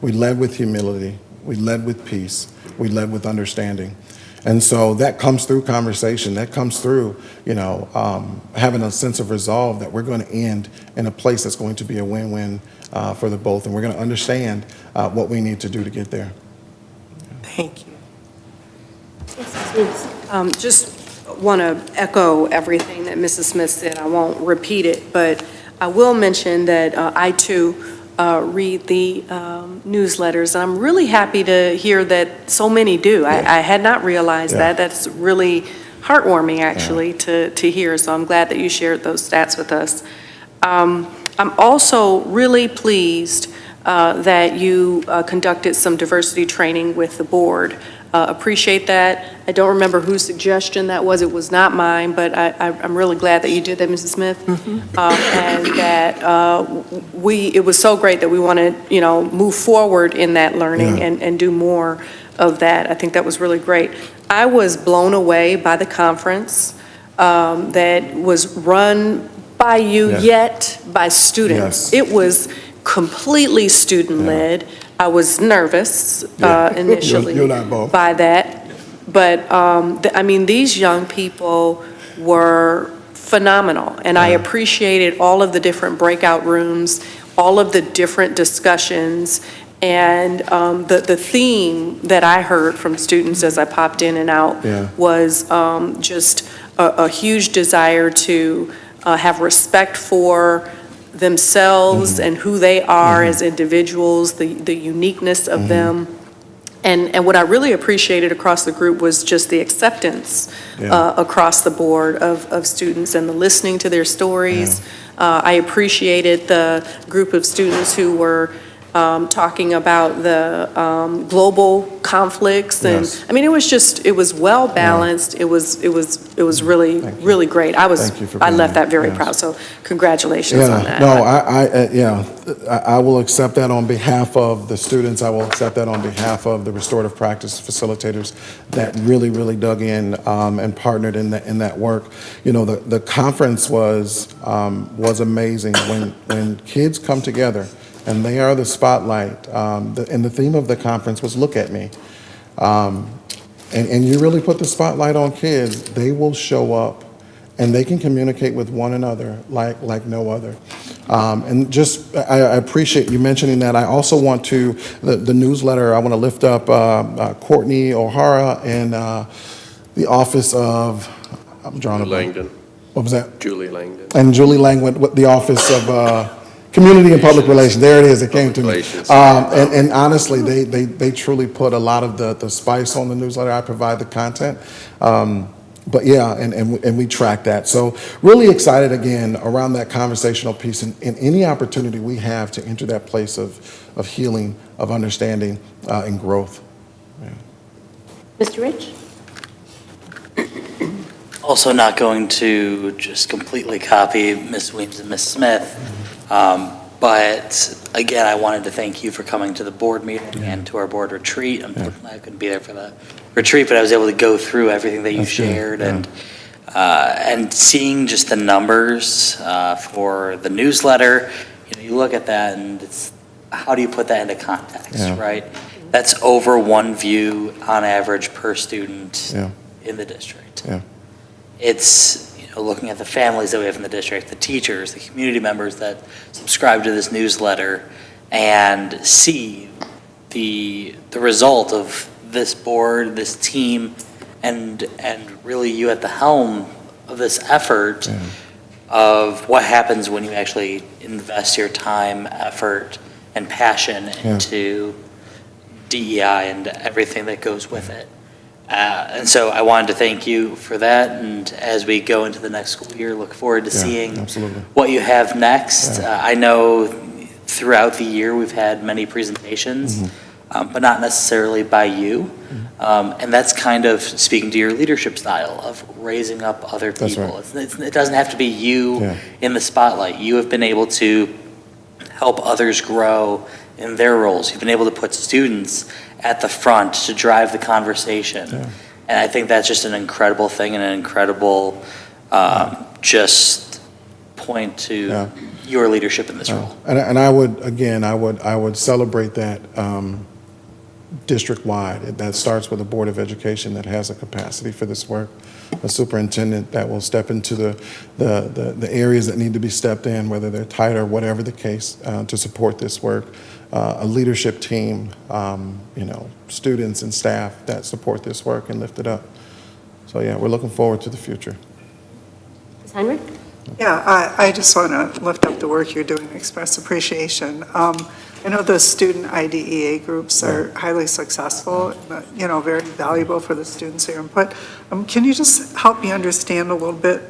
We led with humility, we led with peace, we led with understanding. And so that comes through conversation, that comes through, you know, having a sense of resolve that we're going to end in a place that's going to be a win-win for the both, and we're going to understand what we need to do to get there. Thank you. Just want to echo everything that Mrs. Smith said. I won't repeat it, but I will mention that I too read the newsletters. And I'm really happy to hear that so many do. I had not realized that. That's really heartwarming, actually, to hear. So I'm glad that you shared those stats with us. I'm also really pleased that you conducted some diversity training with the board. Appreciate that. I don't remember whose suggestion that was. It was not mine, but I'm really glad that you did that, Mrs. Smith. And that it was so great that we want to, you know, move forward in that learning and do more of that. I think that was really great. I was blown away by the conference that was run by you, yet by students. It was completely student-led. I was nervous initially by that, but I mean, these young people were phenomenal, and I appreciated all of the different breakout rooms, all of the different discussions, and the theme that I heard from students as I popped in and out was just a huge desire to have respect for themselves and who they are as individuals, the uniqueness of them. And what I really appreciated across the group was just the acceptance across the board of students and the listening to their stories. I appreciated the group of students who were talking about the global conflicts, and I mean, it was well balanced. It was really great. I left that very proud. So congratulations on that. No, I will accept that on behalf of the students. I will accept that on behalf of the restorative practice facilitators that really dug in and partnered in that work. You know, the conference was amazing when kids come together. And they are the spotlight. And the theme of the conference was "Look at Me." And you really put the spotlight on kids. They will show up, and they can communicate with one another like no other. And just, I appreciate you mentioning that. I also want to, the newsletter, I want to lift up Courtney O'Hara and the office of, I'm drawing a blank. Langdon. What was that? Julie Langdon. And Julie Langdon with the office of Community and Public Relations. There it is. It came to me. And honestly, they truly put a lot of the spice on the newsletter. I provide the content. But yeah, and we track that. So really excited again around that conversational piece and any opportunity we have to enter that place of healing, of understanding, and growth. Mr. Rich? Also not going to just completely copy Ms. Weems and Ms. Smith, but again, I wanted to thank you for coming to the board meeting and to our board retreat. Unfortunately, I couldn't be there for the retreat, but I was able to go through everything that you shared and seeing just the numbers for the newsletter. You look at that and it's, how do you put that into context, right? That's over one view on average per student in the district. It's looking at the families that we have in the district, the teachers, the community members that subscribe to this newsletter, and see the result of this board, this team, and really you at the helm of this effort of what happens when you actually invest your time, effort, and passion into DEI and everything that goes with it. And so I wanted to thank you for that, and as we go into the next school year, look forward to seeing what you have next. I know throughout the year we've had many presentations, but not necessarily by you. And that's kind of speaking to your leadership style of raising up other people. It doesn't have to be you in the spotlight. You have been able to help others grow in their roles. You've been able to put students at the front to drive the conversation. And I think that's just an incredible thing and an incredible just point to your leadership in this role. And I would, again, I would celebrate that district-wide. That starts with a Board of Education that has a capacity for this work, a superintendent that will step into the areas that need to be stepped in, whether they're tight or whatever the case, to support this work. A leadership team, students and staff that support this work and lift it up. So yeah, we're looking forward to the future. Ms. Heinrich? Yeah, I just want to lift up the work you're doing and express appreciation. I know the student IDEA groups are highly successful, very valuable for the students' their input. Can you just help me understand a little bit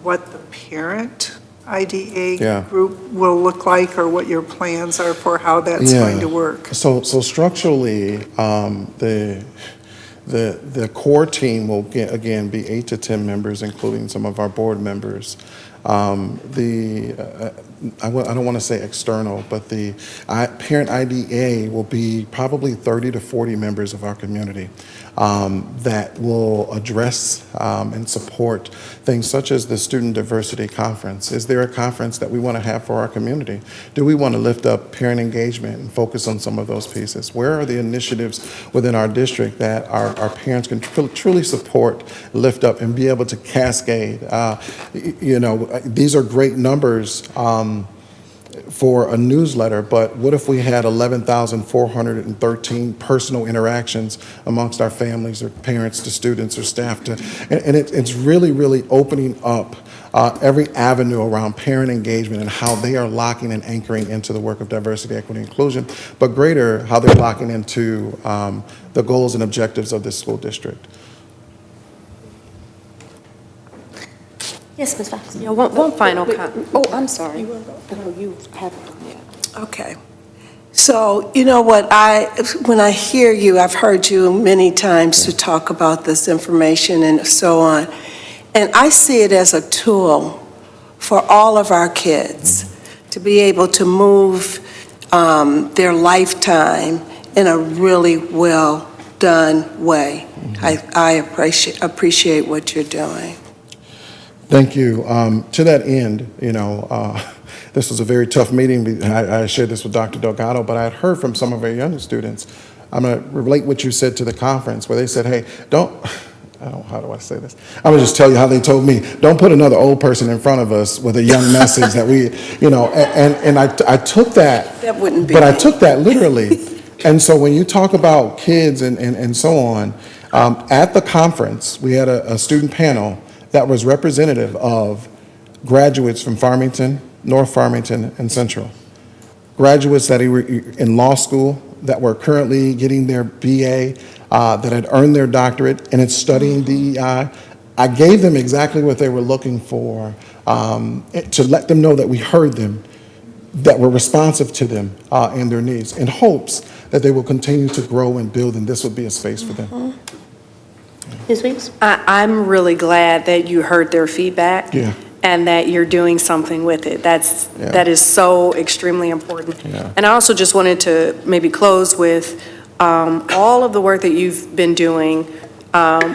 what the parent IDA group will look like, or what your plans are for how that's going to work? So structurally, the core team will again be 8 to 10 members, including some of our board members. I don't want to say external, but the parent IDA will be probably 30 to 40 members of our community that will address and support things such as the Student Diversity Conference. Is there a conference that we want to have for our community? Do we want to lift up parent engagement and focus on some of those pieces? Where are the initiatives within our district that our parents can truly support, lift up, and be able to cascade? These are great numbers for a newsletter, but what if we had 11,413 personal interactions amongst our families or parents to students or staff and it's really, really opening up every avenue around parent engagement and how they are locking and anchoring into the work of diversity, equity, inclusion, but greater, how they're locking into the goals and objectives of this school district. Yes, Ms. Fox. One final comment. Oh, I'm sorry. No, you haven't done yet. Okay. So, when I hear you, I've heard you many times to talk about this information and so on. And I see it as a tool for all of our kids to be able to move their lifetime in a really well done way. I appreciate what you're doing. Thank you. To that end, this was a very tough meeting. I shared this with Dr. Delgado, but I had heard from some of our younger students. I'm going to relate what you said to the conference, where they said, hey, how do I say this? I'm going to just tell you how they told me, don't put another old person in front of us with a young message that we, and I took that. That wouldn't be But me. I took that literally. And so when you talk about kids and so on, at the conference, we had a student panel that was representative of graduates from Farmington, North Farmington, and Central. Graduates that were in law school, that were currently getting their BA, that had earned their doctorate and it's studying DEI. I gave them exactly what they were looking for, to let them know that we heard them, that we're responsive to them and their needs, in hopes that they will continue to grow and build, and this would be a space for them. Ms. Weeks? I'm really glad that you heard their feedback. Yeah. And that you're doing something with it. That is so extremely important. Yeah. And I also just wanted to maybe close with all of the work that you've been doing.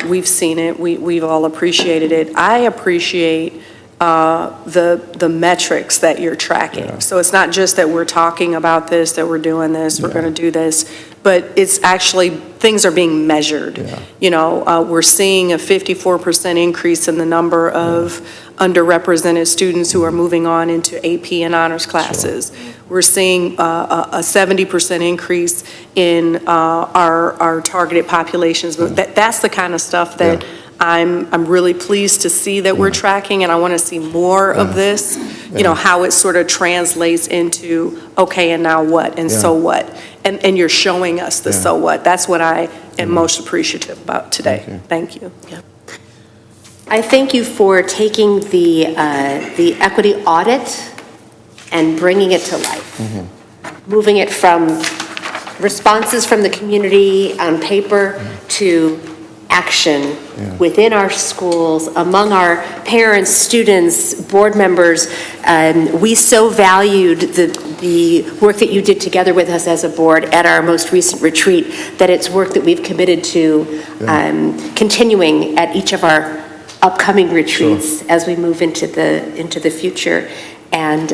We've seen it. We've all appreciated it. I appreciate the metrics that you're tracking. Yeah. So it's not just that we're talking about this, that we're doing this, we're going to do this, but it's actually, things are being measured. Yeah. You know, we're seeing a 54% increase in the number of underrepresented students who are moving on into AP and honors classes. Sure. We're seeing a 70% increase in our targeted populations. That's the kind of stuff that I'm really pleased to see that we're tracking, and I want to see more of this, you know, how it sort of translates into, okay, and now what, and so what? And you're showing us the so what. That's what I am most appreciative about today. Thank you. I thank you for taking the equity audit and bringing it to life. Moving it from responses from the community on paper to action within our schools, among our parents, students, board members. We so valued the work that you did together with us as a board at our most recent retreat that it's work that we've committed to continuing at each of our upcoming retreats as we move into the future. And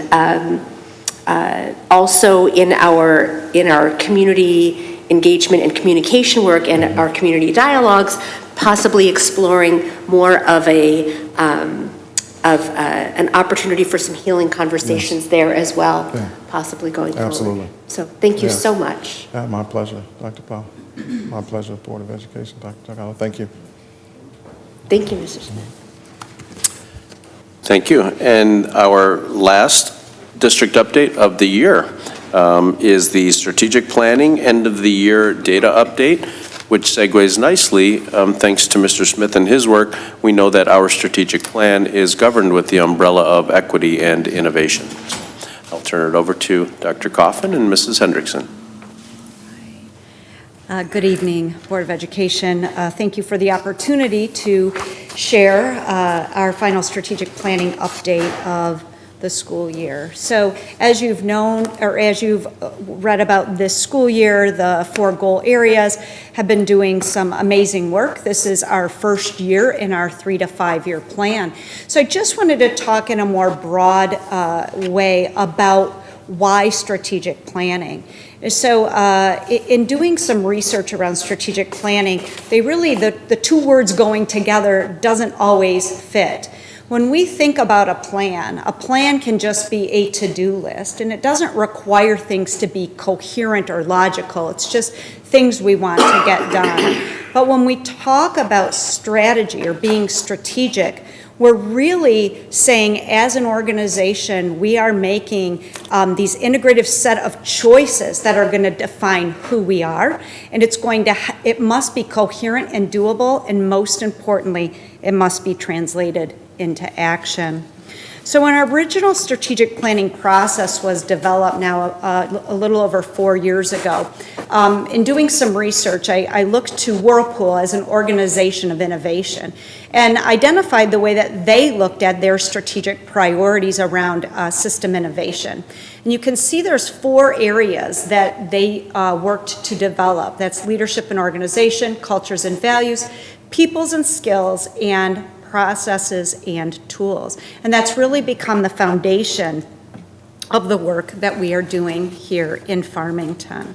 also in our community engagement and communication work and our community dialogues, possibly exploring more of an opportunity for some healing conversations there as well, possibly going forward. Absolutely. So thank you so much. My pleasure, Dr. Powell. My pleasure, Board of Education, Dr. Delgado. Thank you. Thank you, Mr. Smith. Thank you. And our last district update of the year is the strategic planning end of the year data update, which segues nicely, thanks to Mr. Smith and his work. We know that our strategic plan is governed with the umbrella of equity and innovation. I'll turn it over to Dr. Coffin and Mrs. Hendrickson. Good evening, Board of Education. Thank you for the opportunity to share our final strategic planning update of the school year. So as you've known, or as you've read about this school year, the 4 goal areas have been doing some amazing work. This is our first year in our 3 to 5 year plan. So I just wanted to talk in a more broad way about why strategic planning. So in doing some research around strategic planning, they really, the 2 words going together doesn't always fit. When we think about a plan can just be a to-do list, and it doesn't require things to be coherent or logical. It's just things we want to get done. But when we talk about strategy or being strategic, we're really saying, as an organization, we are making these integrative set of choices that are going to define who we are, and it must be coherent and doable, and most importantly, it must be translated into action. So when our original strategic planning process was developed now a little over 4 years ago, in doing some research, I looked to Whirlpool as an organization of innovation and identified the way that they looked at their strategic priorities around system innovation. And you can see there's 4 areas that they worked to develop. That's leadership and organization, cultures and values, peoples and skills, and processes and tools. And that's really become the foundation of the work that we are doing here in Farmington.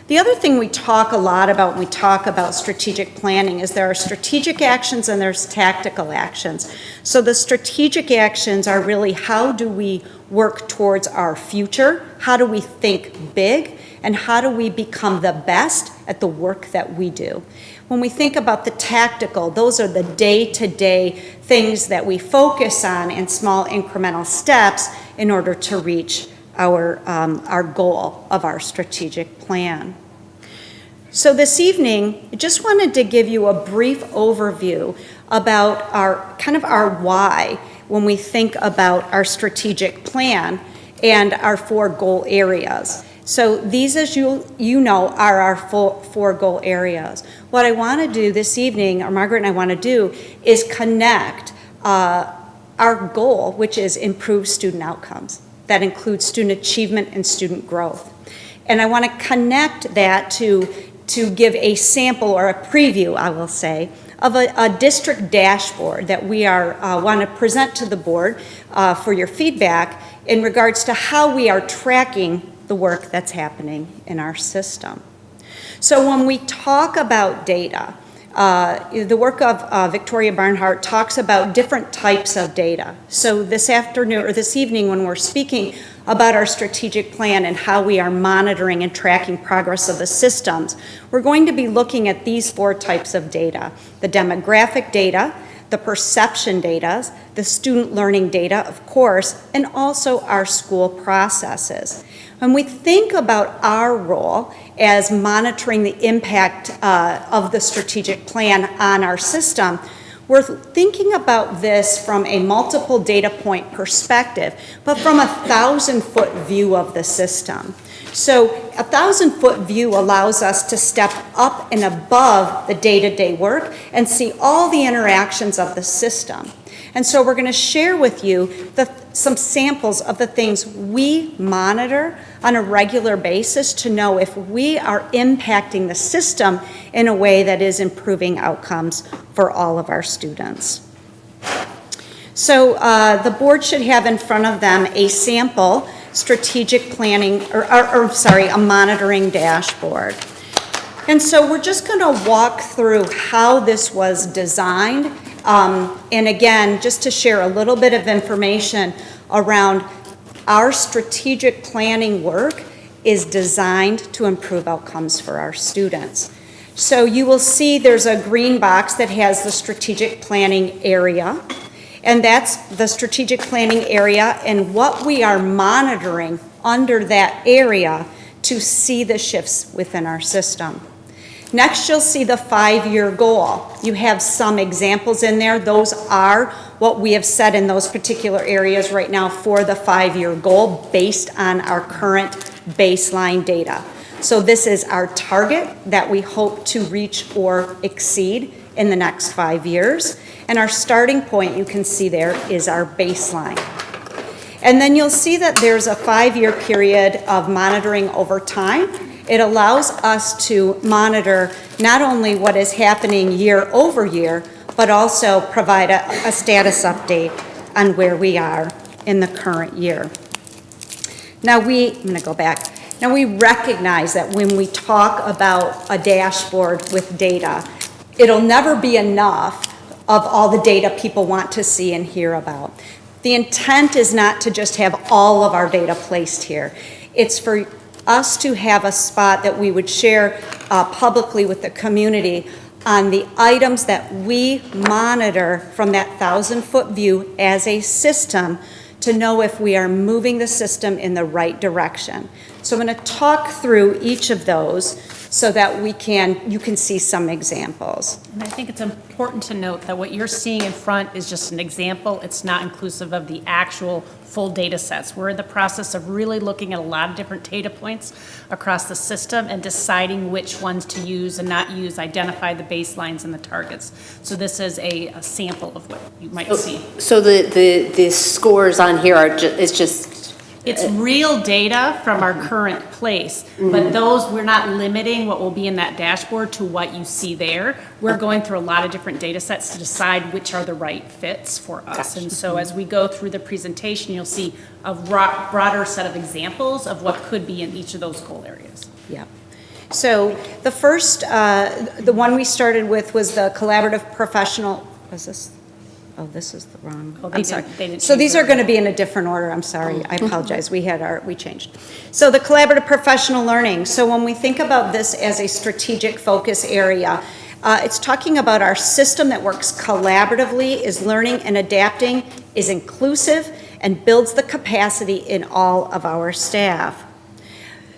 The other thing we talk a lot about when we talk about strategic planning is there are strategic actions and there's tactical actions. So the strategic actions are really, how do we work towards our future? How do we think big? And how do we become the best at the work that we do? When we think about the tactical, those are the day-to-day things that we focus on in small incremental steps in order to reach our goal of our strategic plan. So this evening, I just wanted to give you a brief overview about our why when we think about our strategic plan and our 4 goal areas. So these, as you know, are our four goal areas. What I want to do this evening, or Margaret and I want to do, is connect our goal, which is improve student outcomes. That includes student achievement and student growth. And I want to connect that to give a sample or a preview, I will say, of a district dashboard that we want to present to the board for your feedback in regards to how we are tracking the work that's happening in our system. So when we talk about data, the work of Victoria Barnhart talks about different types of data. So this afternoon or this evening when we're speaking about our strategic plan and how we are monitoring and tracking progress of the systems, we're going to be looking at these four types of data: the demographic data, the perception data, the student learning data, of course, and also our school processes. When we think about our role as monitoring the impact of the strategic plan on our system, we're thinking about this from a multiple data point perspective, but from a 1,000-foot view of the system. So a 1,000-foot view allows us to step up and above the day-to-day work and see all the interactions of the system. And so we're going to share with you some samples of the things we monitor on a regular basis to know if we are impacting the system in a way that is improving outcomes for all of our students. So the board should have in front of them a sample strategic planning, a monitoring dashboard. And so we're just going to walk through how this was designed. And again, just to share a little bit of information around our strategic planning work is designed to improve outcomes for our students. So you will see there's a green box that has the strategic planning area, and that's the strategic planning area and what we are monitoring under that area to see the shifts within our system. Next, you'll see the 5-year goal. You have some examples in there. Those are what we have set in those particular areas right now for the 5-year goal based on our current baseline data. So this is our target that we hope to reach or exceed in the next 5 years. And our starting point, you can see there, is our baseline. And then you'll see that there's a 5-year period of monitoring over time. It allows us to monitor not only what is happening year over year, but also provide a status update on where we are in the current year. Now I'm going to go back. Now we recognize that when we talk about a dashboard with data, it'll never be enough of all the data people want to see and hear about. The intent is not to just have all of our data placed here. It's for us to have a spot that we would share publicly with the community on the items that we monitor from that 1,000-foot view as a system to know if we are moving the system in the right direction. So I'm going to talk through each of those so that you can see some examples. And I think it's important to note that what you're seeing in front is just an example. It's not inclusive of the actual full data sets. We're in the process of really looking at a lot of different data points across the system and deciding which ones to use and not use, identify the baselines and the targets. So this is a sample of what you might see. So the scores on here are it's real data from our current place, but those, we're not limiting what will be in that dashboard to what you see there. We're going through a lot of different data sets to decide which are the right fits for us. And so as we go through the presentation, you'll see a broader set of examples of what could be in each of those goal areas. Yeah. So the first, the one we started with was the collaborative professional, was this? Oh, this is the wrong. Oh, I'm sorry. So these are going to be in a different order. I'm sorry. I apologize. We changed. So the collaborative professional learning. So when we think about this as a strategic focus area, it's talking about our system that works collaboratively, is learning and adapting, is inclusive, and builds the capacity in all of our staff.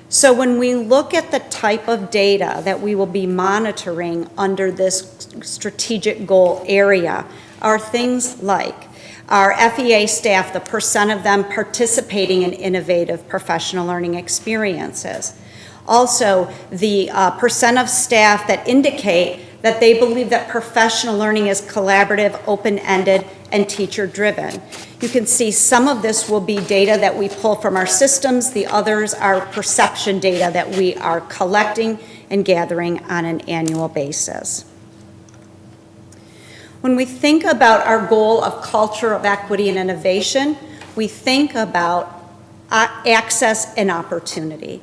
So when we look at the type of data that we will be monitoring under this strategic goal area, are things like Our FEA staff, the percent of them participating in innovative professional learning experiences. Also, the percent of staff that indicate that they believe that professional learning is collaborative, open-ended, and teacher-driven. You can see some of this will be data that we pull from our systems. The others are perception data that we are collecting and gathering on an annual basis. When we think about our goal of culture of equity and innovation, we think about access and opportunity,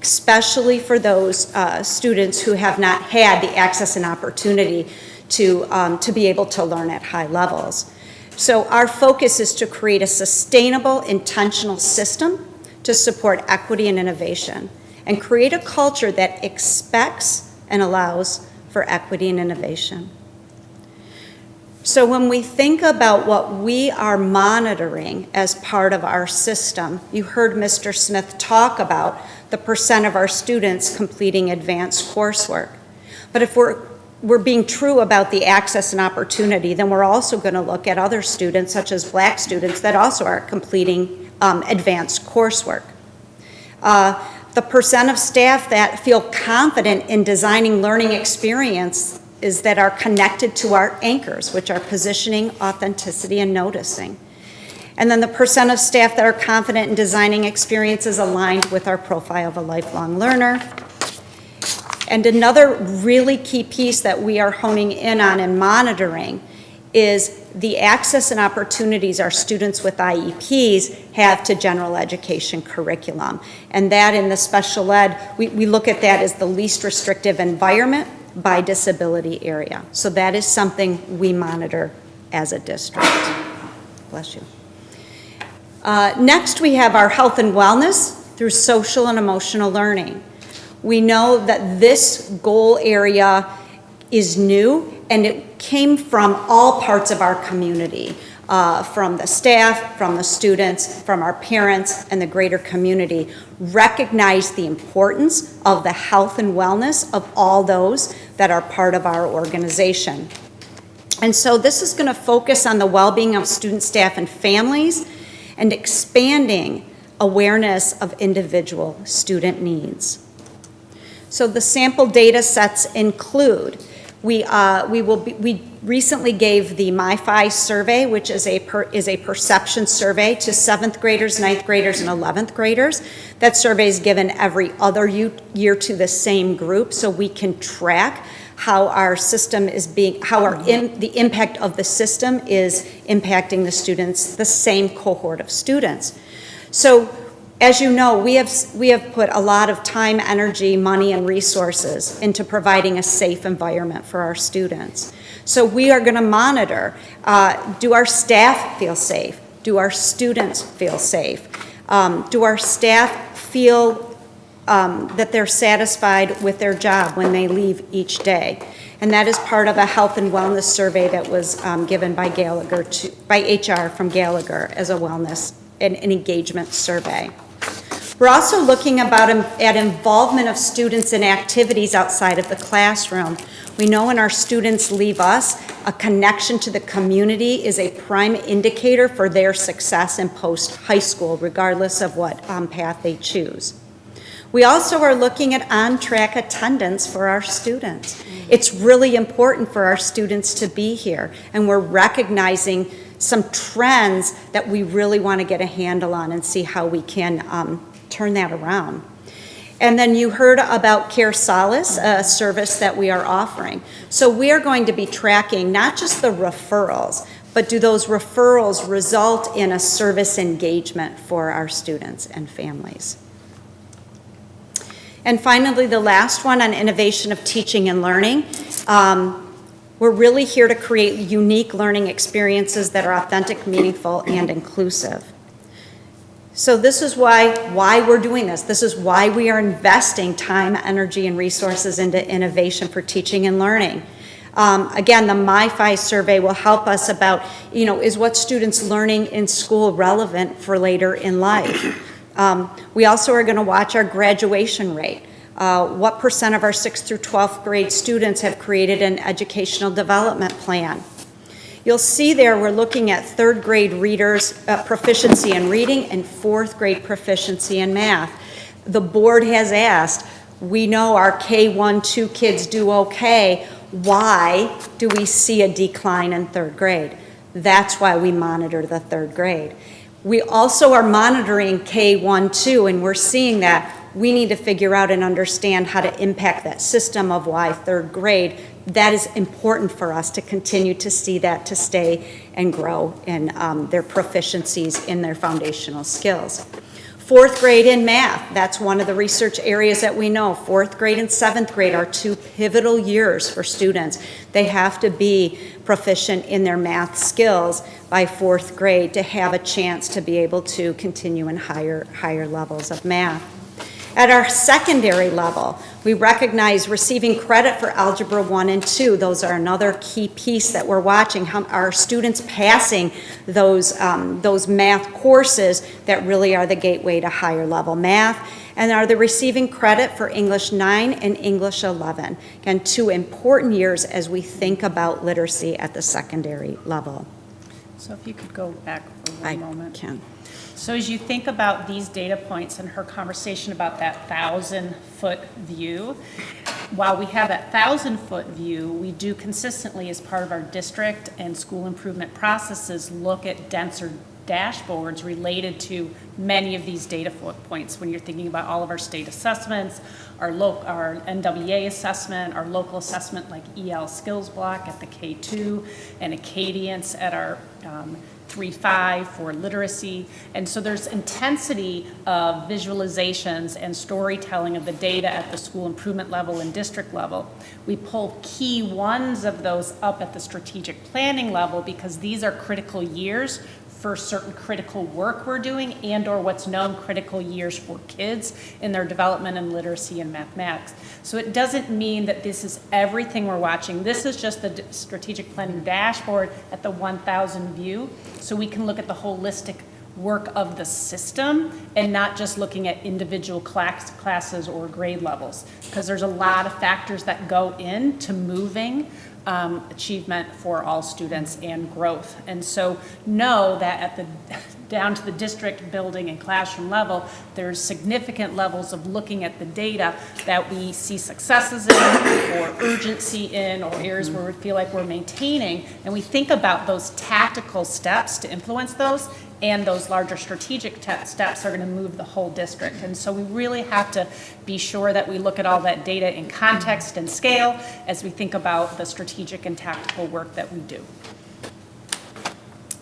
especially for those students who have not had the access and opportunity to be able to learn at high levels. So our focus is to create a sustainable, intentional system to support equity and innovation, and create a culture that expects and allows for equity and innovation. So when we think about what we are monitoring as part of our system, you heard Mr. Smith talk about the percent of our students completing advanced coursework. But if we're being true about the access and opportunity, then we're also going to look at other students, such as Black students, that also are completing advanced coursework. The percent of staff that feel confident in designing learning experiences that are connected to our anchors, which are positioning, authenticity, and noticing. And then the percent of staff that are confident in designing experiences aligned with our profile of a lifelong learner. And another really key piece that we are honing in on and monitoring is the access and opportunities our students with IEPs have to general education curriculum. And that in the special ed, we look at that as the least restrictive environment by disability area. So that is something we monitor as a district. Bless you. Next, we have our health and wellness through social and emotional learning. We know that this goal area is new, and it came from all parts of our community, from the staff, from the students, from our parents, and the greater community. Recognize the importance of the health and wellness of all those that are part of our organization. And so this is going to focus on the well-being of student, staff, and families, and expanding awareness of individual student needs. So the sample data sets include, we recently gave the MyFi survey, which is a perception survey to 7th graders, 9th graders, and 11th graders. That survey is given every other year to the same group, so we can track how our system is the impact of the system is impacting the students, the same cohort of students. So, as you know, we have put a lot of time, energy, money, and resources into providing a safe environment for our students. So we are going to monitor, do our staff feel safe? Do our students feel safe? Do our staff feel that they're satisfied with their job when they leave each day? And that is part of a health and wellness survey that was given by Gallagher, by HR from Gallagher as a wellness and an engagement survey. We're also looking at involvement of students in activities outside of the classroom. We know when our students leave us, a connection to the community is a prime indicator for their success in post-high school, regardless of what path they choose. We also are looking at on-track attendance for our students. It's really important for our students to be here, and we're recognizing some trends that we really want to get a handle on and see how we can turn that around. And then you heard about Care Solace, a service that we are offering. So we are going to be tracking not just the referrals, but do those referrals result in a service engagement for our students and families? And finally, the last one on innovation of teaching and learning. We're really here to create unique learning experiences that are authentic, meaningful, and inclusive. So this is why we're doing this. This is why we are investing time, energy, and resources into innovation for teaching and learning. Again, the MyFi survey will help us about, is what students learning in school relevant for later in life? We also are going to watch our graduation rate. What percent of our 6th through 12th grade students have created an educational development plan? You'll see there we're looking at third grade readers proficiency in reading and fourth grade proficiency in math. The board has asked, we know our K-1-2 kids do okay. Why do we see a decline in third grade? That's why we monitor the third grade. We also are monitoring K-1-2, and we're seeing that we need to figure out and understand how to impact that system of why third grade. That is important for us to continue to see that to stay and grow in their proficiencies in their foundational skills. Fourth grade in math, that's one of the research areas that we know. Fourth grade and seventh grade are two pivotal years for students. They have to be proficient in their math skills by fourth grade to have a chance to be able to continue in higher levels of math. At our secondary level, we recognize receiving credit for Algebra 1 and 2. Those are another key piece that we're watching. How are students passing those math courses that really are the gateway to higher level math? And are they receiving credit for English 9 and English 11? Again, two important years as we think about literacy at the secondary level. So if you could go back for one moment. I can. So as you think about these data points and her conversation about that 1,000-foot view, while we have that 1,000-foot view, we do consistently, as part of our district and school improvement processes, look at denser dashboards related to many of these data points. When you're thinking about all of our state assessments, our NWA assessment, our local assessment like EL skills block at the K2, and Acadience at our 3-5 for literacy. And so there's intensity of visualizations and storytelling of the data at the school improvement level and district level. We pull key ones of those up at the strategic planning level because these are critical years for certain critical work we're doing and or what's known critical years for kids in their development in literacy and mathematics. So it doesn't mean that this is everything we're watching. This is just the strategic planning dashboard at the 1,000 view, so we can look at the holistic work of the system and not just looking at individual classes or grade levels, because there's a lot of factors that go into moving achievement for all students and growth. And so know that at the down to the district building and classroom level, there's significant levels of looking at the data that we see successes in or urgency in or areas where we feel like we're maintaining, and we think about those tactical steps to influence those, and those larger strategic steps are going to move the whole district. And so we really have to be sure that we look at all that data in context and scale as we think about the strategic and tactical work that we do.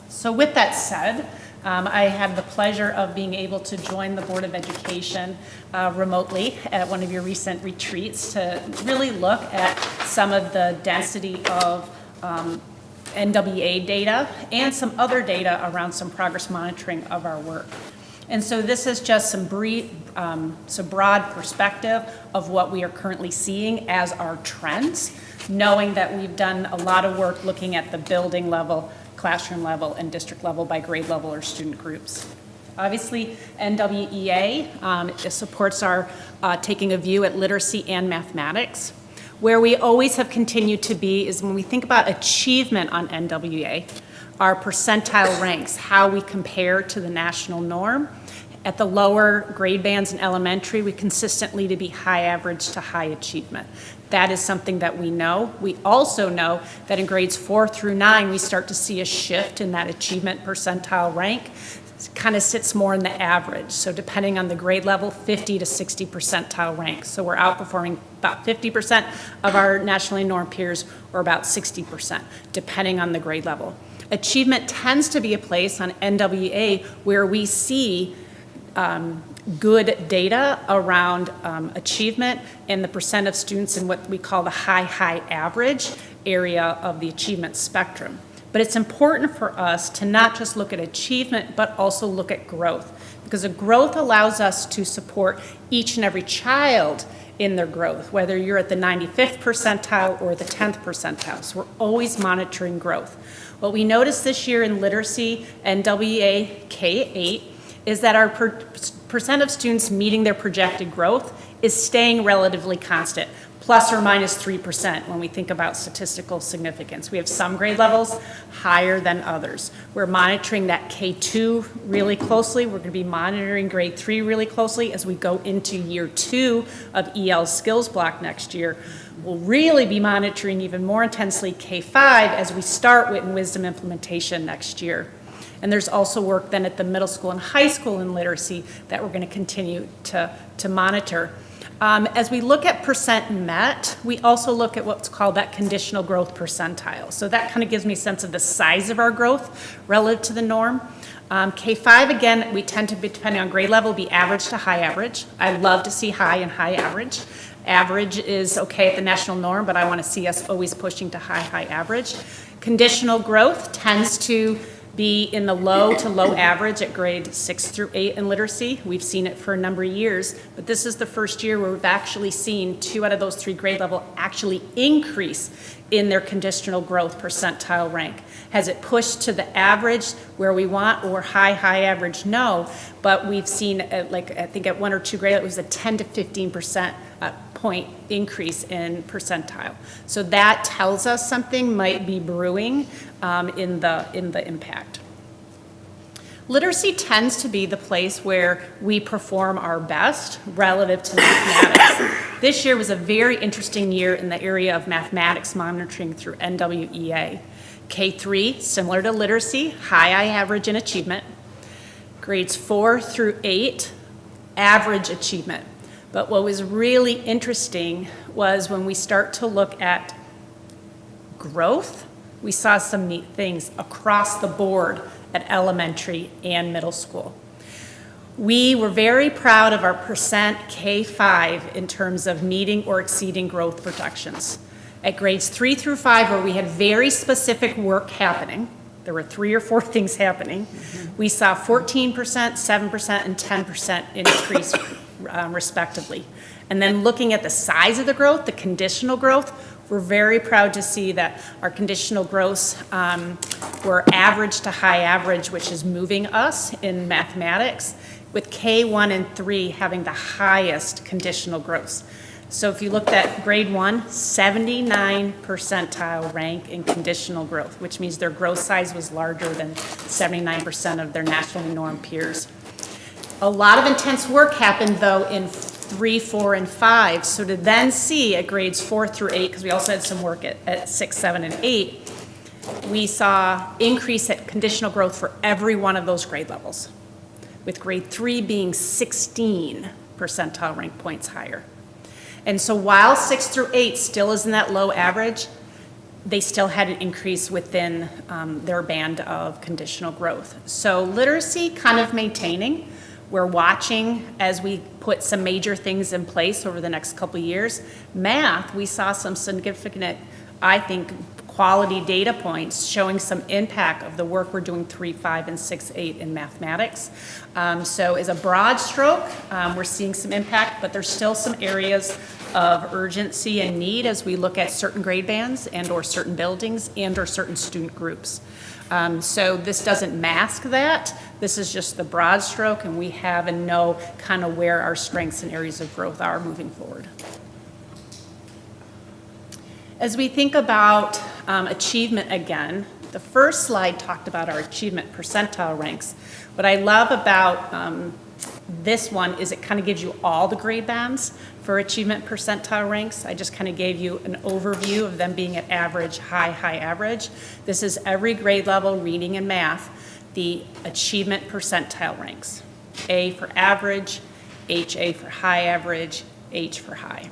So with that said, I had the pleasure of being able to join the Board of Education remotely at one of your recent retreats to really look at some of the density of NWA data and some other data around some progress monitoring of our work. And so this is just some broad perspective of what we are currently seeing as our trends, knowing that we've done a lot of work looking at the building level, classroom level, and district level by grade level or student groups. Obviously, NWEA supports our taking a view at literacy and mathematics. Where we always have continued to be is when we think about achievement on NWA, our percentile ranks, how we compare to the national norm. At the lower grade bands in elementary, we consistently to be high average to high achievement. That is something that we know. We also know that in grades 4 through 9, we start to see a shift in that achievement percentile rank. It kind of sits more in the average. So depending on the grade level, 50 to 60 percentile rank. So we're outperforming about 50% of our nationally normed peers, or about 60%, depending on the grade level. Achievement tends to be a place on NWA where we see good data around achievement and the percent of students in what we call the high average area of the achievement spectrum. But it's important for us to not just look at achievement, but also look at growth, because the growth allows us to support each and every child in their growth, whether you're at the 95th percentile or the 10th percentile. So we're always monitoring growth. What we noticed this year in literacy NWA K-8 is that our percent of students meeting their projected growth is staying relatively constant, plus or minus 3% when we think about statistical significance. We have some grade levels higher than others. We're monitoring that K2 really closely. We're going to be monitoring grade 3 really closely as we go into year 2 of EL skills block next year. We'll really be monitoring even more intensely K5 as we start wit and wisdom implementation next year. And there's also work then at the middle school and high school in literacy that we're going to continue to monitor. As we look at percent met, we also look at what's called that conditional growth percentile. So that kind of gives me a sense of the size of our growth relative to the norm. K5, again, we tend to be, depending on grade level, be average to high average. I love to see high and high average. Average is okay at the national norm, but I want to see us always pushing to high average. Conditional growth tends to be in the low to low average at grade 6 through 8 in literacy. We've seen it for a number of years, but this is the first year where we've actually seen 2 out of those 3 grade level actually increase in their conditional growth percentile rank. Has it pushed to the average where we want or high average? No, but we've seen like I think at 1 or 2 grade it was a 10 to 15% point increase in percentile. So that tells us something might be brewing in the impact. Literacy tends to be the place where we perform our best relative to mathematics. This year was a very interesting year in the area of mathematics monitoring through NWEA. K3, similar to literacy, high average in achievement. Grades 4 through 8, average achievement. But what was really interesting was when we start to look at growth, we saw some neat things across the board at elementary and middle school. We were very proud of our percent K5 in terms of meeting or exceeding growth projections. At grades 3 through 5, where we had very specific work happening, there were 3 or 4 things happening, we saw 14%, 7%, and 10% increase respectively. And then looking at the size of the growth, the conditional growth, we're very proud to see that our conditional growths were average to high average, which is moving us in mathematics, with K1 and 3 having the highest conditional growths. So if you looked at grade 1, 79 percentile rank in conditional growth, which means their growth size was larger than 79% of their nationally normed peers. A lot of intense work happened, though, in 3, 4, and 5. So to then see at grades 4 through 8, because we also had some work at 6, 7, and 8, we saw increase at conditional growth for every one of those grade levels, with grade 3 being 16 percentile rank points higher. And so while 6 through 8 still is in that low average, they still had an increase within their band of conditional growth. So literacy kind of maintaining. We're watching as we put some major things in place over the next couple of years. Math, we saw some significant, I think, quality data points showing some impact of the work we're doing 3, 5, and 6, 8 in mathematics. So as a broad stroke, we're seeing some impact, but there's still some areas of urgency and need as we look at certain grade bands and or certain buildings and or certain student groups. So this doesn't mask that. This is just the broad stroke, and we have and know kind of where our strengths and areas of growth are moving forward. As we think about achievement again, the first slide talked about our achievement percentile ranks. What I love about this one is it kind of gives you all the grade bands for achievement percentile ranks. I just kind of gave you an overview of them being at average, high average. This is every grade level, reading and math, the achievement percentile ranks. A for average, HA for high average, H for high.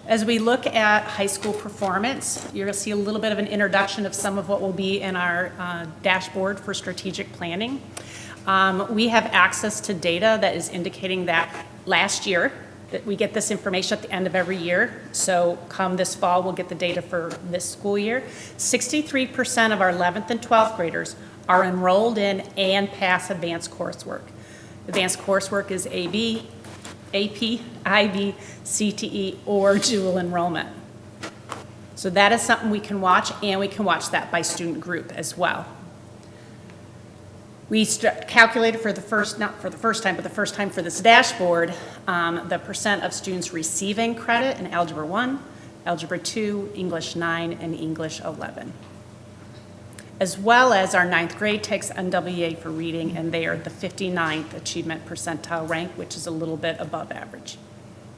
As we look at high school performance, you're going to see a little bit of an introduction of some of what will be in our dashboard for strategic planning. We have access to data that is indicating that last year, that we get this information at the end of every year. So come this fall, we'll get the data for this school year. 63% of our 11th and 12th graders are enrolled in and pass advanced coursework. Advanced coursework is AB, AP, IB, CTE, or dual enrollment. So that is something we can watch, and we can watch that by student group as well. We calculated for the first, not for the first time, but the first time for this dashboard, the percent of students receiving credit in Algebra 1, Algebra 2, English 9, and English 11. As well as our 9th grade takes NWEA for reading, and they are the 59th achievement percentile rank, which is a little bit above average,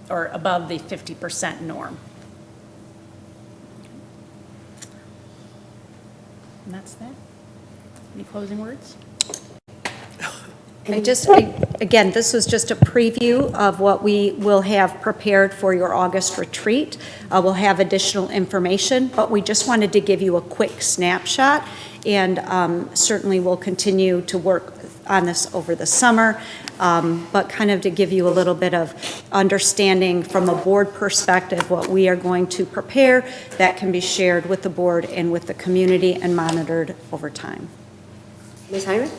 or above the 50% norm. And that's that. Any closing words? Again, this was just a preview of what we will have prepared for your August retreat. We'll have additional information, but we just wanted to give you a quick snapshot, and certainly we'll continue to work on this over the summer, but kind of to give you a little bit of understanding from a board perspective what we are going to prepare that can be shared with the board and with the community and monitored over time. Ms. Heinrich?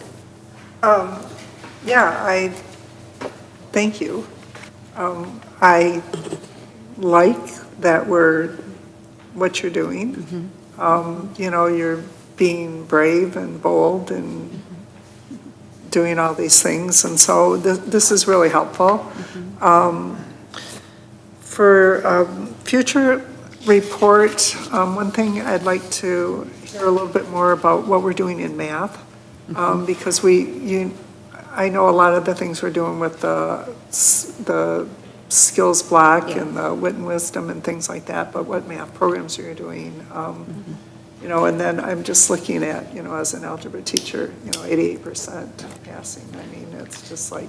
Yeah, thank you. I like that what you're doing. You know, you're being brave and bold and doing all these things, and so this is really helpful. For future report, one thing I'd like to hear a little bit more about what we're doing in math, because I know a lot of the things we're doing with the skills block and the wit and wisdom and things like that, but what math programs are you doing? You know, and then I'm just looking at, you know, as an algebra teacher, you know, 88% passing. I mean, it's just like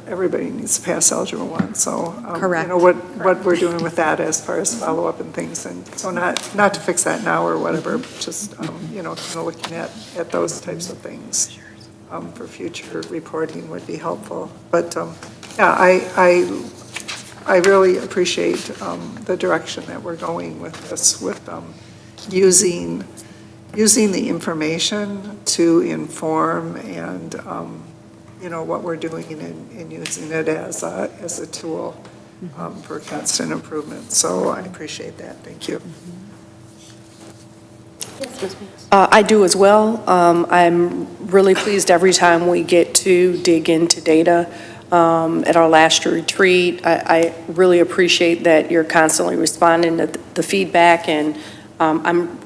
everybody needs to pass Algebra 1. So, Correct. You know, what we're doing with that as far as follow-up and things. And so not to fix that now or whatever, but just, you know, kind of looking at those types of things for future reporting would be helpful. But, yeah, I really appreciate the direction that we're going with this, with using the information to inform and, you know, what we're doing and using it as a tool for constant improvement. So I appreciate that. Thank you. I do as well. I'm really pleased every time we get to dig into data. At our last retreat, I really appreciate that you're constantly responding to the feedback, and I'm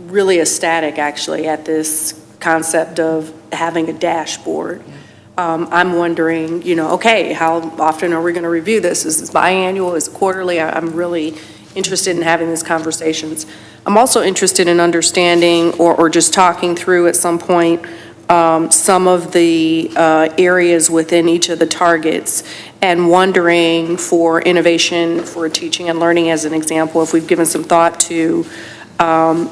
really ecstatic actually at this concept of having a dashboard. I'm wondering, you know, okay, how often are we going to review this? Is this biannual? Is it quarterly? I'm really interested in having these conversations. I'm also interested in understanding or just talking through at some point some of the areas within each of the targets, and wondering for innovation for teaching and learning, as an example, if we've given some thought to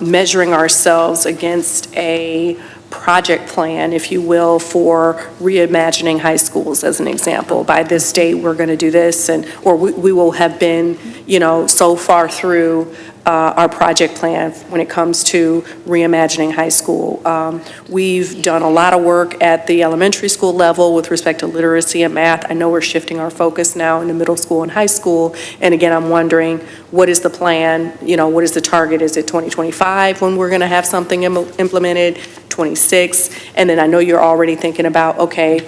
measuring ourselves against a project plan, if you will, for reimagining high schools, as an example. By this date, we're going to do this, or we will have been, you know, so far through our project plan when it comes to reimagining high school. We've done a lot of work at the elementary school level with respect to literacy and math. I know we're shifting our focus now into middle school and high school. And again, I'm wondering, what is the plan? You know, what is the target? Is it 2025 when we're going to have something implemented? 26? And then I know you're already thinking about, okay,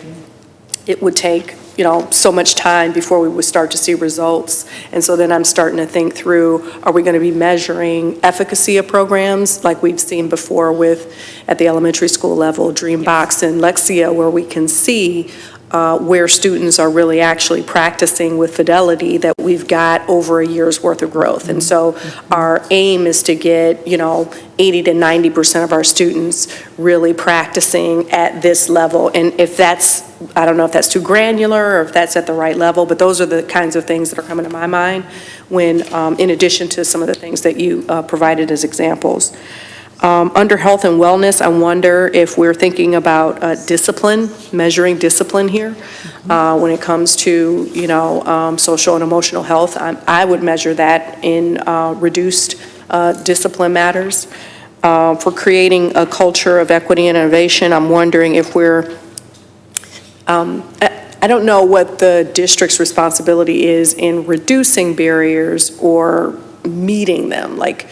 it would take, you know, so much time before we would start to see results. And so then I'm starting to think through, are we going to be measuring efficacy of programs like we've seen before with, at the elementary school level, Dreambox and Lexia, where we can see where students are really actually practicing with fidelity, that we've got over a year's worth of growth. And so our aim is to get, you know, 80 to 90% of our students really practicing at this level. And if that's, I don't know if that's too granular or if that's at the right level, but those are the kinds of things that are coming to my mind when, in addition to some of the things that you provided as examples. Under health and wellness, I wonder if we're thinking about discipline, measuring discipline here when it comes to, you know, social and emotional health. I would measure that in reduced discipline matters. For creating a culture of equity and innovation, I'm wondering if we're, I don't know what the district's responsibility is in reducing barriers or meeting them, like,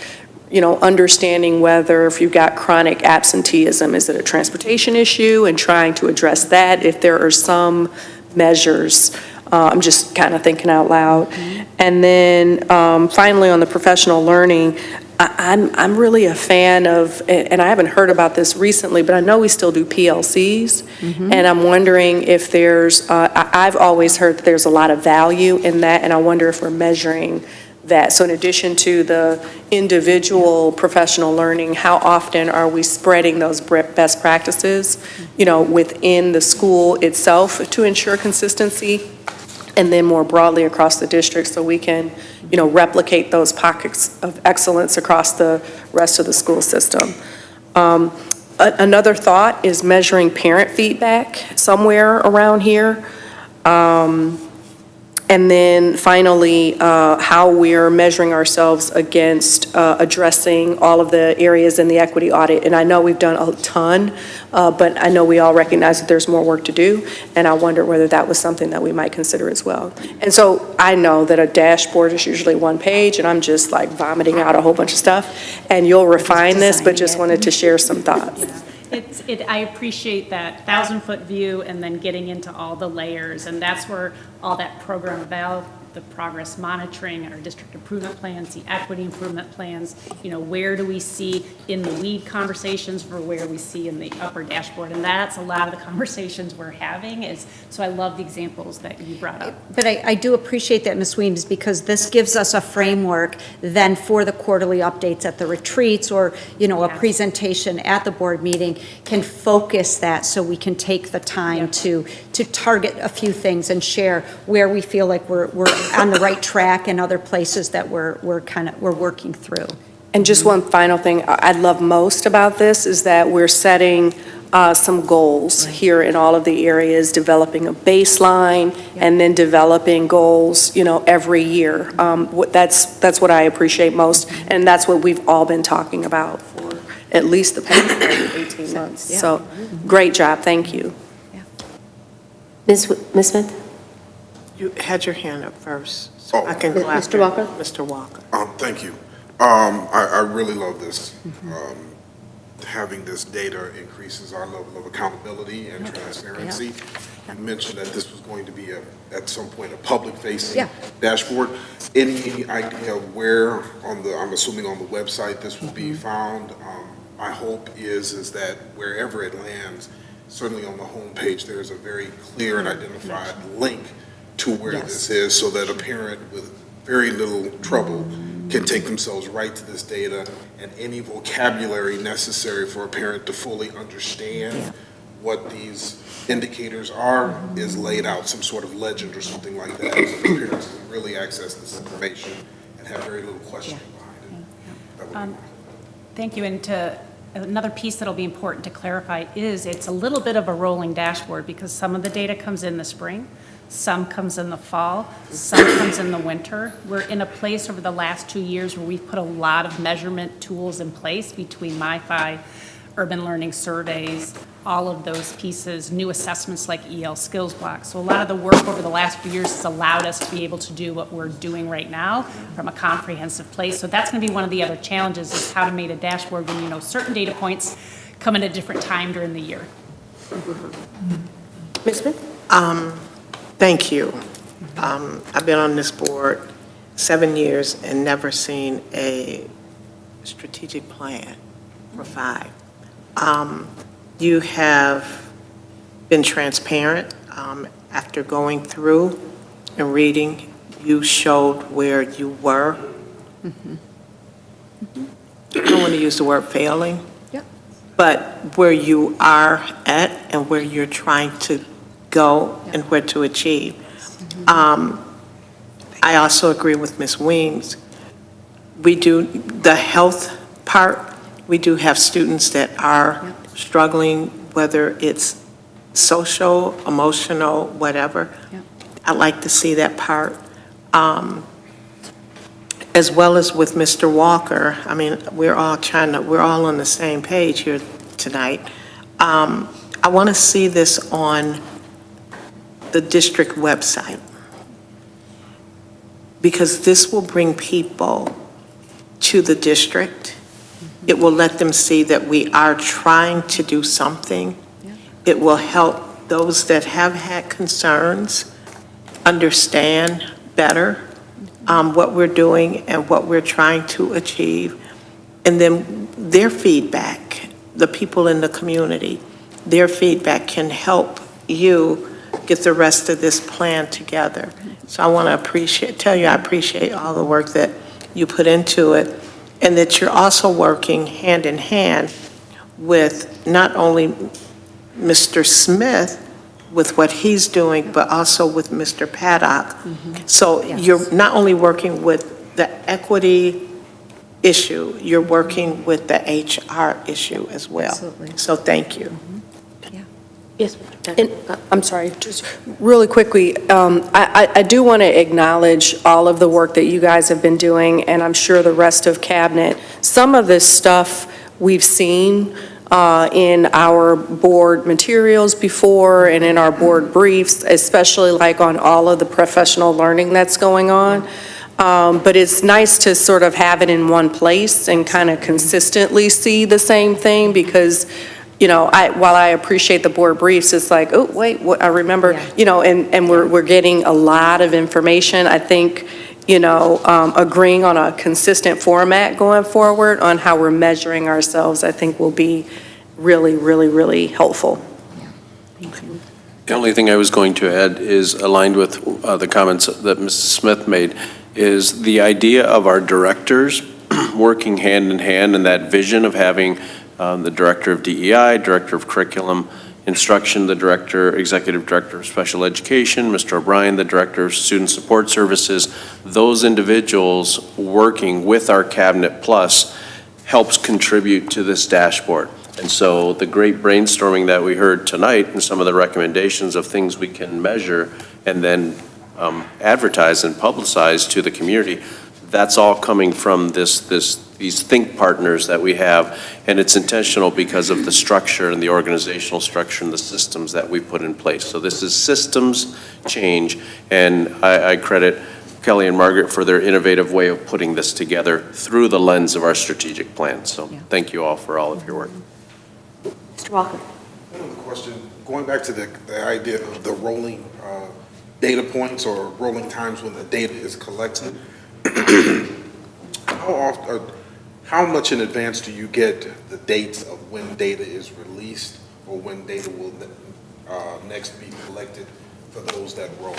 understanding whether if you've got chronic absenteeism, is it a transportation issue, and trying to address that if there are some measures. I'm just kind of thinking out loud. And then finally on the professional learning, I'm really a fan of, and I haven't heard about this recently, but I know we still do PLCs, and I'm wondering if there's, I've always heard that there's a lot of value in that, and I wonder if we're measuring that. So in addition to the individual professional learning, how often are we spreading those best practices, within the school itself to ensure consistency, and then more broadly across the district so we can, replicate those pockets of excellence across the rest of the school system. Another thought is measuring parent feedback somewhere around here. And then finally, how we're measuring ourselves against addressing all of the areas in the equity audit. And I know we've done a ton, but I know we all recognize that there's more work to do. And I wonder whether that was something that we might consider as well. And so I know that a dashboard is usually one page, and I'm just like vomiting out a whole bunch of stuff. And you'll refine this, but just wanted to share some thoughts. I appreciate that 1,000-foot view and then getting into all the layers, and that's where all that program about the progress monitoring, our district improvement plans, the equity improvement plans, where do we see in the lead conversations for where we see in the upper dashboard, and that's a lot of the conversations we're having so I love the examples that you brought up. But I do appreciate that, Ms. Weems, because this gives us a framework then for the quarterly updates at the retreats or, a presentation at the board meeting can focus that so we can take the time to target a few things and share where we feel like we're on the right track and other places that we're working through. And just one final thing I love most about this is that we're setting some goals here in all of the areas, developing a baseline and then developing goals, every year. That's what I appreciate most, and that's what we've all been talking about for at least the past 18 months. So great job, thank you. Ms. Smith? You had your hand up first, so I can go after Mr. Walker? Mr. Walker. Thank you. I really love this. Having this data increases our level of accountability and transparency. You mentioned that this was going to be at some point a public-facing dashboard. Any idea where I'm assuming on the website this will be found? My hope is that wherever it lands, certainly on the homepage, there's a very clear and identified link to where this is so that a parent with very little trouble can take themselves right to this data, and any vocabulary necessary for a parent to fully understand what these indicators are is laid out, some sort of legend or something like that, so the parents can really access this information and have very little questioning behind it. Thank you. And another piece that'll be important to clarify is it's a little bit of a rolling dashboard because some of the data comes in the spring, some comes in the fall, some comes in the winter. We're in a place over the last 2 years where we've put a lot of measurement tools in place between MiFi, urban learning surveys, all of those pieces, new assessments like EL skills blocks. So a lot of the work over the last few years has allowed us to be able to do what we're doing right now from a comprehensive place. So that's going to be one of the other challenges is how to make a dashboard when certain data points come at a different time during the year. Ms. Smith? Thank you. I've been on this board 7 years and never seen a strategic plan for 5. You have been transparent. After going through and reading, you showed where you were. I don't want to use the word failing, but where you are at and where you're trying to go and where to achieve. I also agree with Ms. Weems. We do the health part. We do have students that are struggling, whether it's social, emotional, whatever. I'd like to see that part. As well as with Mr. Walker. I mean, we're all on the same page here tonight. I want to see this on the district website, because this will bring people to the district It will let them see that we are trying to do something. It will help those that have had concerns understand better what we're doing and what we're trying to achieve. And then their feedback, the people in the community, their feedback can help you get the rest of this plan together. So I want to tell you I appreciate all the work that you put into it, and that you're also working hand in hand with not only Mr. Smith with what he's doing, but also with Mr. Paddock. So you're not only working with the equity issue, you're working with the HR issue as well. Absolutely. So thank you. Yes. And, I'm sorry, just really quickly, I do want to acknowledge all of the work that you guys have been doing, and I'm sure the rest of Cabinet. Some of this stuff we've seen in our board materials before and in our board briefs, especially like on all of the professional learning that's going on. But it's nice to sort of have it in one place and kind of consistently see the same thing, because while I appreciate the board briefs, it's like, oh, wait, what, I remember, and we're getting a lot of information. I think, agreeing on a consistent format going forward on how we're measuring ourselves, I think will be really, really, really helpful. The only thing I was going to add is aligned with the comments that Mrs. Smith made, is the idea of our directors working hand in hand, and that vision of having the Director of DEI, Director of Curriculum Instruction, the Executive Director of Special Education, Mr. O'Brien, the Director of Student Support Services. Those individuals working with our Cabinet Plus helps contribute to this dashboard. And so the great brainstorming that we heard tonight and some of the recommendations of things we can measure and then advertise and publicize to the community, that's all coming from these think partners that we have, and it's intentional because of the structure and the organizational structure and the systems that we put in place. So this is systems change, and I credit Kelly and Margaret for their innovative way of putting this together through the lens of our strategic plan. So thank you all for all of your work. Mr. Walker. Another question, going back to the idea of the rolling data points or rolling times when the data is collected, how much in advance do you get the dates of when data is released or when data will next be collected for those that roll?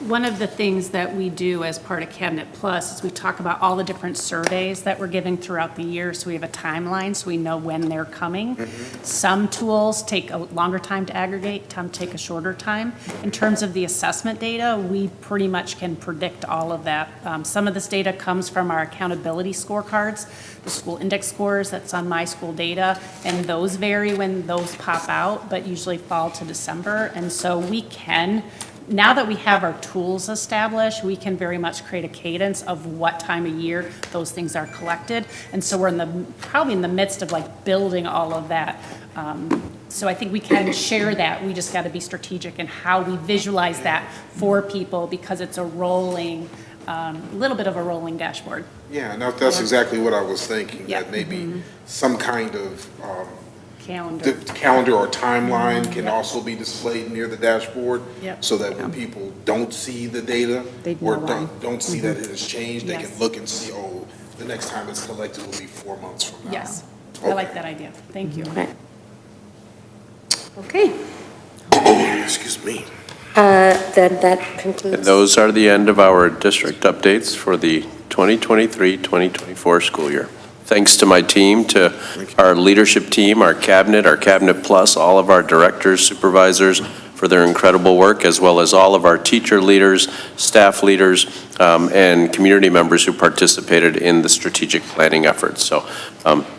One of the things that we do as part of Cabinet Plus is we talk about all the different surveys that we're giving throughout the year, so we have a timeline so we know when they're coming. Some tools take a longer time to aggregate, some take a shorter time. In terms of the assessment data, we pretty much can predict all of that. Some of this data comes from our accountability scorecards, the school index scores that's on My School Data, and those vary when those pop out, but usually fall to December. And so we can, now that we have our tools established, we can very much create a cadence of what time of year those things are collected. And so we're probably in the midst of like building all of that. So I think we can share that. We just got to be strategic in how we visualize that for people, because it's a rolling, little bit of a rolling dashboard. Yeah, and that's exactly what I was thinking, that maybe some kind of calendar or timeline can also be displayed near the dashboard, so that when people don't see the data or don't see that it has changed, they can look and see, oh, the next time it's collected will be 4 months from now. Yes, I like that idea. Thank you. Okay. Excuse me. Then that concludes. And those are the end of our district updates for the 2023-2024 school year. Thanks to my team, to our leadership team, our Cabinet Plus, all of our directors, supervisors for their incredible work, as well as all of our teacher leaders, staff leaders, and community members who participated in the strategic planning efforts. So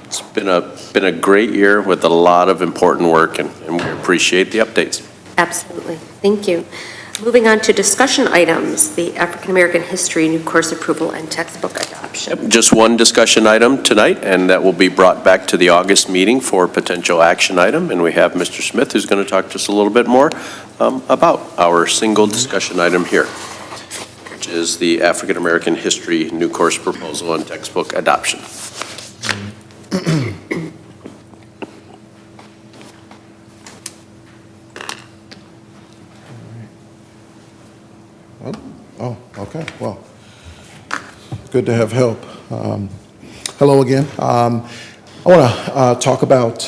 it's been a great year with a lot of important work, and we appreciate the updates. Absolutely. Thank you. Moving on to discussion items, the African American History new course approval and textbook adoption. Just one discussion item tonight, and that will be brought back to the August meeting for potential action item. And we have Mr. Smith, who's going to talk to us a little bit more about our single discussion item here, which is the African American History new course proposal and textbook adoption. Oh, okay, well, good to have help. Hello again. I want to talk about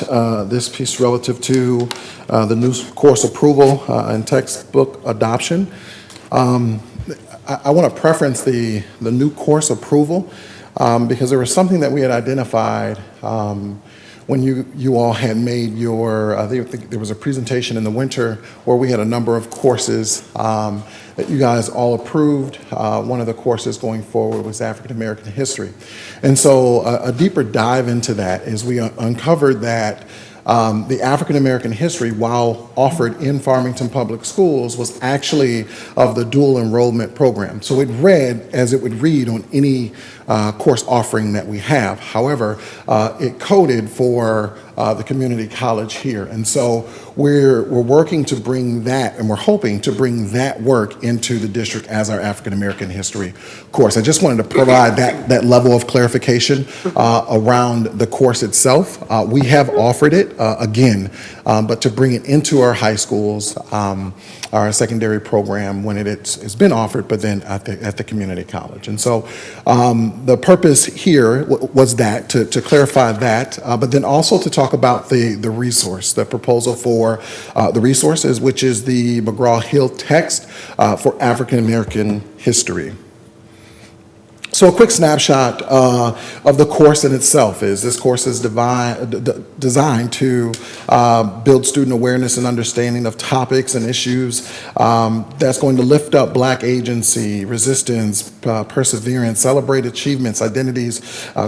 this piece relative to the new course approval and textbook adoption. I want to preference the new course approval because there was something that we had identified when you all had made your, I think there was a presentation in the winter where we had a number of courses that you guys all approved. One of the courses going forward was African American history. And so a deeper dive into that is we uncovered that the African American history, while offered in Farmington Public Schools, was actually of the dual enrollment program. So it read as it would read on any course offering that we have. However, it coded for the community college here. And so we're working to bring that, and we're hoping to bring that work into the district as our African American history course. I just wanted to provide that level of clarification around the course itself. We have offered it again, but to bring it into our high schools, our secondary program when it's been offered, but then at the community college. And so the purpose here was that, to clarify that, but then also to talk about the resource, the proposal for the resources, which is the McGraw-Hill text for African American history. So a quick snapshot of the course in itself is this course is designed to build student awareness and understanding of topics and issues that's going to lift up Black agency, resistance, perseverance, celebrate achievements, identities,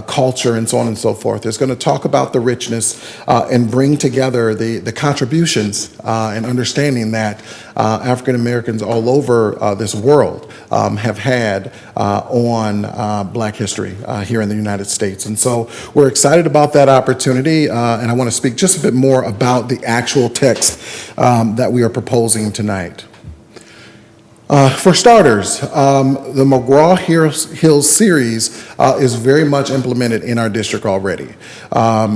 culture, and so on and so forth. It's going to talk about the richness and bring together the contributions and understanding that African Americans all over this world have had on Black history here in the United States. And so we're excited about that opportunity, and I want to speak just a bit more about the actual text that we are proposing tonight. For starters, the McGraw-Hill series is very much implemented in our district already.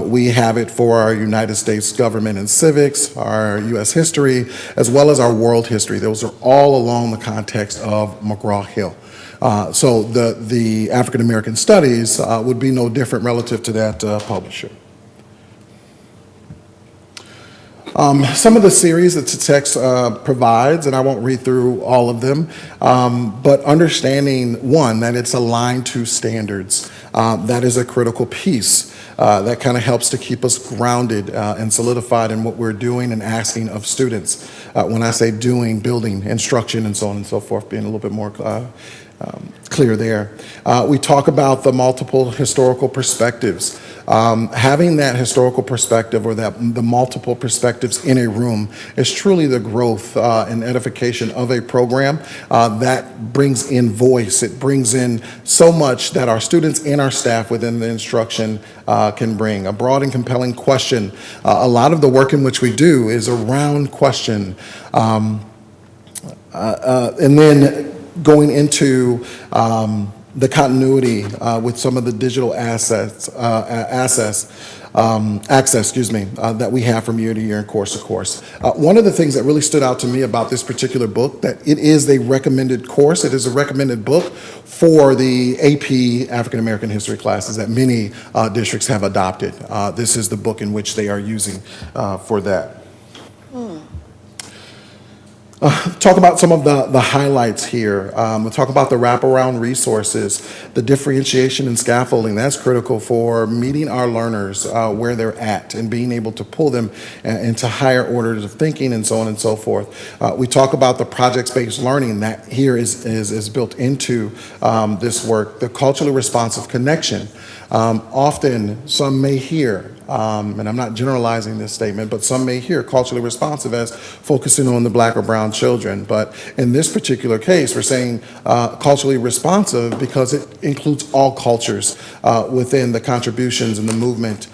We have it for our United States government and civics, our U.S. history, as well as our world history. Those are all along the context of McGraw-Hill. So the African American studies would be no different relative to that publisher. Some of the series that the text provides, and I won't read through all of them, but understanding, one, that it's aligned to standards. That is a critical piece. That kind of helps to keep us grounded and solidified in what we're doing and asking of students. When I say doing, building, instruction, and so on and so forth, being a little bit more clear there. We talk about the multiple historical perspectives. Having that historical perspective or the multiple perspectives in a room is truly the growth and edification of a program that brings in voice. It brings in so much that our students and our staff within the instruction can bring. A broad and compelling question. A lot of the work in which we do is around question. And then going into the continuity with some of the digital access, that we have from year to year and course to course. One of the things that really stood out to me about this particular book, that it is a recommended course. It is a recommended book for the AP African American history classes that many districts have adopted. This is the book in which they are using for that. Talk about some of the highlights here. We'll talk about the wraparound resources, the differentiation and scaffolding. That's critical for meeting our learners where they're at and being able to pull them into higher orders of thinking and so on and so forth. We talk about the projects-based learning that here is built into this work, the culturally responsive connection. Often some may hear, and I'm not generalizing this statement, but some may hear culturally responsive as focusing on the Black or brown children. But in this particular case, we're saying culturally responsive because it includes all cultures within the contributions and the movement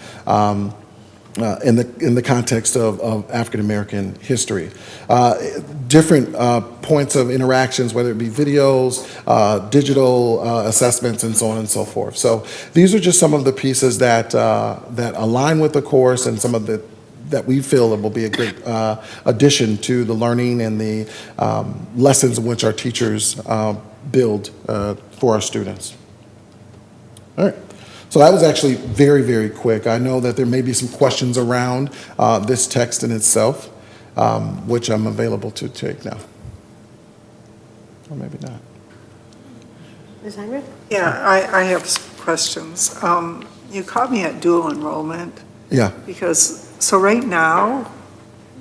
in the context of African American history. Different points of interactions, whether it be videos, digital assessments, and so on and so forth. So these are just some of the pieces that align with the course and some of the that we feel it will be a great addition to the learning and the lessons in which our teachers build for our students. All right. So that was actually very, very quick. I know that there may be some questions around this text in itself, which I'm available to take now. Or maybe not. Ms. Heinrich? Yeah, I have some questions. You caught me at dual enrollment. Yeah. Because, so right now,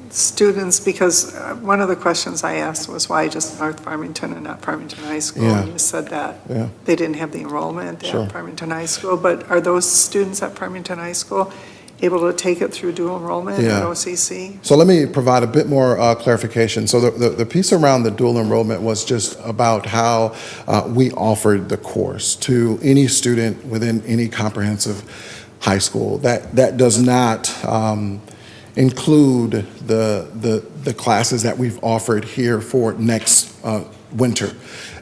students, because one of the questions I asked was why just North Farmington and not Farmington High School? Yeah. And you said that Yeah. they didn't have the enrollment Sure. at Farmington High School, but are those students at Farmington High School able to take it through dual enrollment Yeah. at OCC? So let me provide a bit more clarification. So the piece around the dual enrollment was just about how we offered the course to any student within any comprehensive high school. That does not include the classes that we've offered here for next winter.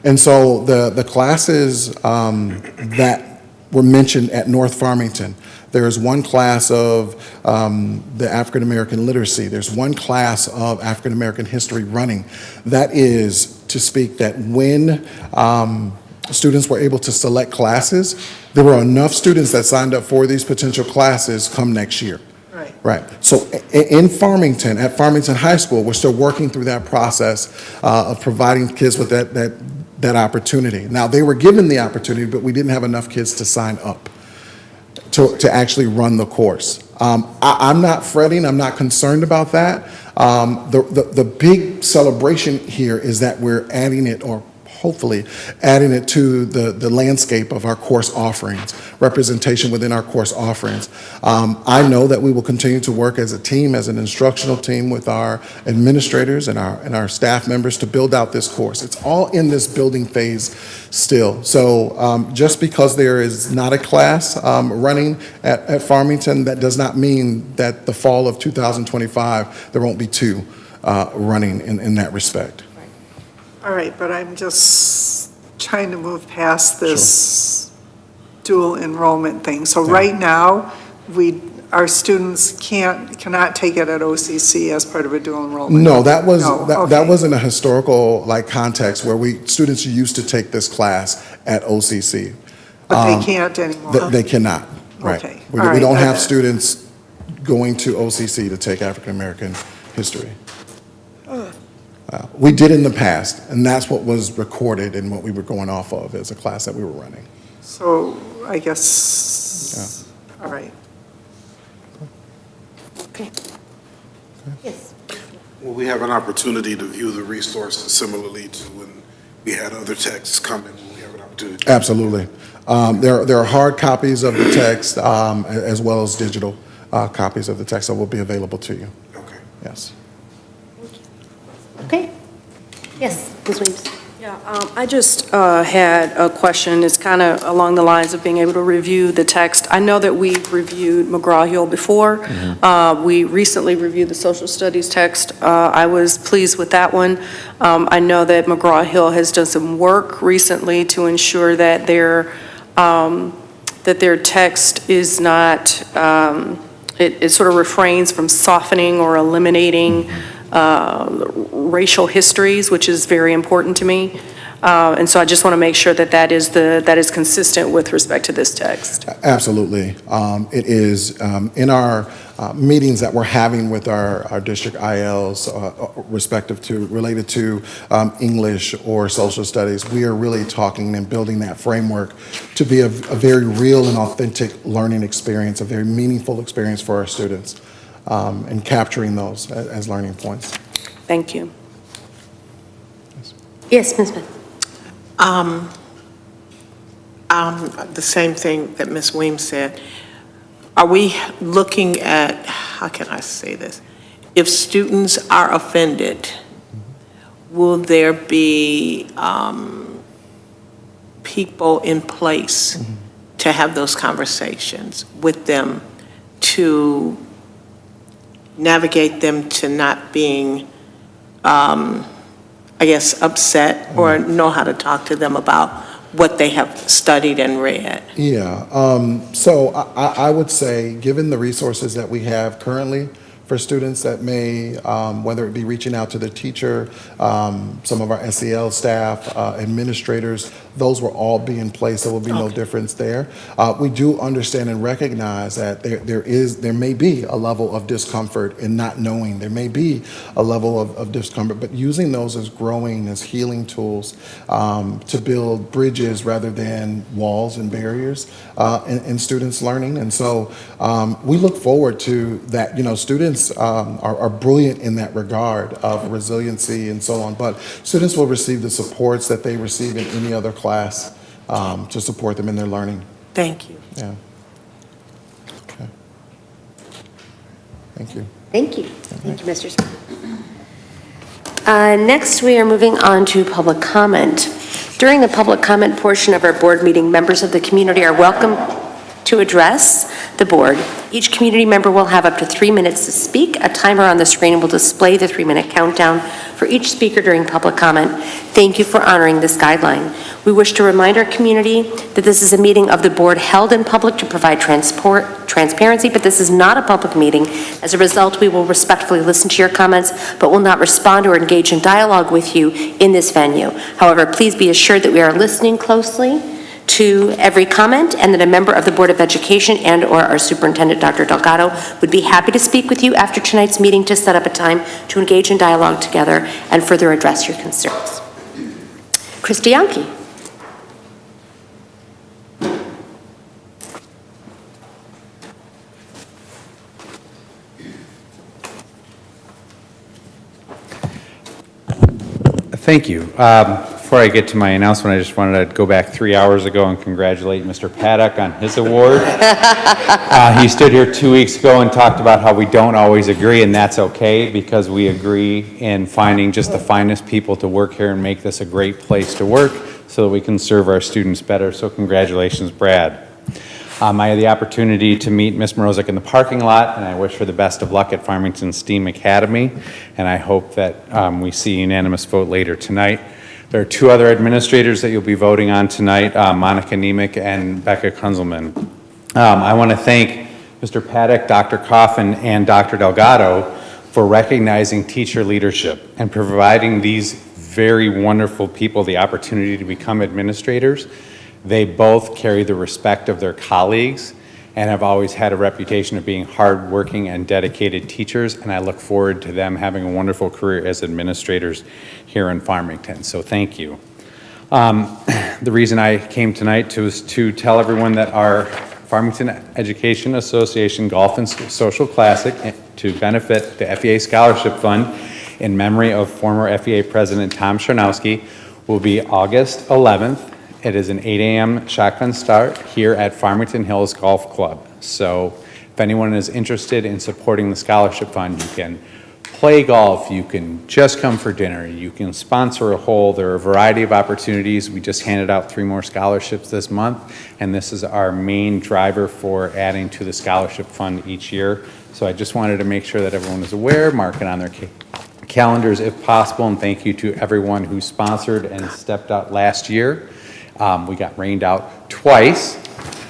And so the classes that were mentioned at North Farmington, there's one class of the African American literacy. There's one class of African American history running. That is to speak that when students were able to select classes, there were enough students that signed up for these potential classes come next year. Right. So in Farmington, at Farmington High School, we're still working through that process of providing kids with that opportunity. Now, they were given the opportunity, but we didn't have enough kids to sign up to actually run the course. I'm not fretting. I'm not concerned about that. The big celebration here is that we're adding it, or hopefully adding it to the landscape of our course offerings, representation within our course offerings. I know that we will continue to work as a team, as an instructional team with our administrators and our staff members to build out this course. It's all in this building phase still. So just because there is not a class running at Farmington, that does not mean that the fall of 2025, there won't be two running in that respect. All right, but I'm just trying to move past this dual enrollment thing. So right now, our students cannot take it at OCC as part of a dual enrollment? No, that was that okay. wasn't a historical context where students used to take this class at OCC. But they can't anymore? They cannot, right. Okay. We All right, don't have okay. students going to OCC to take African American history. We did in the past, and that's what was recorded and what we were going off of as a class that we were running. So I guess, all right. Okay. Yes. Will we have an opportunity to view the resources similarly to when we had other texts come in? Will we have an opportunity? Absolutely. There are hard copies of the text as well as digital copies of the text that will be available to you. Okay. Yes. Okay. Yes, Ms. Williams. Yeah, I just had a question. It's kind of along the lines of being able to review the text. I know that we've reviewed McGraw-Hill before. We recently reviewed the social studies text. I was pleased with that one. I know that McGraw-Hill has done some work recently to ensure that their text is not, it sort of refrains from softening or eliminating racial histories, which is very important to me. And so I just want to make sure that that is consistent with respect to this text. Absolutely. It is in our meetings that we're having with our district ILs related to English or social studies. We are really talking and building that framework to be a very real and authentic learning experience, a very meaningful experience for our students, and capturing those as learning points. Thank you. Yes, Ms. Smith. The same thing that Ms. Weems said. Are we looking at, how can I say this? If students are offended, will there be people in place to have those conversations with them to navigate them to not being, I guess, upset, or know how to talk to them about what they have studied and read? Yeah, so I would say, given the resources that we have currently for students that may, whether it be reaching out to the teacher, some of our SEL staff, administrators, those will all be in place. There will be no difference there. We do understand and recognize that there may be a level of discomfort in not knowing. There may be a level of discomfort, but using those as growing, as healing tools to build bridges rather than walls and barriers in students' learning. And so we look forward to that. You know, students are brilliant in that regard of resiliency and so on, but students will receive the supports that they receive in any other class to support them in their learning. Thank you. Yeah. Okay. Thank you. Thank you. Thank you, Mr. Smith. Next, we are moving on to public comment. During the public comment portion of our board meeting, members of the community are welcome to address the board. Each community member will have up to 3 minutes to speak. A timer on the screen will display the 3-minute countdown for each speaker during public comment. Thank you for honoring this guideline. We wish to remind our community that this is a meeting of the board held in public to provide transparency, but this is not a public meeting. As a result, we will respectfully listen to your comments, but will not respond or engage in dialogue with you in this venue. However, please be assured that we are listening closely to every comment, and that a member of the Board of Education and or our Superintendent, Dr. Delgado, would be happy to speak with you after tonight's meeting to set up a time to engage in dialogue together and further address your concerns. Christy Yankee. Thank you. Before I get to my announcement, I just wanted to go back 3 hours ago and congratulate Mr. Paddock on his award. He stood here 2 weeks ago and talked about how we don't always agree, and that's okay, because we agree in finding just the finest people to work here and make this a great place to work so that we can serve our students better. So congratulations, Brad. I had the opportunity to meet Ms. Morozic in the parking lot, and I wish her the best of luck at Farmington STEAM Academy, and I hope that we see a unanimous vote later tonight. There are 2 other administrators that you'll be voting on tonight, Monica Nemec and Becca Kunzelman. I want to thank Mr. Paddock, Dr. Coffin, and Dr. Delgado for recognizing teacher leadership and providing these very wonderful people the opportunity to become administrators. They both carry the respect of their colleagues and have always had a reputation of being hardworking and dedicated teachers, and I look forward to them having a wonderful career as administrators here in Farmington. So thank you. The reason I came tonight was to tell everyone that our Farmington Education Association Golf and Social Classic to benefit the FEA Scholarship Fund in memory of former FEA President Tom Charnowski will be August 11th. It is an 8 a.m. shotgun start here at Farmington Hills Golf Club. So if anyone is interested in supporting the scholarship fund, you can play golf, you can just come for dinner, you can sponsor a hole. There are a variety of opportunities. We just handed out 3 more scholarships this month, and this is our main driver for adding to the scholarship fund each year. So I just wanted to make sure that everyone is aware, mark it on their calendars if possible, and thank you to everyone who sponsored and stepped out last year. We got rained out twice,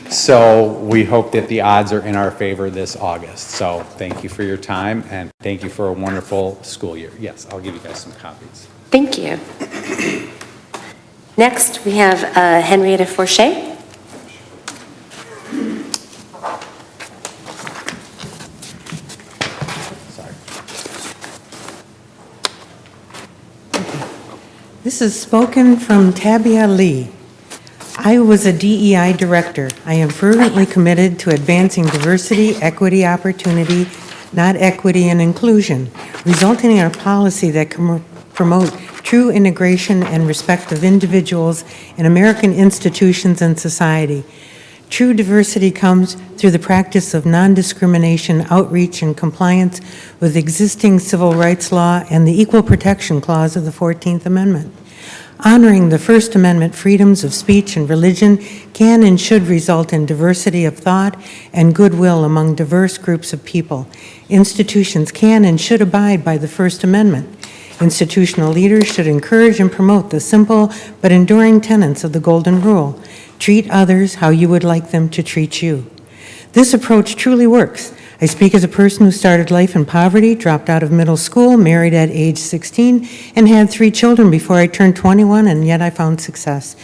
so we hope that the odds are in our favor this August. So thank you for your time, and thank you for a wonderful school year. Yes, I'll give you guys some copies. Thank you. Next, we have Henrietta Forche. This is spoken from Tabia Lee. I was a DEI director. I am fervently committed to advancing diversity, equity, opportunity, not equity and inclusion, resulting in a policy that can promote true integration and respect of individuals in American institutions and society. True diversity comes through the practice of non-discrimination, outreach, and compliance with existing civil rights law and the Equal Protection Clause of the 14th Amendment. Honoring the First Amendment freedoms of speech and religion can and should result in diversity of thought and goodwill among diverse groups of people. Institutions can and should abide by the First Amendment. Institutional leaders should encourage and promote the simple but enduring tenets of the Golden Rule. Treat others how you would like them to treat you. This approach truly works. I speak as a person who started life in poverty, dropped out of middle school, married at age 16, and had 3 children before I turned 21, and yet I found success.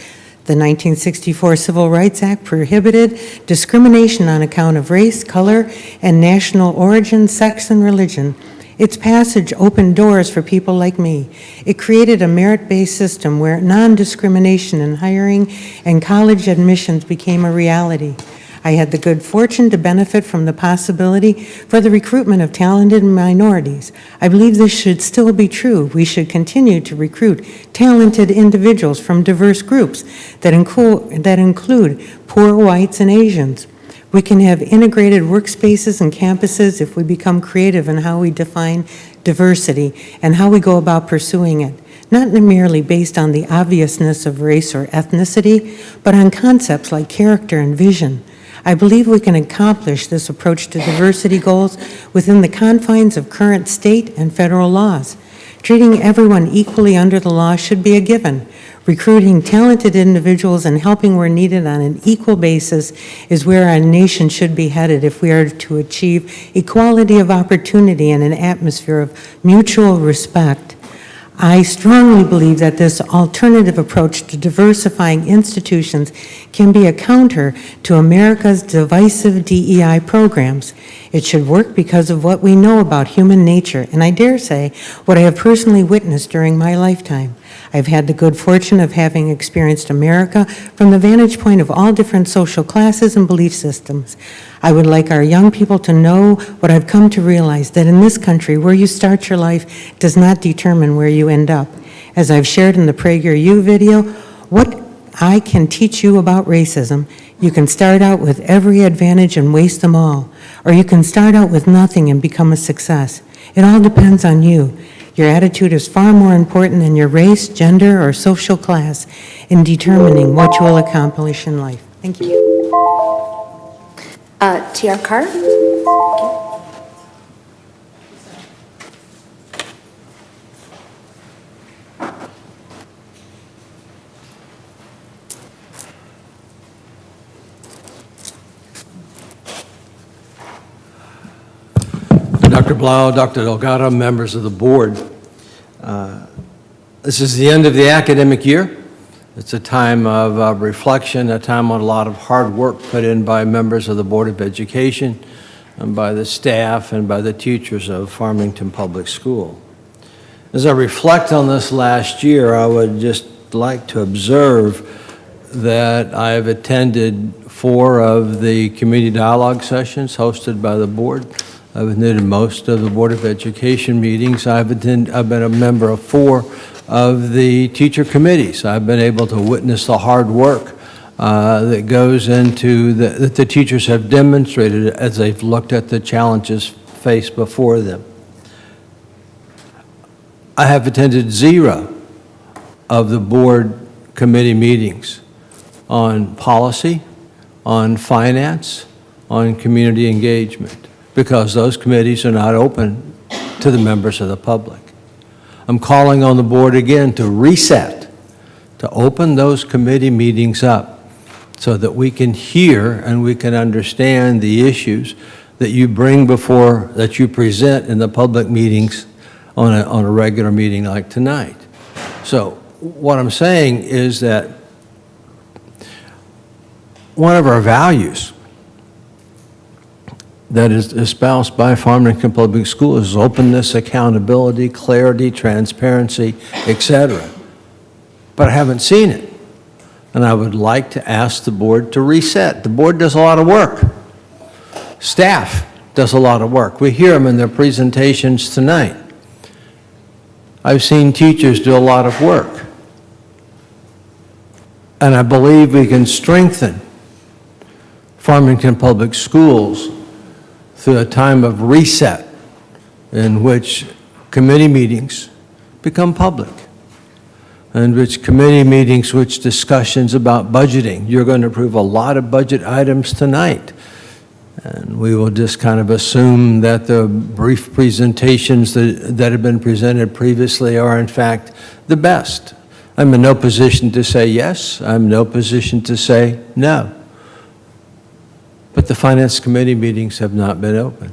The 1964 Civil Rights Act prohibited discrimination on account of race, color, and national origin, sex, and religion. Its passage opened doors for people like me. It created a merit-based system where non-discrimination in hiring and college admissions became a reality. I had the good fortune to benefit from the possibility for the recruitment of talented minorities. I believe this should still be true. We should continue to recruit talented individuals from diverse groups that include poor whites and Asians. We can have integrated workspaces and campuses if we become creative in how we define diversity and how we go about pursuing it, not merely based on the obviousness of race or ethnicity, but on concepts like character and vision. I believe we can accomplish this approach to diversity goals within the confines of current state and federal laws. Treating everyone equally under the law should be a given. Recruiting talented individuals and helping where needed on an equal basis is where our nation should be headed if we are to achieve equality of opportunity and an atmosphere of mutual respect. I strongly believe that this alternative approach to diversifying institutions can be a counter to America's divisive DEI programs. It should work because of what we know about human nature, and I dare say what I have personally witnessed during my lifetime. I've had the good fortune of having experienced America from the vantage point of all different social classes and belief systems. I would like our young people to know what I've come to realize, that in this country, where you start your life does not determine where you end up. As I've shared in the PragerU video, what I can teach you about racism, you can start out with every advantage and waste them all, or you can start out with nothing and become a success. It all depends on you. Your attitude is far more important than your race, gender, or social class in determining what you will accomplish in life. Thank you. T.R. Carr? Dr. Blau, Dr. Delgado, members of the board. This is the end of the academic year. It's a time of reflection, a time on a lot of hard work put in by members of the Board of Education and by the staff and by the teachers of Farmington Public School. As I reflect on this last year, I would just like to observe that I have attended 4 of the community dialogue sessions hosted by the board. I've attended most of the Board of Education meetings. I've been a member of 4 of the teacher committees. I've been able to witness the hard work that goes into that the teachers have demonstrated as they've looked at the challenges faced before them. I have attended 0 of the board committee meetings on policy, on finance, on community engagement, because those committees are not open to the members of the public. I'm calling on the board again to reset, to open those committee meetings up so that we can hear and we can understand the issues that you bring before, that you present in the public meetings on a regular meeting like tonight. So what I'm saying is that one of our values that is espoused by Farmington Public Schools is openness, accountability, clarity, transparency, etc. But I haven't seen it. And I would like to ask the board to reset. The board does a lot of work. Staff does a lot of work. We hear them in their presentations tonight. I've seen teachers do a lot of work. And I believe we can strengthen Farmington Public Schools through a time of reset in which committee meetings become public. and which committee meetings, which discussions about budgeting. You're going to approve a lot of budget items tonight. And we will just kind of assume that the brief presentations that have been presented previously are in fact the best. I'm in no position to say yes. I'm in no position to say no. But the Finance Committee meetings have not been open.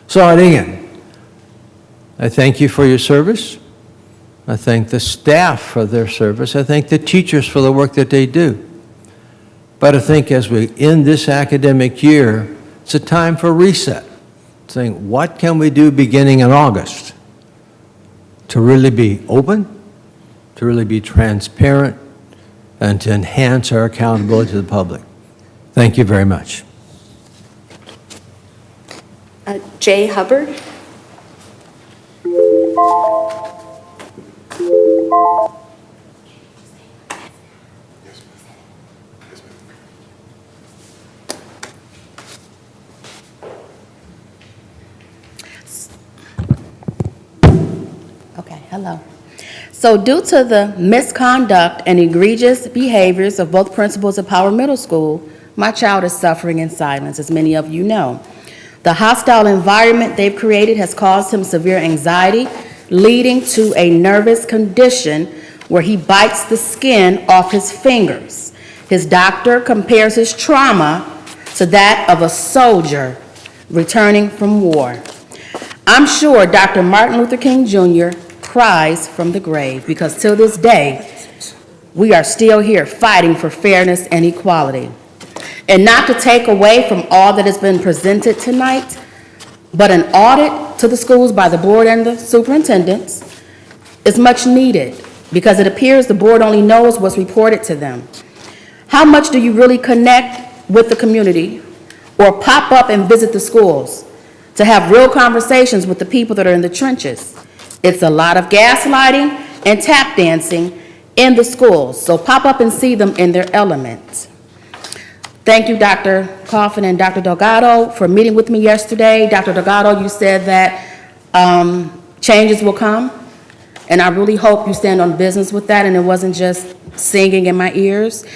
So again, I thank you for your service. I thank the staff for their service. I thank the teachers for the work that they do. But I think as we end this academic year, it's a time for reset, saying what can we do beginning in August to really be open, to really be transparent, and to enhance our accountability to the public. Thank you very much. Jay Hubbard. Okay, hello. So due to the misconduct and egregious behaviors of both principals at Power Middle School, my child is suffering in silence, as many of you know. The hostile environment they've created has caused him severe anxiety, leading to a nervous condition where he bites the skin off his fingers. His doctor compares his trauma to that of a soldier returning from war. I'm sure Dr. Martin Luther King Jr. cries from the grave because till this day, we are still here fighting for fairness and equality. And not to take away from all that has been presented tonight, but an audit to the schools by the board and the superintendents is much needed because it appears the board only knows what's reported to them. How much do you really connect with the community or pop up and visit the schools to have real conversations with the people that are in the trenches? It's a lot of gaslighting and tap dancing in the schools, so pop up and see them in their element. Thank you, Dr. Coffin and Dr. Delgado, for meeting with me yesterday. Dr. Delgado, you said that changes will come, and I really hope you stand on business with that and it wasn't just singing in my ears.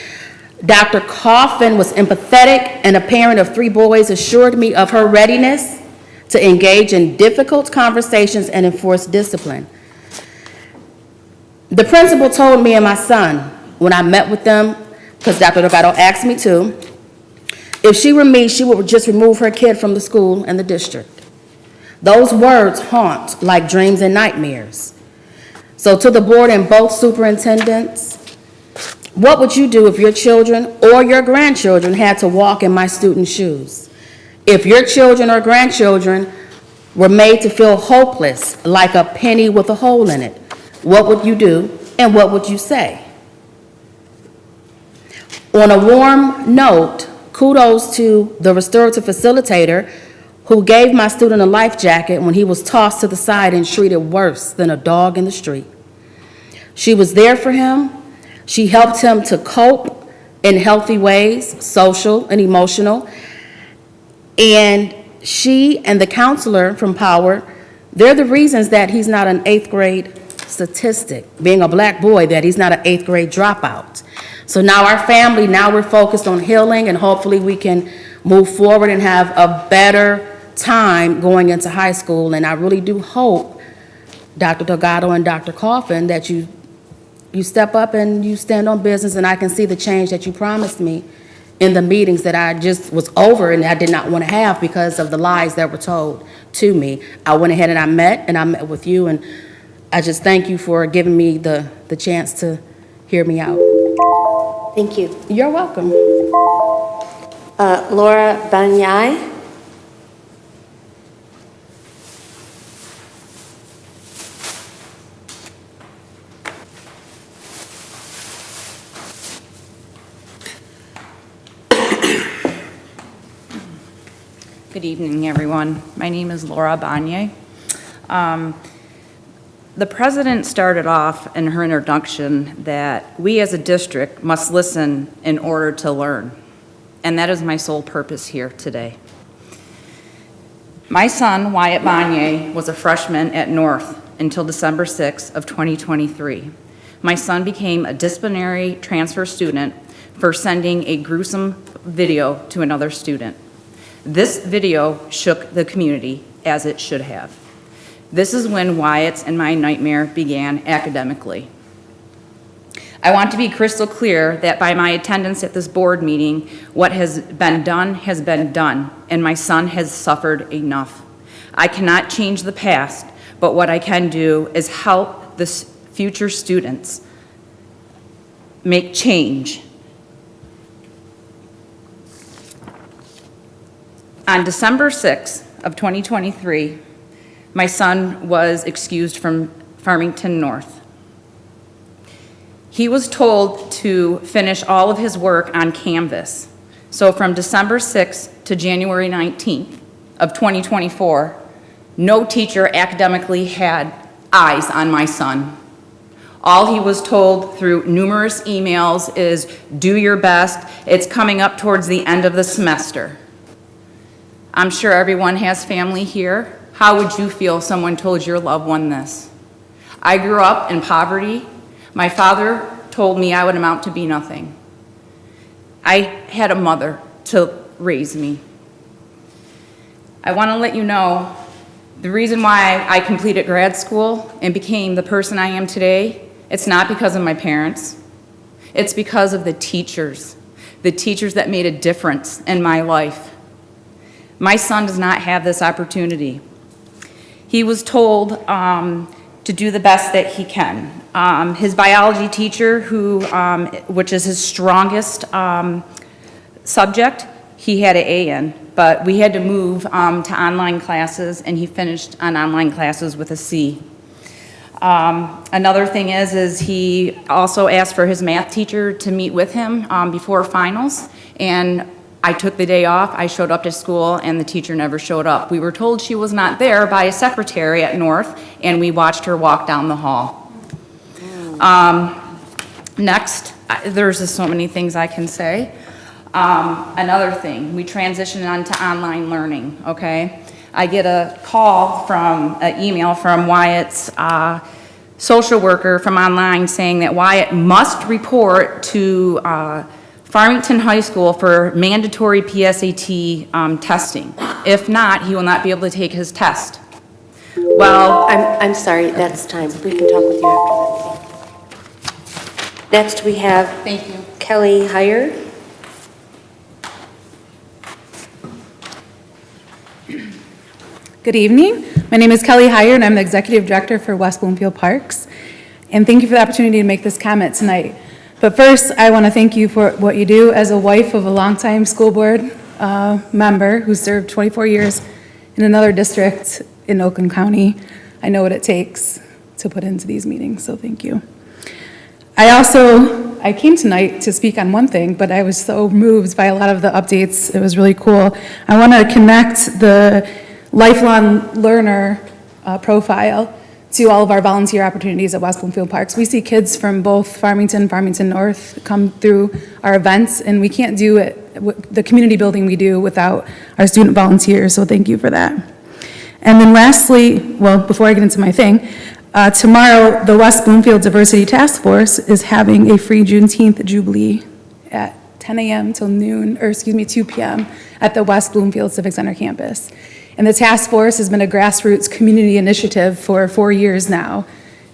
Dr. Coffin was empathetic, and a parent of 3 boys assured me of her readiness to engage in difficult conversations and enforce discipline. The principal told me and my son when I met with them, because Dr. Delgado asked me to, if she were me, she would just remove her kid from the school and the district. Those words haunt like dreams and nightmares. So to the board and both superintendents, what would you do if your children or your grandchildren had to walk in my students' shoes? If your children or grandchildren were made to feel hopeless, like a penny with a hole in it, what would you do and what would you say? On a warm note, kudos to the restorative facilitator who gave my student a life jacket when he was tossed to the side and treated worse than a dog in the street. She was there for him. She helped him to cope in healthy ways, social and emotional. And she and the counselor from Power, they're the reasons that he's not an 8th grade statistic, being a black boy, that he's not an 8th grade dropout. So now our family, now we're focused on healing, and hopefully we can move forward and have a better time going into high school. And I really do hope, Dr. Delgado and Dr. Coffin, that you step up and you stand on business, and I can see the change that you promised me in the meetings that I just was over and I did not want to have because of the lies that were told to me. I went ahead and I met with you, and I just thank you for giving me the chance to hear me out. Thank you. You're welcome. Laura Banyai. Good evening, everyone. My name is Laura Banyai. The president started off in her introduction that we as a district must listen in order to learn, and that is my sole purpose here today. My son, Wyatt Banyai, was a freshman at North until December 6th of 2023. my son became a disciplinary transfer student for sending a gruesome video to another student. This video shook the community, as it should have. This is when Wyatt's and my nightmare began academically. I want to be crystal clear that by my attendance at this board meeting, what has been done, and my son has suffered enough. I cannot change the past, but what I can do is help the future students make change. On December 6th of 2023, my son was excused from Farmington North. He was told to finish all of his work on Canvas. So from December 6th to January 19th of 2024, no teacher academically had eyes on my son. All he was told through numerous emails is, do your best, it's coming up towards the end of the semester. I'm sure everyone has family here. How would you feel if someone told your loved one this? I grew up in poverty. My father told me I would amount to be nothing. I had a mother to raise me. I want to let you know the reason why I completed grad school and became the person I am today, it's not because of my parents. It's because of the teachers that made a difference in my life. My son does not have this opportunity. He was told to do the best that he can. His biology teacher, which is his strongest subject, he had an A in, but we had to move to online classes, and he finished on online classes with a C. Another thing is he also asked for his math teacher to meet with him before finals, and I took the day off. I showed up to school, and the teacher never showed up. We were told she was not there by a secretary at North, and we watched her walk down the hall. Next, there's just so many things I can say. Another thing, we transitioned on to online learning, okay? I get a call from, an email from Wyatt's social worker from online saying that Wyatt must report to Farmington High School for mandatory PSAT testing. If not, he will not be able to take his test. Well, I'm sorry, that's time. We can talk with you after that. Next, we have Thank you. Kelly Heyer. Good evening. My name is Kelly Heyer, and I'm the Executive Director for West Bloomfield Parks. And thank you for the opportunity to make this comment tonight. But first, I want to thank you for what you do as a wife of a longtime school board member who served 24 years in another district in Oakland County. I know what it takes to put into these meetings, so thank you. I came tonight to speak on one thing, but I was so moved by a lot of the updates. It was really cool. I want to connect the lifelong learner profile to all of our volunteer opportunities at West Bloomfield Parks. We see kids from both Farmington North come through our events, and we can't do it, the community building we do, without our student volunteers, so thank you for that. And then lastly, well, before I get into my thing, tomorrow, the West Bloomfield Diversity Task Force is having a free Juneteenth Jubilee at 10 a.m. till noon, or 2 p.m. at the West Bloomfield Civic Center campus. And the task force has been a grassroots community initiative for 4 years now.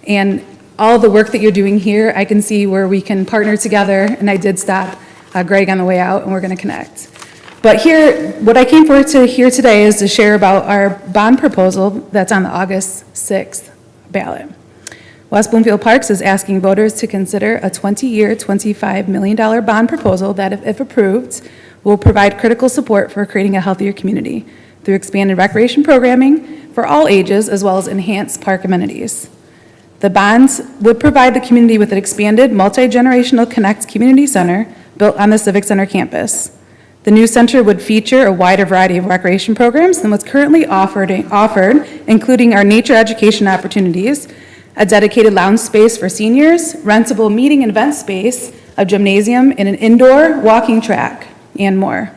And all the work that you're doing here, I can see where we can partner together, and I did stop Greg on the way out, and we're gonna connect. But here, what I came for to here today is to share about our bond proposal that's on the August 6th ballot. West Bloomfield Parks is asking voters to consider a 20-year, $25 million bond proposal that, if approved, will provide critical support for creating a healthier community through expanded recreation programming for all ages, as well as enhanced park amenities. The bonds would provide the community with an expanded multi-generational Connect Community Center built on the Civic Center campus. The new center would feature a wider variety of recreation programs than what's currently offered, including our nature education opportunities, a dedicated lounge space for seniors, rentable meeting and event space, a gymnasium, and an indoor walking track, and more.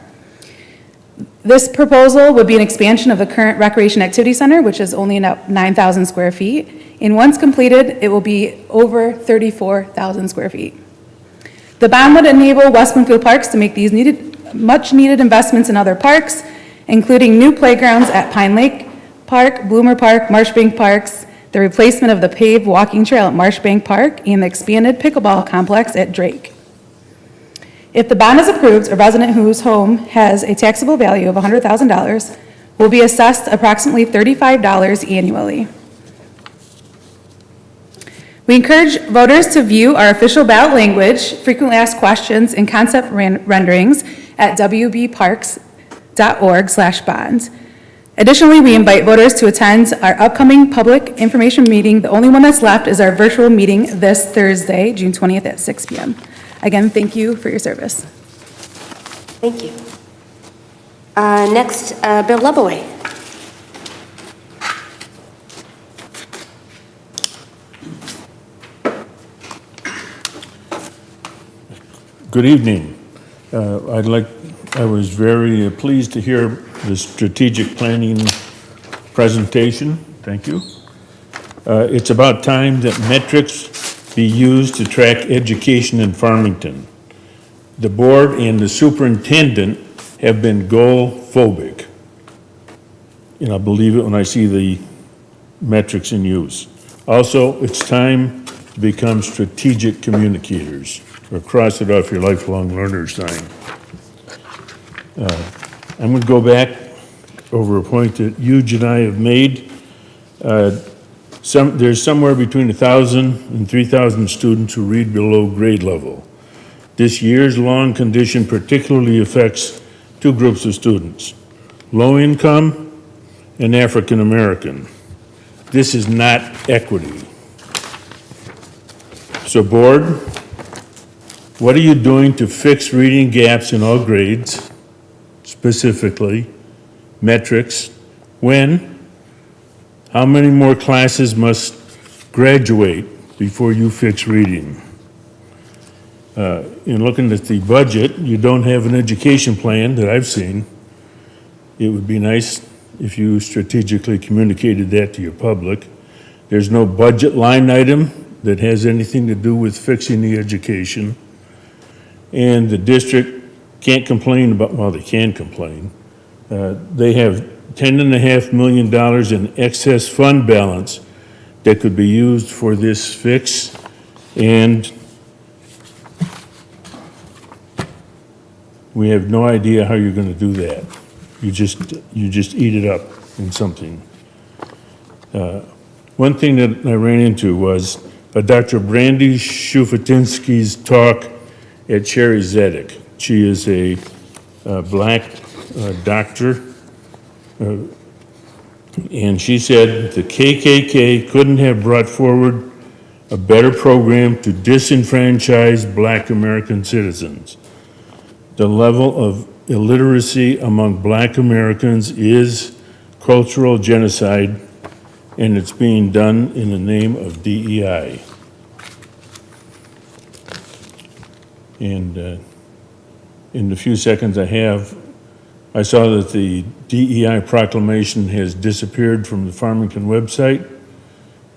This proposal would be an expansion of the current Recreation Activity Center, which is only about 9,000 square feet. And once completed, it will be over 34,000 square feet. The bond would enable West Bloomfield Parks to make these much-needed investments in other parks, including new playgrounds at Pine Lake Park, Bloomer Park, Marshbank Parks, the replacement of the paved walking trail at Marshbank Park, and the expanded pickleball complex at Drake. If the bond is approved, a resident whose home has a taxable value of $100,000 will be assessed approximately $35 annually. We encourage voters to view our official ballot language, frequently asked questions, and concept renderings at wbparks.org/bonds. Additionally, we invite voters to attend our upcoming public information meeting. The only one that's left is our virtual meeting this Thursday, June 20th at 6 p.m. Again, thank you for your service. Thank you. Next, Bill Lubaway. Good evening. I was very pleased to hear the strategic planning presentation. Thank you. It's about time that metrics be used to track education in Farmington. The board and the superintendent have been goal phobic. And I believe it when I see the metrics in use. Also, it's time to become strategic communicators, or cross it off your lifelong learner sign. I'm going to go back over a point that Huge and I have made. There's somewhere between 1,000 and 3,000 students who read below grade level. This years-long condition particularly affects two groups of students, low income and African American. This is not equity. So board, what are you doing to fix reading gaps in all grades, specifically metrics? When? How many more classes must graduate before you fix reading? In looking at the budget, you don't have an education plan that I've seen. It would be nice if you strategically communicated that to your public. There's no budget line item that has anything to do with fixing the education. And the district can't complain about, well, they can complain. They have $10.5 million in excess fund balance that could be used for this fix, and we have no idea how you're going to do that. You just eat it up in something. One thing that I ran into was Dr. Brandy Shufutinsky's talk at Sherry Zedek. She is a black doctor, and she said the KKK couldn't have brought forward a better program to disenfranchise black American citizens. The level of illiteracy among black Americans is cultural genocide, and it's being done in the name of DEI. And in the few seconds I have, I saw that the DEI proclamation has disappeared from the Farmington website,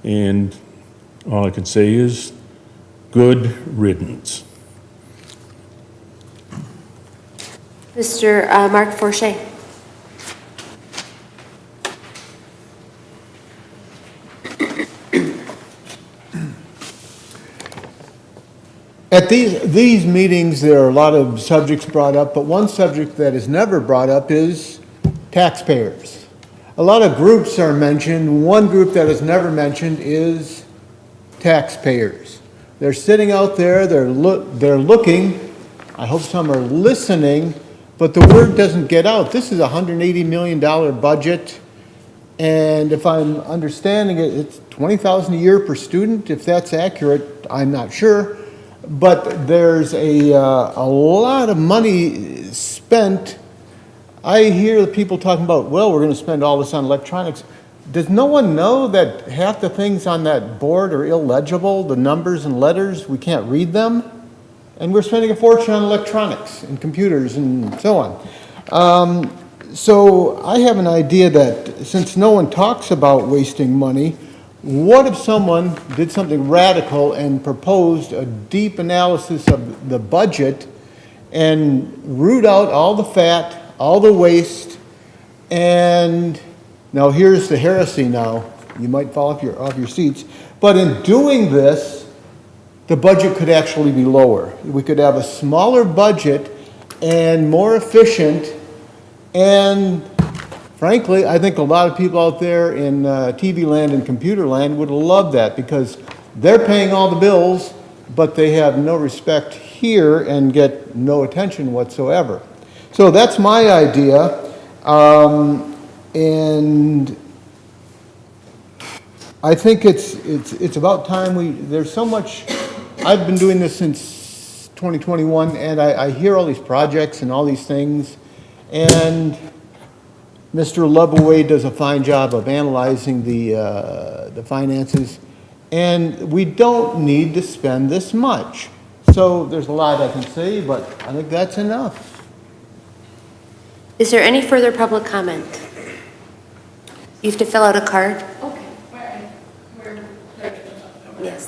and all I can say is good riddance. Mr. Mark Forshey. At these meetings, there are a lot of subjects brought up, but one subject that is never brought up is taxpayers. A lot of groups are mentioned. One group that is never mentioned is taxpayers. They're sitting out there, they're looking, I hope some are listening, but the word doesn't get out. This is a $180 million budget, and if I'm understanding it, it's $20,000 a year per student. If that's accurate, I'm not sure. But there's a lot of money spent. I hear the people talking about, well, we're going to spend all this on electronics. Does no one know that half the things on that board are illegible? The numbers and letters, we can't read them? And we're spending a fortune on electronics and computers and so on. So I have an idea that since no one talks about wasting money, what if someone did something radical and proposed a deep analysis of the budget and root out all the fat, all the waste, and now here's the heresy now, you might fall off your seats, but in doing this, the budget could actually be lower. We could have a smaller budget and more efficient, and frankly, I think a lot of people out there in TV land and computer land would love that because they're paying all the bills, but they have no respect here and get no attention whatsoever. So that's my idea, and I think it's about time there's so much, I've been doing this since 2021, and I hear all these projects and all these things, and Mr. Lubaway does a fine job of analyzing the finances, and we don't need to spend this much. So there's a lot I can say, but I think that's enough. Is there any further public comment? You have to fill out a card? Okay. Yes.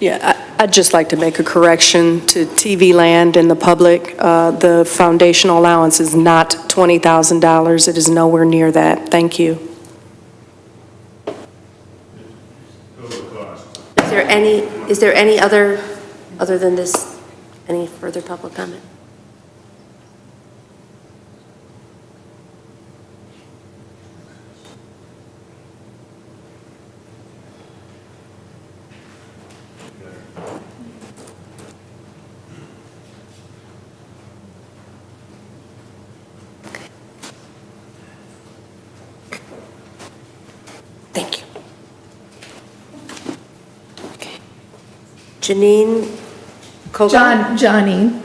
Yeah, I'd just like to make a correction to TV land and the public. The foundational allowance is not $20,000. It is nowhere near that. Thank you. Is there any other than this, any further public comment? Thank you. Okay. Janine Colgan? Johnine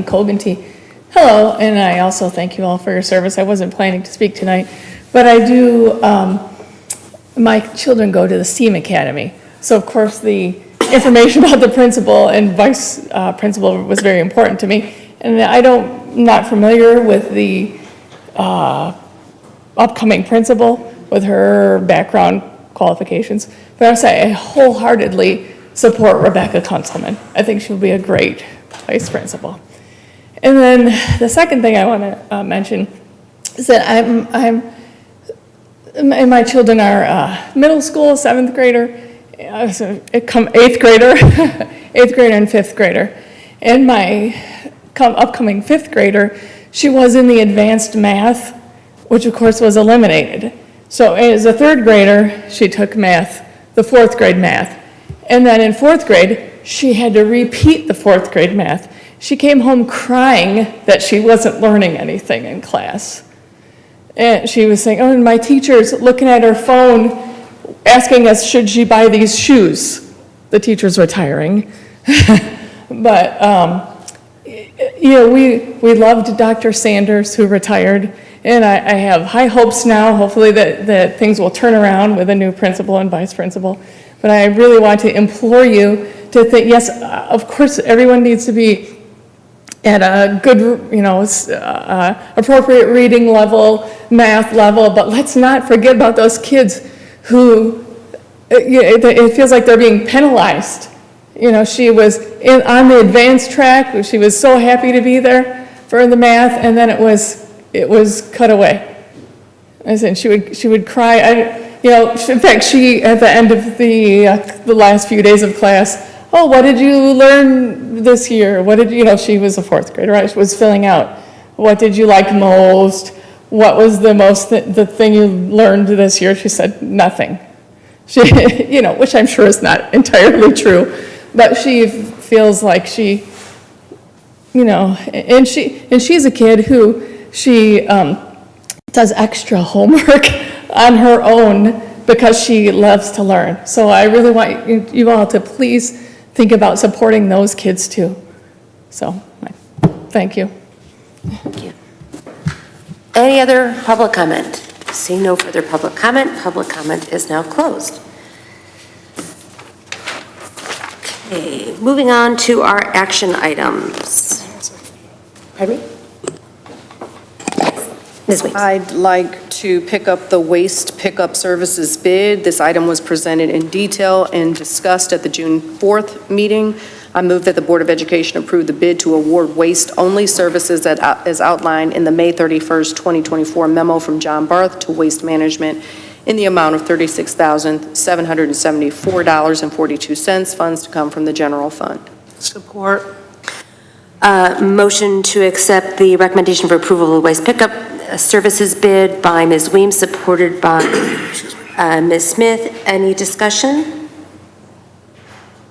Colganty. Hello, and I also thank you all for your service. I wasn't planning to speak tonight, but I do, my children go to the STEAM Academy. So of course the information about the principal and vice principal was very important to me. And I'm not familiar with the upcoming principal, with her background qualifications, but I say I wholeheartedly support Rebecca Kunzelman. I think she'll be a great vice principal. And then the second thing I want to mention is that my children are middle school, 7th grader, so 8th grader, 8th grader and 5th grader. And my upcoming 5th grader, she was in the advanced math, which of course was eliminated. So as a 3rd grader, she took math, the 4th grade math. And then in 4th grade, she had to repeat the 4th grade math. She came home crying that she wasn't learning anything in class. And she was saying, oh, and my teacher's looking at her phone, asking us, should she buy these shoes? The teacher's retiring. But, we loved Dr. Sanders, who retired. And I have high hopes now, hopefully, that things will turn around with a new principal and vice principal. But I really want to implore you to think, yes, of course, everyone needs to be at a good, appropriate reading level, math level, but let's not forget about those kids who, it feels like they're being penalized. She was on the advanced track, she was so happy to be there for the math, and then it was cut away. I said she would cry. In fact, she at the end of the last few days of class, oh, what did you learn this year? What did she was a 4th grader, right? She was filling out, what did you like most? What was the thing you learned this year? She said nothing. She, which I'm sure is not entirely true, but she feels like she, and she's a kid who she does extra homework on her own because she loves to learn. So I really want you all to please think about supporting those kids too. So, thank you. Thank you. Any other public comment? Seeing no further public comment is now closed. Okay, moving on to our action items. Pardon me? Ms. Weems. I'd like to pick up the waste pickup services bid. This item was presented in detail and discussed at the June 4th meeting. I move that the Board of Education approve the bid to award waste-only services as outlined in the May 31st, 2024 memo from John Barth to Waste Management in the amount of $36,774.42, funds to come from the general fund. Support. Motion to accept the recommendation for approval of the waste pickup services bid by Ms. Weems, supported by Ms. Smith. Any discussion?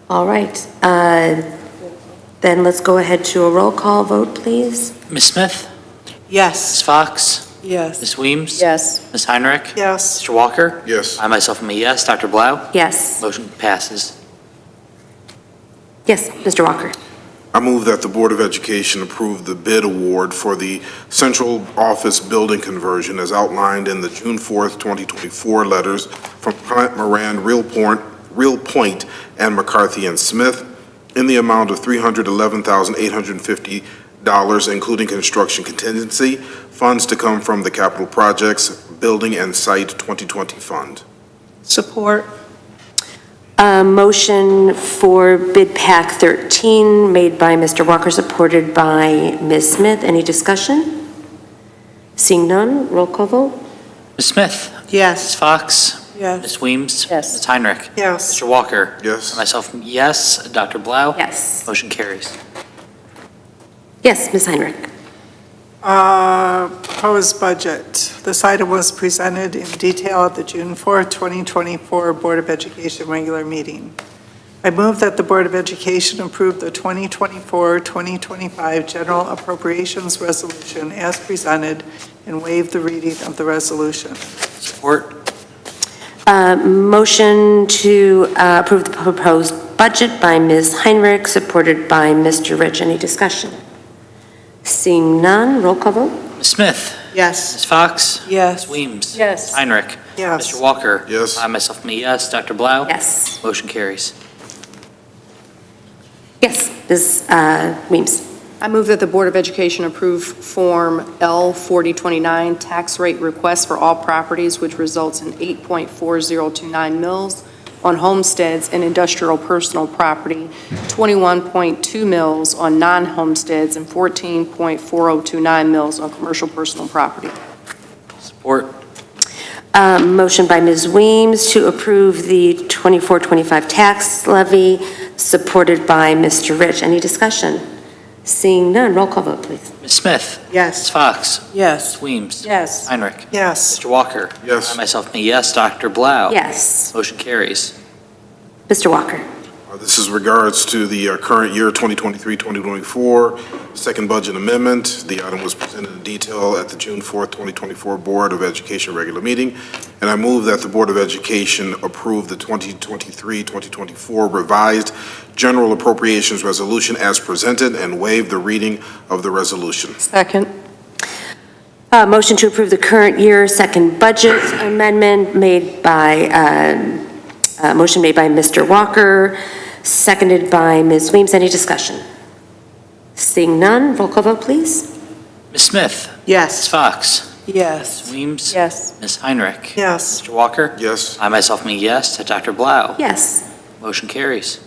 All right. Then let's go ahead to a roll call vote, please. Ms. Smith? Yes. Ms. Fox? Yes. Ms. Weems? Yes. Ms. Heinrich? Yes. Mr. Walker? Yes. I myself am a yes. Dr. Blau? Yes. Motion passes. Yes, Mr. Walker. I move that the Board of Education approve the bid award for the central office building conversion as outlined in the June 4th, 2024 letters from Plant Moran, Real Point, and McCarthy and Smith in the amount of $311,850, including construction contingency, funds to come from the Capital Projects Building and Site 2020 Fund. Support. Motion for bid pack 13 made by Mr. Walker, supported by Ms. Smith. Any discussion? Seeing none, roll call vote. Ms. Smith? Yes. Ms. Fox? Yes. Ms. Weems? Yes. Ms. Heinrich? Yes. Mr. Walker? Yes. I myself am yes. Dr. Blau? Yes. Motion carries. Yes, Ms. Heinrich. Proposed budget. This item was presented in detail at the June 4th, 2024 Board of Education regular meeting. I move that the Board of Education approve the 2024-2025 General Appropriations Resolution as presented and waive the reading of the resolution. Support. Motion to approve the proposed budget by Ms. Heinrich, supported by Mr. Rich. Any discussion? Seeing none, roll call vote. Ms. Smith? Yes. Ms. Fox? Yes. Ms. Weems? Yes. Ms. Heinrich? Yes. Mr. Walker? Yes. I myself am a yes. Dr. Blau? Yes. Motion carries. Yes, Ms. Weems. I move that the Board of Education approve Form L4029 tax rate request for all properties, which results in 8.4029 mils on homesteads and industrial personal property, 21.2 mils on non-homesteads, and 14.4029 mils on commercial personal property. Support. Motion by Ms. Weems to approve the 24-25 tax levy, supported by Mr. Rich. Any discussion? Seeing none, roll call vote, please. Ms. Smith? Yes. Ms. Fox? Yes. Ms. Weems? Yes. Heinrich? Yes. Mr. Walker? Yes. I myself am a yes. Dr. Blau? Yes. Motion carries. Mr. Walker. This is regards to the current year 2023-2024 second budget amendment. The item was presented in detail at the June 4th, 2024 Board of Education regular meeting, and I move that the Board of Education approve the 2023-2024 revised general appropriations resolution as presented and waive the reading of the resolution. Second. Motion to approve the current year second budget amendment made by, motion made by Mr. Walker, seconded by Ms. Weems. Any discussion? Seeing none, roll call vote, please. Ms. Smith? Yes. Ms. Fox? Yes. Ms. Weems? Yes. Ms. Heinrich? Yes. Mr. Walker? Yes. I myself am a yes. Dr. Blau? Yes. Motion carries.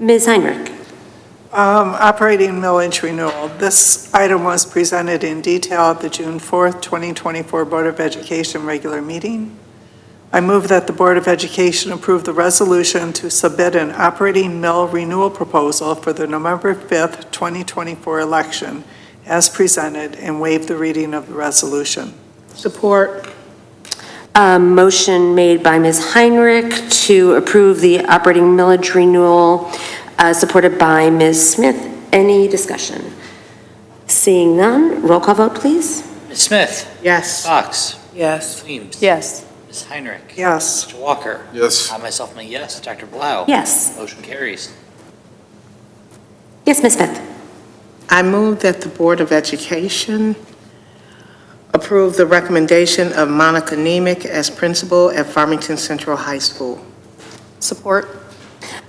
Ms. Heinrich. Operating millage renewal. This item was presented in detail at the June 4th, 2024 Board of Education regular meeting. I move that the Board of Education approve the resolution to submit an operating mill renewal proposal for the November 5th, 2024 election as presented and waive the reading of the resolution. Support. Motion made by Ms. Heinrich to approve the operating millage renewal, supported by Ms. Smith. Any discussion? Seeing none, roll call vote, please. Ms. Smith? Yes. Fox? Yes. Ms. Weems? Yes. Ms. Heinrich? Yes. Mr. Walker? Yes. I myself am a yes. Dr. Blau? Yes. Motion carries. Yes, Ms. Smith. I move that the Board of Education approve the recommendation of Monica Nemick as principal at Farmington Central High School. Support.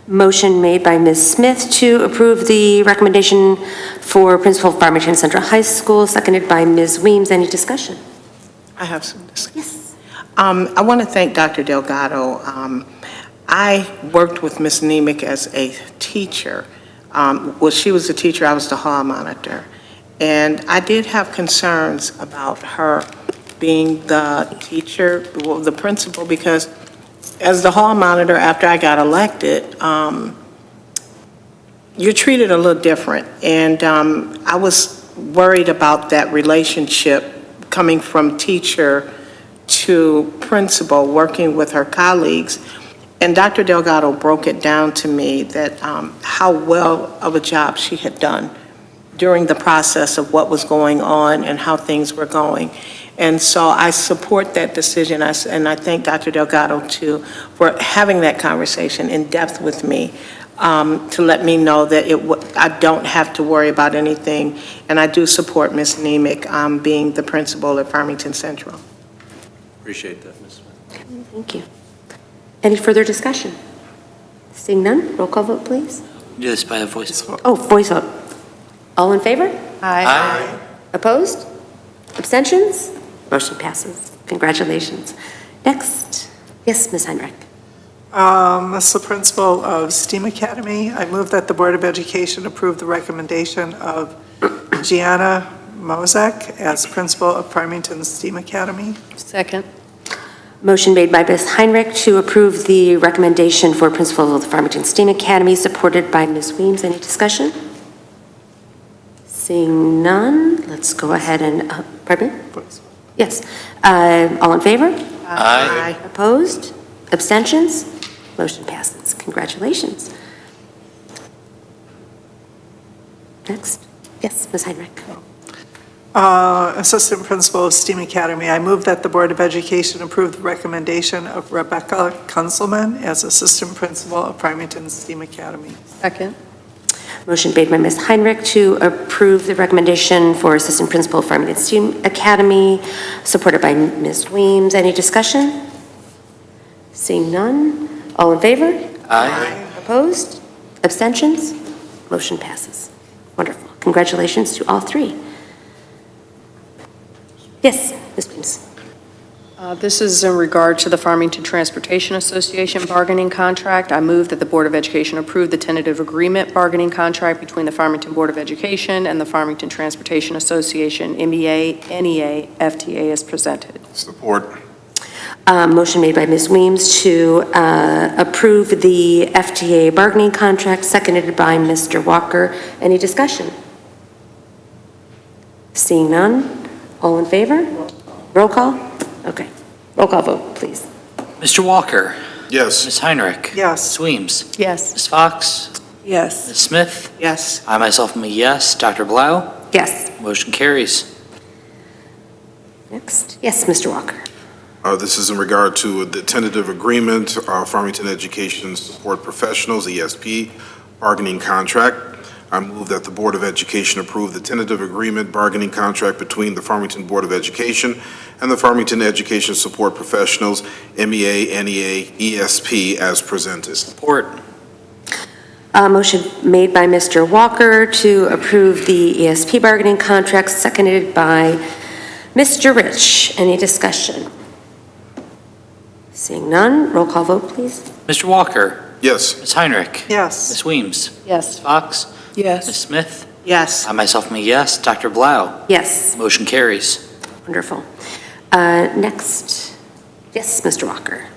Motion made by Ms. Smith to approve the recommendation for principal of Farmington Central High School, seconded by Ms. Weems. Any discussion? I have some discussion. Yes. I want to thank Dr. Delgado. I worked with Ms. Nemick as a teacher. Well, she was the teacher, I was the hall monitor. And I did have concerns about her being the teacher, well, the principal, because as the hall monitor, after I got elected, you're treated a little different. And I was worried about that relationship coming from teacher to principal, working with her colleagues. And Dr. Delgado broke it down to me that how well of a job she had done during the process of what was going on and how things were going. And so I support that decision, and I thank Dr. Delgado too for having that conversation in depth with me to let me know that I don't have to worry about anything. And I do support Ms. Nemick being the principal at Farmington Central. Appreciate that, Ms. Smith. Thank you. Any further discussion? Seeing none, roll call vote, please. Do this by a voice vote. Oh, voice vote. All in favor? Aye. Opposed? Abstentions? Motion passes. Congratulations. Next. Yes, Ms. Heinrich. As the principal of STEAM Academy, I move that the Board of Education approve the recommendation of Gianna Mozek as principal of Farmington STEAM Academy. Second. Motion made by Ms. Heinrich to approve the recommendation for principal of the Farmington STEAM Academy, supported by Ms. Weems. Any discussion? Seeing none, let's go ahead and, pardon me? Yes. All in favor? Aye. Opposed? Abstentions? Motion passes. Congratulations. Next. Yes, Ms. Heinrich. Assistant Principal of STEAM Academy, I move that the Board of Education approve the recommendation of Rebecca Kunzelman as Assistant Principal of Farmington STEAM Academy. Second. Motion made by Ms. Heinrich to approve the recommendation for Assistant Principal of Farmington STEAM Academy, supported by Ms. Weems. Any discussion? Seeing none. All in favor? Aye. Opposed? Abstentions? Motion passes. Wonderful. Congratulations to all three. Yes, Ms. Weems. This is in regard to the Farmington Transportation Association bargaining contract. I move that the Board of Education approve the tentative agreement bargaining contract between the Farmington Board of Education and the Farmington Transportation Association, MEA, NEA, FTA as presented. Support. Motion made by Ms. Weems to approve the FTA bargaining contract, seconded by Mr. Walker. Any discussion? Seeing none. All in favor? Roll call? Okay. Roll call vote, please. Mr. Walker. Yes. Ms. Heinrich. Yes. Ms. Weems. Yes. Ms. Fox. Yes. Ms. Smith. Yes. I myself am a yes. Dr. Blau. Yes. Motion carries. Next. Yes, Mr. Walker. This is in regard to the tentative agreement, Farmington Education Support Professionals, ESP, bargaining contract. I move that the Board of Education approve the tentative agreement bargaining contract between the Farmington Board of Education and the Farmington Education Support Professionals, MEA, NEA, ESP, as presented. Support. Motion made by Mr. Walker to approve the ESP bargaining contract, seconded by Mr. Rich. Any discussion? Seeing none, roll call vote, please. Mr. Walker. Yes. Ms. Heinrich. Yes. Ms. Weems. Yes. Ms. Fox. Yes. Ms. Smith. Yes. I myself am a yes. Dr. Blau. Yes. Motion carries. Wonderful. Next. Yes, Mr. Walker.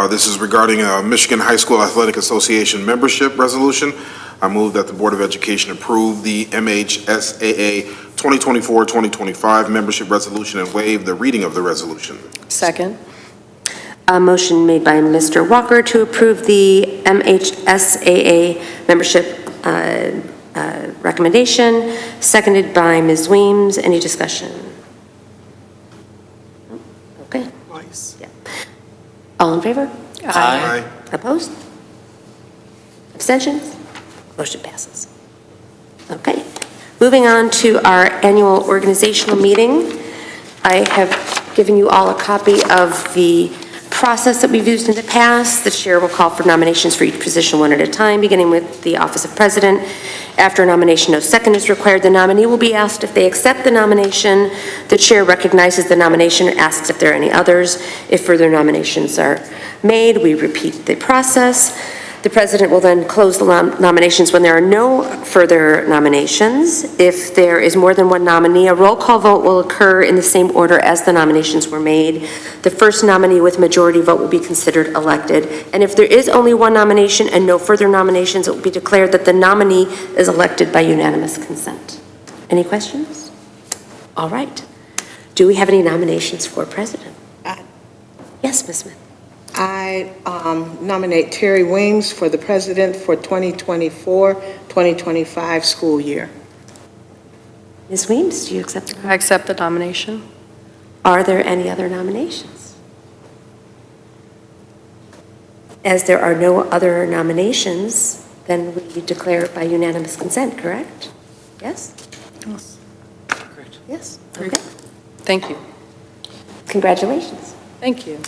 This is regarding Michigan High School Athletic Association membership resolution. I move that the Board of Education approve the MHSAA 2024-2025 membership resolution and waive the reading of the resolution. Second. Motion made by Mr. Walker to approve the MHSAA membership recommendation, seconded by Ms. Weems. Any discussion? Okay. Twice. Yeah. All in favor? Aye. Opposed? Abstentions? Motion passes. Okay. Moving on to our annual organizational meeting. I have given you all a copy of the process that we've used in the past. The chair will call for nominations for each position one at a time, beginning with the office of president. After a nomination, no second is required. The nominee will be asked if they accept the nomination. The chair recognizes the nomination and asks if there are any others. If further nominations are made, we repeat the process. The president will then close the nominations when there are no further nominations. If there is more than one nominee, a roll call vote will occur in the same order as the nominations were made. The first nominee with majority vote will be considered elected. And if there is only one nomination and no further nominations, it will be declared that the nominee is elected by unanimous consent. Any questions? All right. Do we have any nominations for president? Yes, Ms. Smith. I nominate Terry Weems for the president for 2024-2025 school year. Ms. Weems, do you accept the I accept the nomination. Are there any other nominations? As there are no other nominations, then we declare it by unanimous consent, correct? Yes? Yes. Yes. Okay. Thank you. Congratulations. Thank you.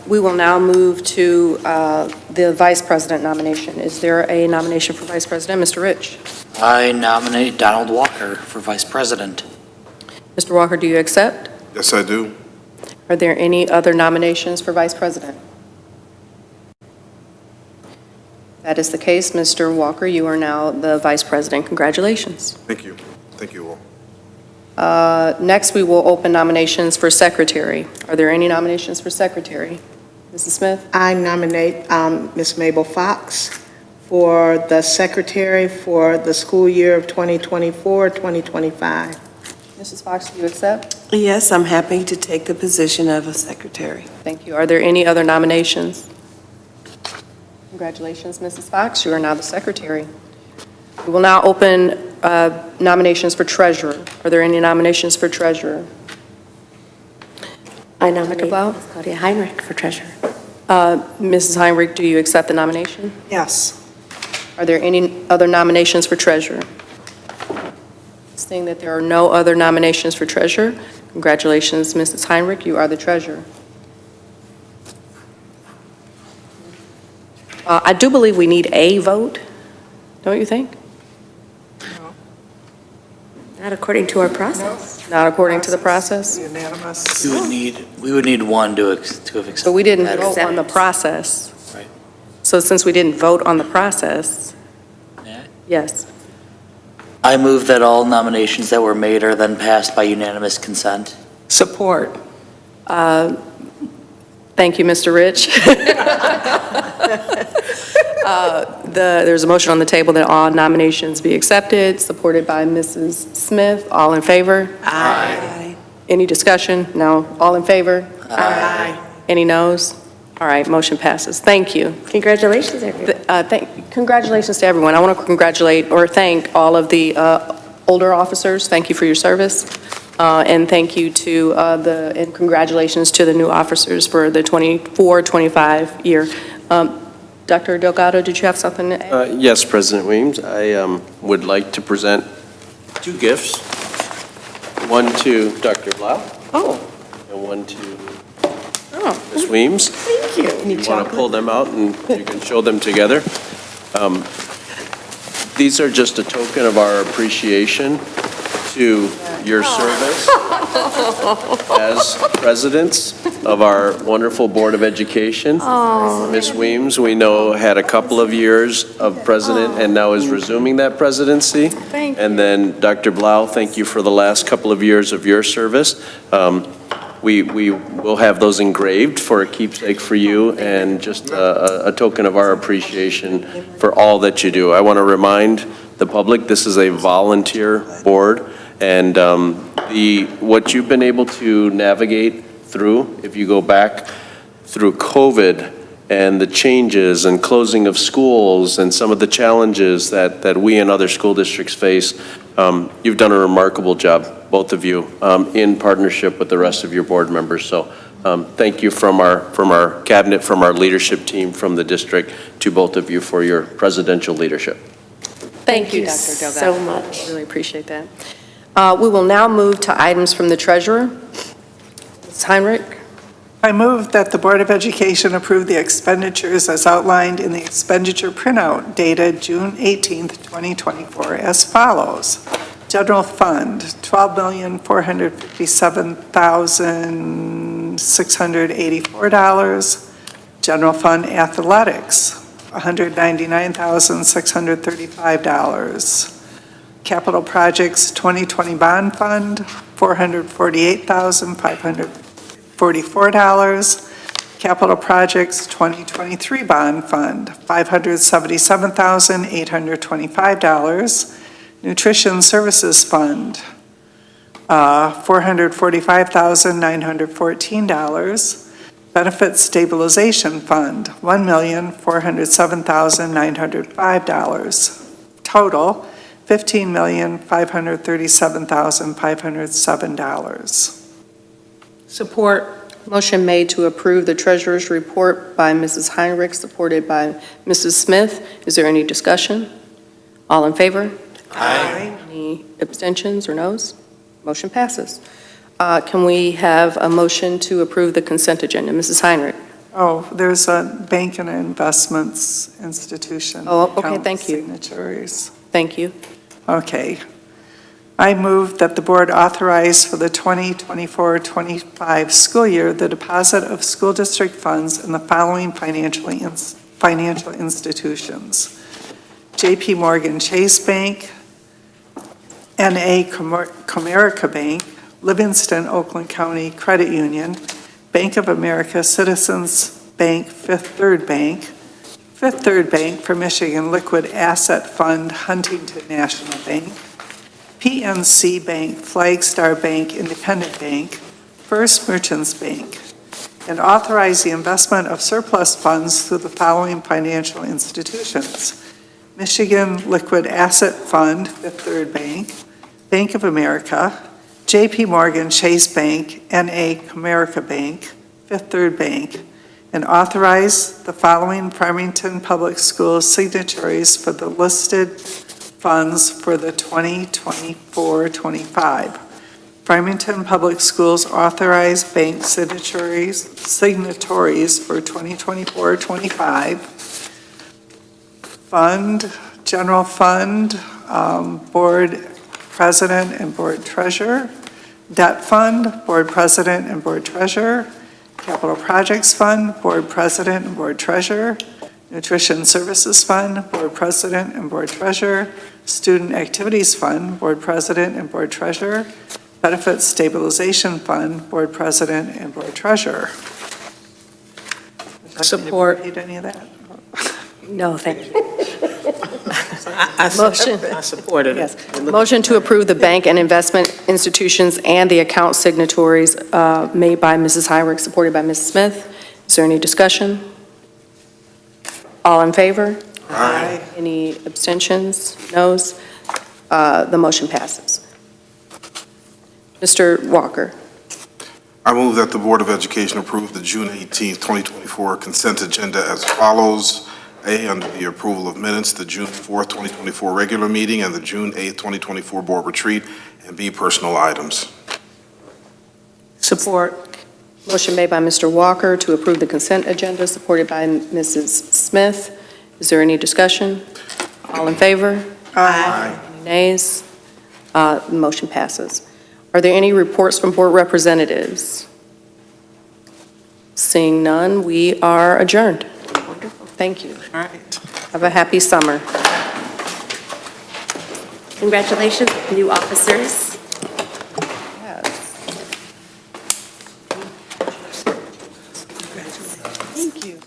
We will now move to the vice president nomination. Is there a nomination for vice president? Mr. Rich? I nominate Donald Walker for vice president. Mr. Walker, do you accept? Yes, I do. Are there any other nominations for vice president? That is the case. Mr. Walker, you are now the vice president. Congratulations. Thank you. Thank you all. Next, we will open nominations for secretary. Are there any nominations for secretary? Mrs. Smith? I nominate Ms. Mabel Fox for the secretary for the school year of 2024-2025. Mrs. Fox, do you accept? Yes, I'm happy to take the position of a secretary. Thank you. Are there any other nominations? Congratulations, Mrs. Fox. You are now the secretary. We will now open nominations for treasurer. Are there any nominations for treasurer? I nominate Ms. Claudia Heinrich for treasurer. Mrs. Heinrich, do you accept the nomination? Yes. Are there any other nominations for treasurer? Seeing that there are no other nominations for treasurer, congratulations, Mrs. Heinrich, you are the treasurer. I do believe we need a vote, don't you think? Not according to our process. Not according to the process? Unanimous. We would need one to have accepted. So we didn't that. vote on the process. Right. So since we didn't vote on the process, Yeah. yes. I move that all nominations that were made are then passed by unanimous consent. Support. Thank you, Mr. Rich. There's a motion on the table that all nominations be accepted, supported by Mrs. Smith. All in favor? Aye. Any discussion? No. All in favor? Aye. Any noes? All right, motion passes. Thank you. Congratulations, everyone. Congratulations to everyone. I want to congratulate or thank all of the older officers. Thank you for your service. And thank you to and congratulations to the new officers for the 24-25 year. Dr. Delgado, did you have something to add? Yes, President Weems, I would like to present two gifts. One to Dr. Blau. Oh. And one to Ms. Weems. Thank you. You want to pull them out and you can show them together. These are just a token of our appreciation to your service as presidents of our wonderful Board of Education. Ms. Weems, we know, had a couple of years of president and now is resuming that presidency. Thank you. And then Dr. Blau, thank you for the last couple of years of your service. We will have those engraved for a keepsake for you and just a token of our appreciation for all that you do. I want to remind the public, this is a volunteer board, and what you've been able to navigate through, if you go back through COVID and the changes and closing of schools and some of the challenges that we and other school districts face, you've done a remarkable job, both of you, in partnership with the rest of your board members. So thank you from our cabinet, from our leadership team, from the district, to both of you for your presidential leadership. Thank you, Dr. Delgado. so much. Really appreciate that. We will now move to items from the treasurer. Ms. Heinrich? I move that the Board of Education approve the expenditures as outlined in the expenditure printout dated June 18th, 2024 as follows. General Fund, $12,457,684. General Fund Athletics, $199,635. Capital Projects 2020 Bond Fund, $448,544. Capital Projects 2023 Bond Fund, $577,825. Nutrition Services Fund, $445,914. Benefit Stabilization Fund, $1,407,905. Total, $15,537,507. Support. Motion made to approve the treasurer's report by Mrs. Heinrich, supported by Mrs. Smith. Is there any discussion? All in favor? Aye. Any abstentions or noes? Motion passes. Can we have a motion to approve the consent agenda? Mrs. Heinrich? Oh, there's a bank and investments institution. Oh, okay, account thank you. Signatories. Thank you. Okay. I move that the board authorize for the 2024-25 school year the deposit of school district funds in the following financial institutions: J.P. Morgan Chase Bank, N.A. Comerica Bank, Livingston Oakland County Credit Union, Bank of America Citizens Bank, Fifth Third Bank for Michigan Liquid Asset Fund, Huntington National Bank, PNC Bank, Flagstar Bank, Independent Bank, First Merchants Bank, and authorize the investment of surplus funds through the following financial institutions: Michigan Liquid Asset Fund, Fifth Third Bank, Bank of America, J.P. Morgan Chase Bank, N.A. Comerica Bank, Fifth Third Bank, and authorize the following Farmington Public Schools signatories for the listed funds for the 2024-25. Farmington Public Schools authorized bank signatories for 2024-25. Fund, General Fund, Board President and Board Treasurer. Debt Fund, Board President and Board Treasurer. Capital Projects Fund, Board President and Board Treasurer. Nutrition Services Fund, Board President and Board Treasurer. Student Activities Fund, Board President and Board Treasurer. Benefit Stabilization Fund, Board President and Board Treasurer. Would you like me to Support. repeat any of that? No, thank you. I supported it. Yes. Motion to approve the bank and investment institutions and the account signatories made by Mrs. Heinrich, supported by Mrs. Smith. Is there any discussion? All in favor? Aye. Any abstentions? Noes? The motion passes. Mr. Walker. I move that the Board of Education approve the June 18th, 2024 consent agenda as follows. A, under the approval of minutes, the June 4th, 2024 regular meeting and the June 8th, 2024 board retreat, and B, personal items. Support. Motion made by Mr. Walker to approve the consent agenda, supported by Mrs. Smith. Is there any discussion? All in favor? Aye. Any nays? The motion passes. Are there any reports from board representatives? Seeing none, we are adjourned. Wonderful. Thank you. All right. Have a happy summer. Congratulations, new officers. Thank you.